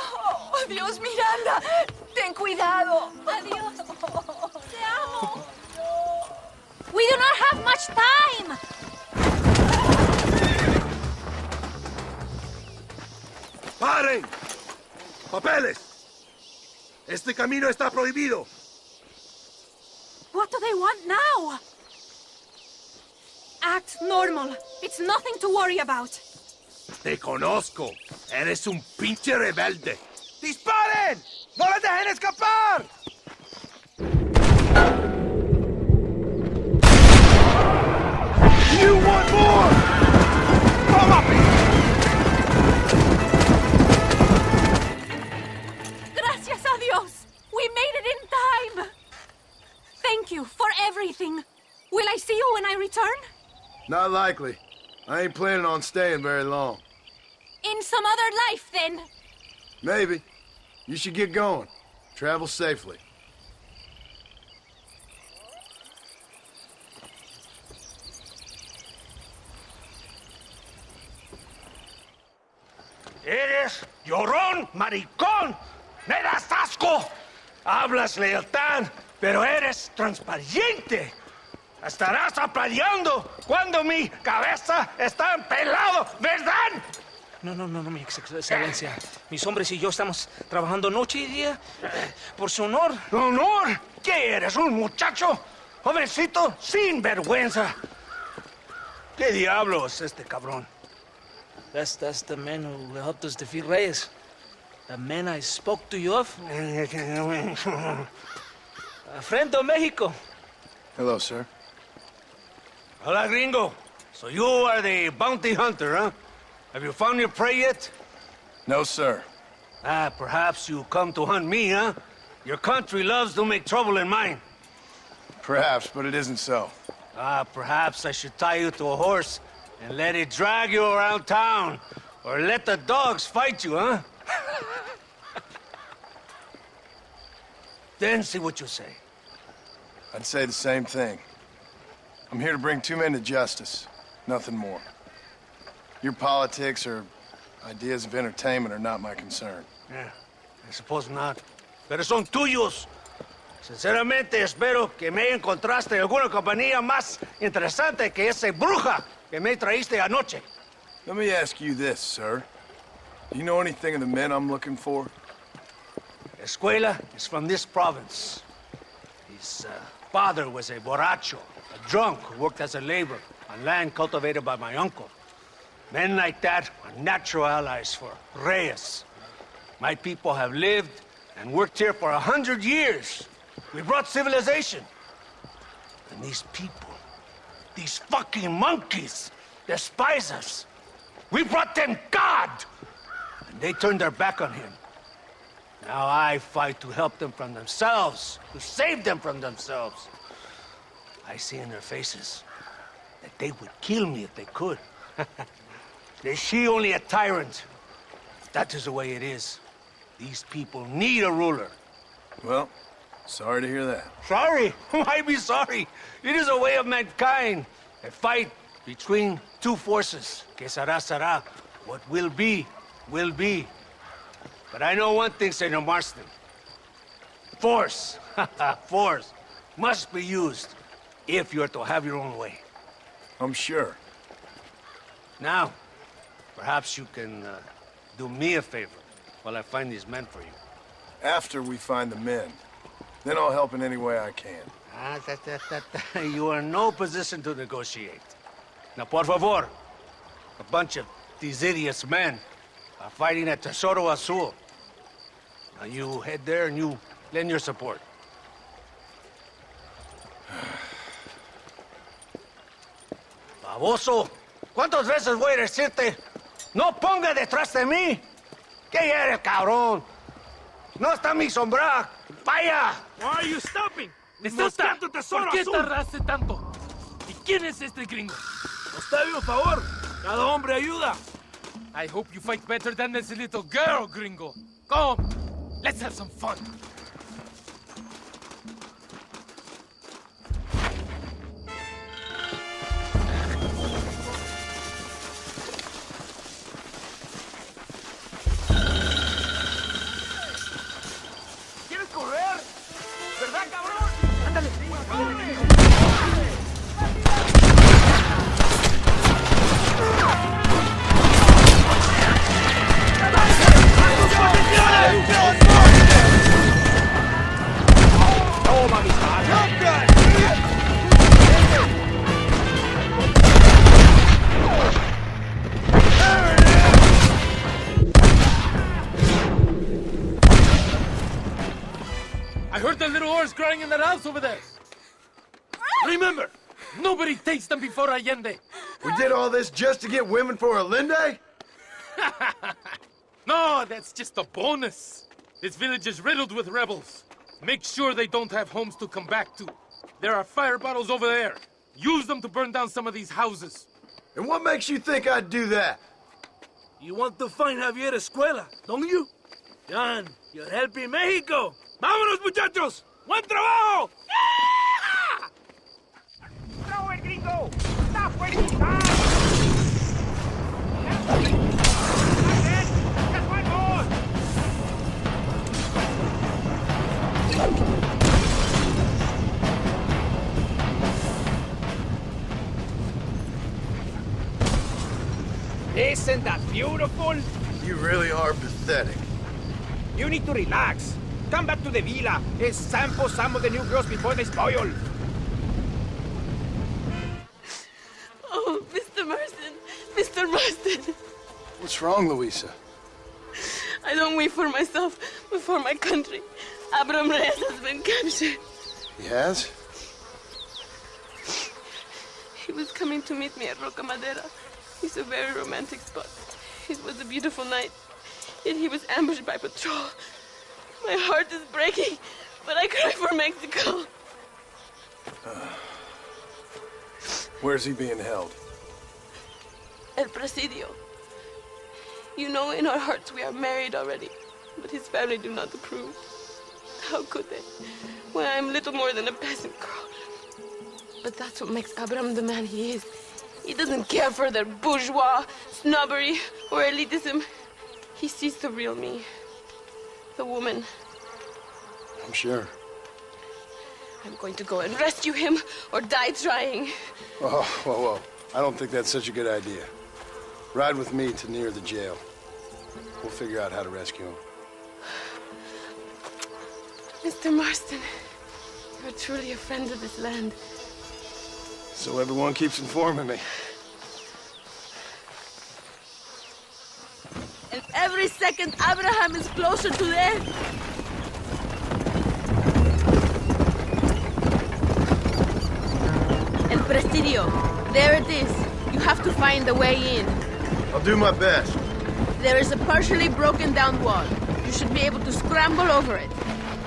Oh, Dios, Miranda. Ten cuidado. Adiós. Te amo. We do not have much time. ¡Paren! ¡Papeles! Este camino está prohibido. What do they want now? Act normal. It's nothing to worry about. Te conozco. Eres un pinche rebelde. ¡Disparen! ¡No les dejen escapar! You want more? Come up here! Gracias a Dios! We made it in time! Thank you for everything. Will I see you when I return? Not likely. I ain't planning on staying very long. In some other life, then. Maybe. You should get going. Travel safely. Eres llorón, maricón. Me das asco. Hablas lealtad, pero eres transparente. Estarás aplaudiendo cuando mi cabeza está pelado, ¿verdad? No, mi excelencia. Mis hombres y yo estamos trabajando noche y día por su honor. ¿Honor? ¿Qué eres, un muchacho? Jovencito sin vergüenza. ¿Qué diablos este cabrón? That's the man who helped us defeat Reyes. The man I spoke to you of. A friend of Mexico. Hello, sir. Hola, gringo. So you are the bounty hunter, huh? Have you found your prey yet? No, sir. Perhaps you come to hunt me, huh? Your country loves to make trouble in mine. Perhaps, but it isn't so. Perhaps I should tie you to a horse and let it drag you around town. Or let the dogs fight you, huh? Then see what you say. I'd say the same thing. I'm here to bring two men to justice. Nothing more. Your politics or ideas of entertainment are not my concern. Yeah, I suppose not. Pero son tuyos. Sinceramente, espero que me encontraste alguna compañía más interesante que esa bruja que me traíste anoche. Let me ask you this, sir. Do you know anything of the men I'm looking for? Escuela is from this province. His father was a borracho, a drunk who worked as a laborer on land cultivated by my uncle. Men like that are natural allies for Reyes. My people have lived and worked here for 100 years. We brought civilization. And these people, these fucking monkeys, despise us. We brought them God! And they turned their back on him. Now I fight to help them from themselves, to save them from themselves. I see in their faces that they would kill me if they could. Is she only a tyrant? That is the way it is. These people need a ruler. Well, sorry to hear that. Sorry? Why be sorry? It is a way of mankind. A fight between two forces. Que será, será. What will be, will be. But I know one thing, Senor Marston. Force, force, must be used if you're to have your own way. I'm sure. Now, perhaps you can do me a favor while I find these men for you. After we find the men, then I'll help in any way I can. You are in no position to negotiate. Now, por favor, a bunch of these idiots men are fighting at Tesoro Azul. Now you head there and you lend your support. Baboso, ¿cuántas veces voy a decirte? No ponga detrás de mí. ¿Qué eres, cabrón? No está mi sombra. Vaya. Why are you stopping? Nota, ¿por qué tardaste tanto? ¿Y quién es este gringo? Nos debe un favor. Cada hombre ayuda. I hope you fight better than this little girl, gringo. Come, let's have some fun. ¿Quieres correr? ¿Verdad, cabrón? Ándale. Toma mis I heard the little horse crying in that house over there. Remember, Nobody takes them before Allende. We did all this just to get women for Allende? No, that's just a bonus. This village is riddled with rebels. Make sure they don't have homes to come back to. There are fire bottles over there. Use them to burn down some of these houses. And what makes you think I'd do that? You want to find Javier Escuela, don't you? John, you're helping Mexico. ¡Vámonos, muchachos! ¡Buen trabajo! Throw it, gringo! Stop wasting time! Just one more! Isn't that beautiful? You really are pathetic. You need to relax. Come back to the villa. Sample some of the new girls before they spoil. Oh, Mr. Marston. Mr. Marston. What's wrong, Luisa? I don't wait for myself, but for my country. Abraham Reyes has been captured. He has? He was coming to meet me at Roca Madera. It's a very romantic spot. It was a beautiful night, yet he was ambushed by patrol. My heart is breaking, but I cry for Mexico. Where's he being held? El Presidio. You know, in our hearts we are married already, but his family do not approve. How could they, when I am little more than a peasant girl? But that's what makes Abraham the man he is. He doesn't care for their bourgeois, snobbery, or elitism. He sees the real me. The woman. I'm sure. I'm going to go and rescue him or die trying. Oh, whoa. I don't think that's such a good idea. Ride with me to near the jail. We'll figure out how to rescue him. Mr. Marston, you're truly a friend of this land. So everyone keeps informing me. And every second, Abraham is closer to death. El Presidio. There it is. You have to find the way in. I'll do my best. There is a partially broken down wall. You should be able to scramble over it.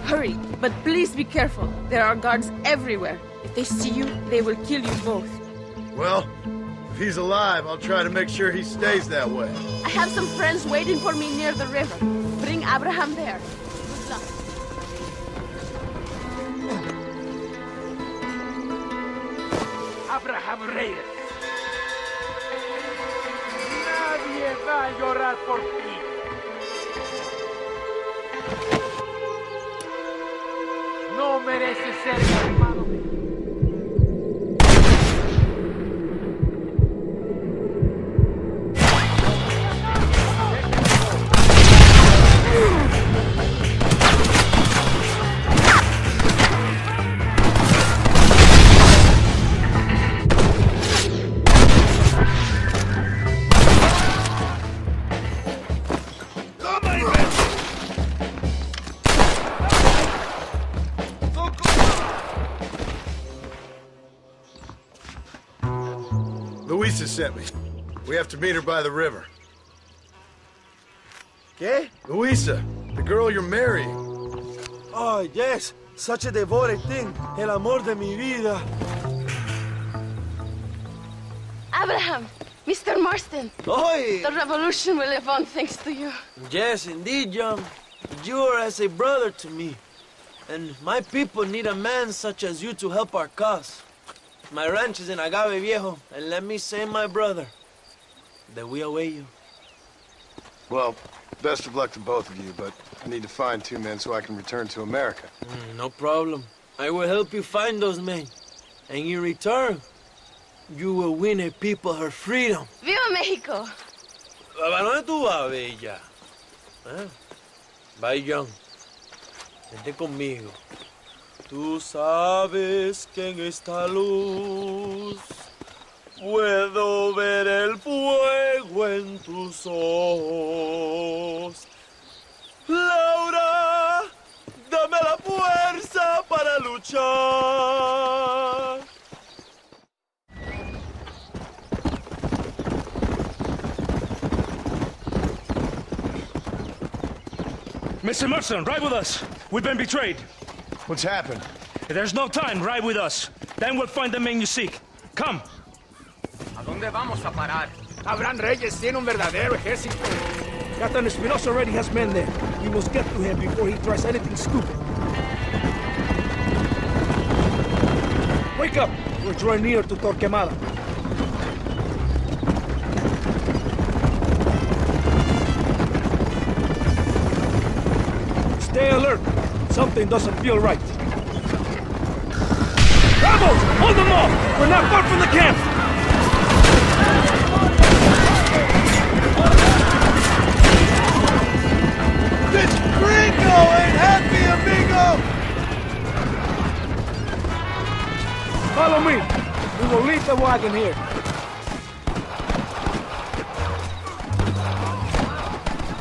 Hurry, but please be careful. There are guards everywhere. If they see you, they will kill you both. Well, if he's alive, I'll try to make sure he stays that way. I have some friends waiting for me near the river. Bring Abraham there. Good luck. Abraham Reyes. Nadie va a llorar por ti. No mereces ser llamado. Luisa sent me. We have to meet her by the river. ¿Qué? Luisa, the girl you're marrying. Oh, yes. Such a devoted thing. El amor de mi vida. Abraham, Mr. Marston. Oi! The revolution will live on thanks to you. Yes, indeed, John. You are as a brother to me. And my people need a man such as you to help our cause. My ranch is in Agave Viejo, and let me say, my brother, that we await you. Well, best of luck to both of you, but I need to find 2 men so I can return to America. No problem. I will help you find those men. And in return, you will win a people her freedom. ¡Viva México! ¿A dónde tú vas, bella? Bye, John. Vente conmigo. Tú sabes que en esta luz puedo ver el fuego en tus ojos. Laura, dame la fuerza para luchar. Mr. Murson, ride with us. We've been betrayed. What's happened? There's no time. Ride with us. Then we'll find the man you seek. Come. ¿A dónde vamos a parar? Abraham Reyes tiene un verdadero ejército. Captain Espinosa already has men there. We must get to him before he tries anything stupid. Wake up! We're drawing near to Torquemada. Stay alert. Something doesn't feel right. Vamos! Hold them off! We're not far from the camp! This gringo ain't happy, amigo! Follow me. We will leave the wagon here.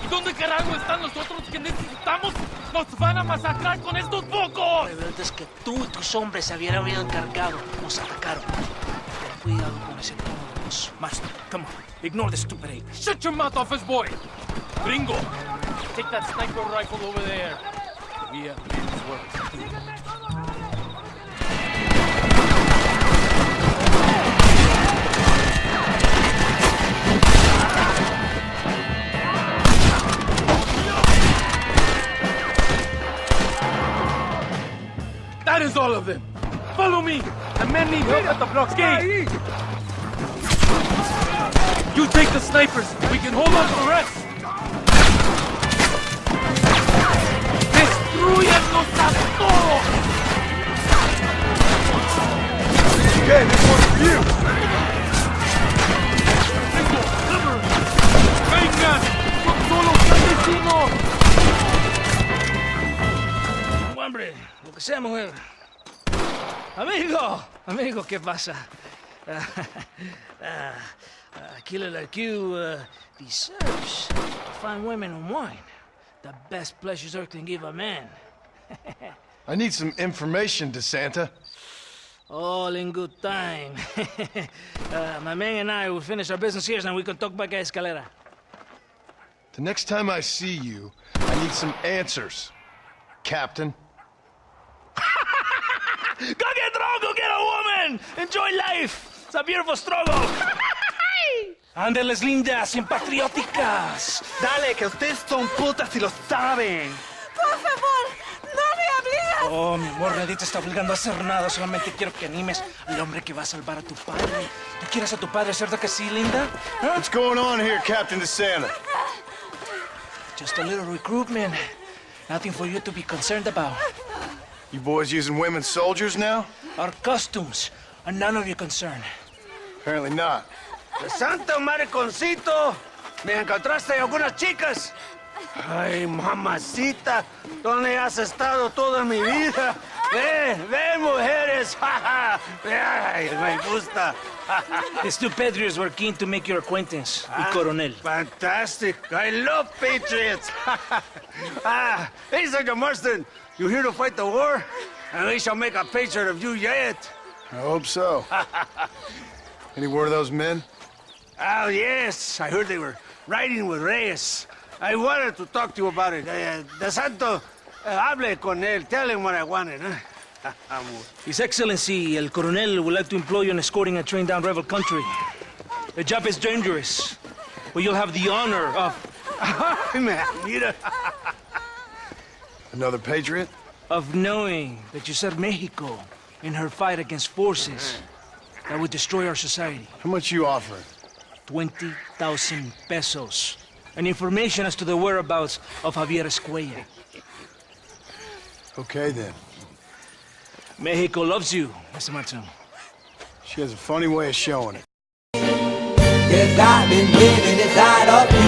¿Y dónde carajo están los otros que necesitamos? ¡Nos van a masacrar con estos pocos! La verdad es que tú y tus hombres se habían encargado. Nos atacaron. Ten cuidado con ese tono de voz. Master, come on. Ignore the stupid ape. Shut your mouth, office boy! Gringo, take that sniper rifle over there. We have men's work to do. That is all of them. Follow me. The men need help at the blockade. You take the snipers. We can hold on to the rest. ¡Destruyanlos a todos! Okay, this one's for you. ¡Vengan! ¡Son solo clandestinos! Hombre, lo que sea, mujer. Amigo, ¿qué pasa? Killer like you deserves fine women and wine. The best pleasures Earth can give a man. I need some information, DeSanta. All in good time. My man and I will finish our business here, and we can talk back at Escalera. The next time I see you, I need some answers, Captain. Go get drunk, go get a woman! Enjoy life! It's a beautiful struggle! Ándeles, lindas, impatrióticas. Dale, que ustedes son putas y lo saben. Por favor, no me obligas. Oh, mi amor, nadie te está obligando a hacer nada. Solamente quiero que animes al hombre que va a salvar a tu padre. ¿Tú quieres a tu padre, cierto que sí, linda? Huh? What's going on here, Captain DeSanta? Just a little recruitment. Nothing for you to be concerned about. You boys using women soldiers now? Our costumes are none of your concern. Apparently not. ¡Santo mariconcito! ¿Me encontraste algunas chicas? Ay, mamacita, ¿dónde has estado toda mi vida? Ven, mujeres. Ay, me gusta. These two patriots were keen to make your acquaintance, y Coronel. Fantastic. I love patriots. Hey, Sergeant Marston, you here to fight the war? And we shall make a patriot of you yet. I hope so. Any word of those men? Oh, yes. I heard they were riding with Reyes. I wanted to talk to you about it. De Santo, hable con él. Tell him what I wanted. His Excellency, El Coronel, would like to employ you in escorting a train down rebel country. The job is dangerous, but you'll have the honor of... Mira. Another patriot? Of knowing that you served Mexico in her fight against forces that would destroy our society. How much you offering? 20,000 pesos. And information as to the whereabouts of Javier Escuella. Okay, then. Mexico loves you, Mr. Martin. She has a funny way of showing it. Yes, I've been living inside of you,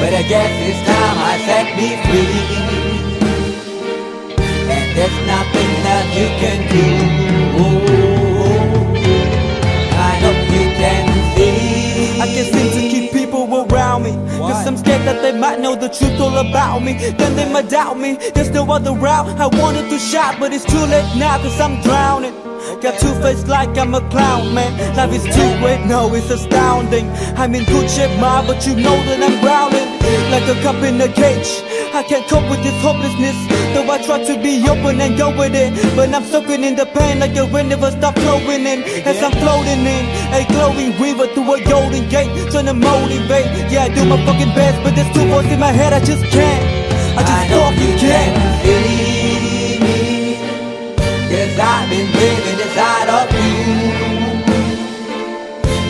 but I guess it's time I set me free, and there's nothing that you can do. I know you can see. I can't seem to keep people around me, cause I'm scared that they might know the truth all about me. Then they might doubt me. There's no other route. I wanted to shout, but it's too late now, cause I'm drowning. Got two-faced like I'm a clown, man. Life is too great, no, it's astounding. I'm in good shape, ma, but you know that I'm drowning like a cup in a cage. I can't cope with this hopelessness, though I try to be open and go with it. But I'm soaking in the pain like the wind never stop flowing in. As I'm floating in a glowing river through a golden gate, trying to motivate. Yeah, I do my fucking best, but there's two voices in my head, I just can't. I just fucking can't. See me, 'cause I've been living inside of you.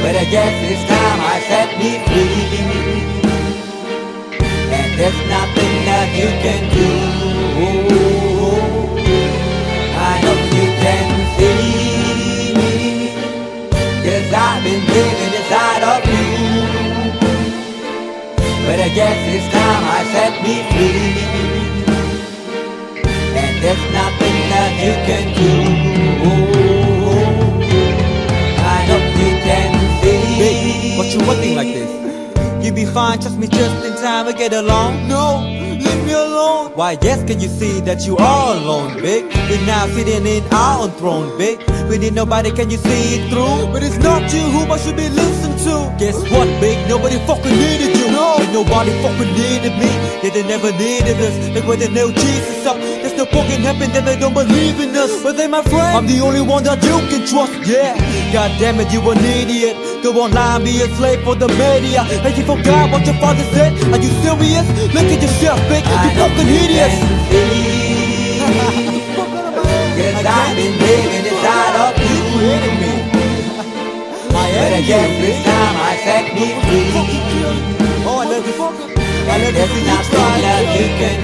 But I guess it's time I set me free. And there's nothing that you can do. I hope you can see me, 'cause I've been living inside of you. But I guess it's time I set me free. And there's nothing that you can do. I hope you can see. Baby, what you wanting like this? You be fine, trust me, just in time we get along. No, leave me alone. Why, yes, can you see that you are alone, big? We're now sitting in our own throne, big. We need nobody, can you see it through? But it's not you who I should be listening to. Guess what, big? Nobody fucking needed you. No, ain't nobody fucking needed me. Yeah, they never needed us. Like when they nailed Jesus up, there's no fucking heaven that they don't believe in us. But they my friend, I'm the only one that you can trust. Yeah, god damn it, you an idiot. Go online, be a slave for the media. And you forgot what your father said. Are you serious? Look at yourself, big. You fucking idiots. Cause I've been living inside of you. But I guess this time I set me free. Oh, I love you. There's nothing that you can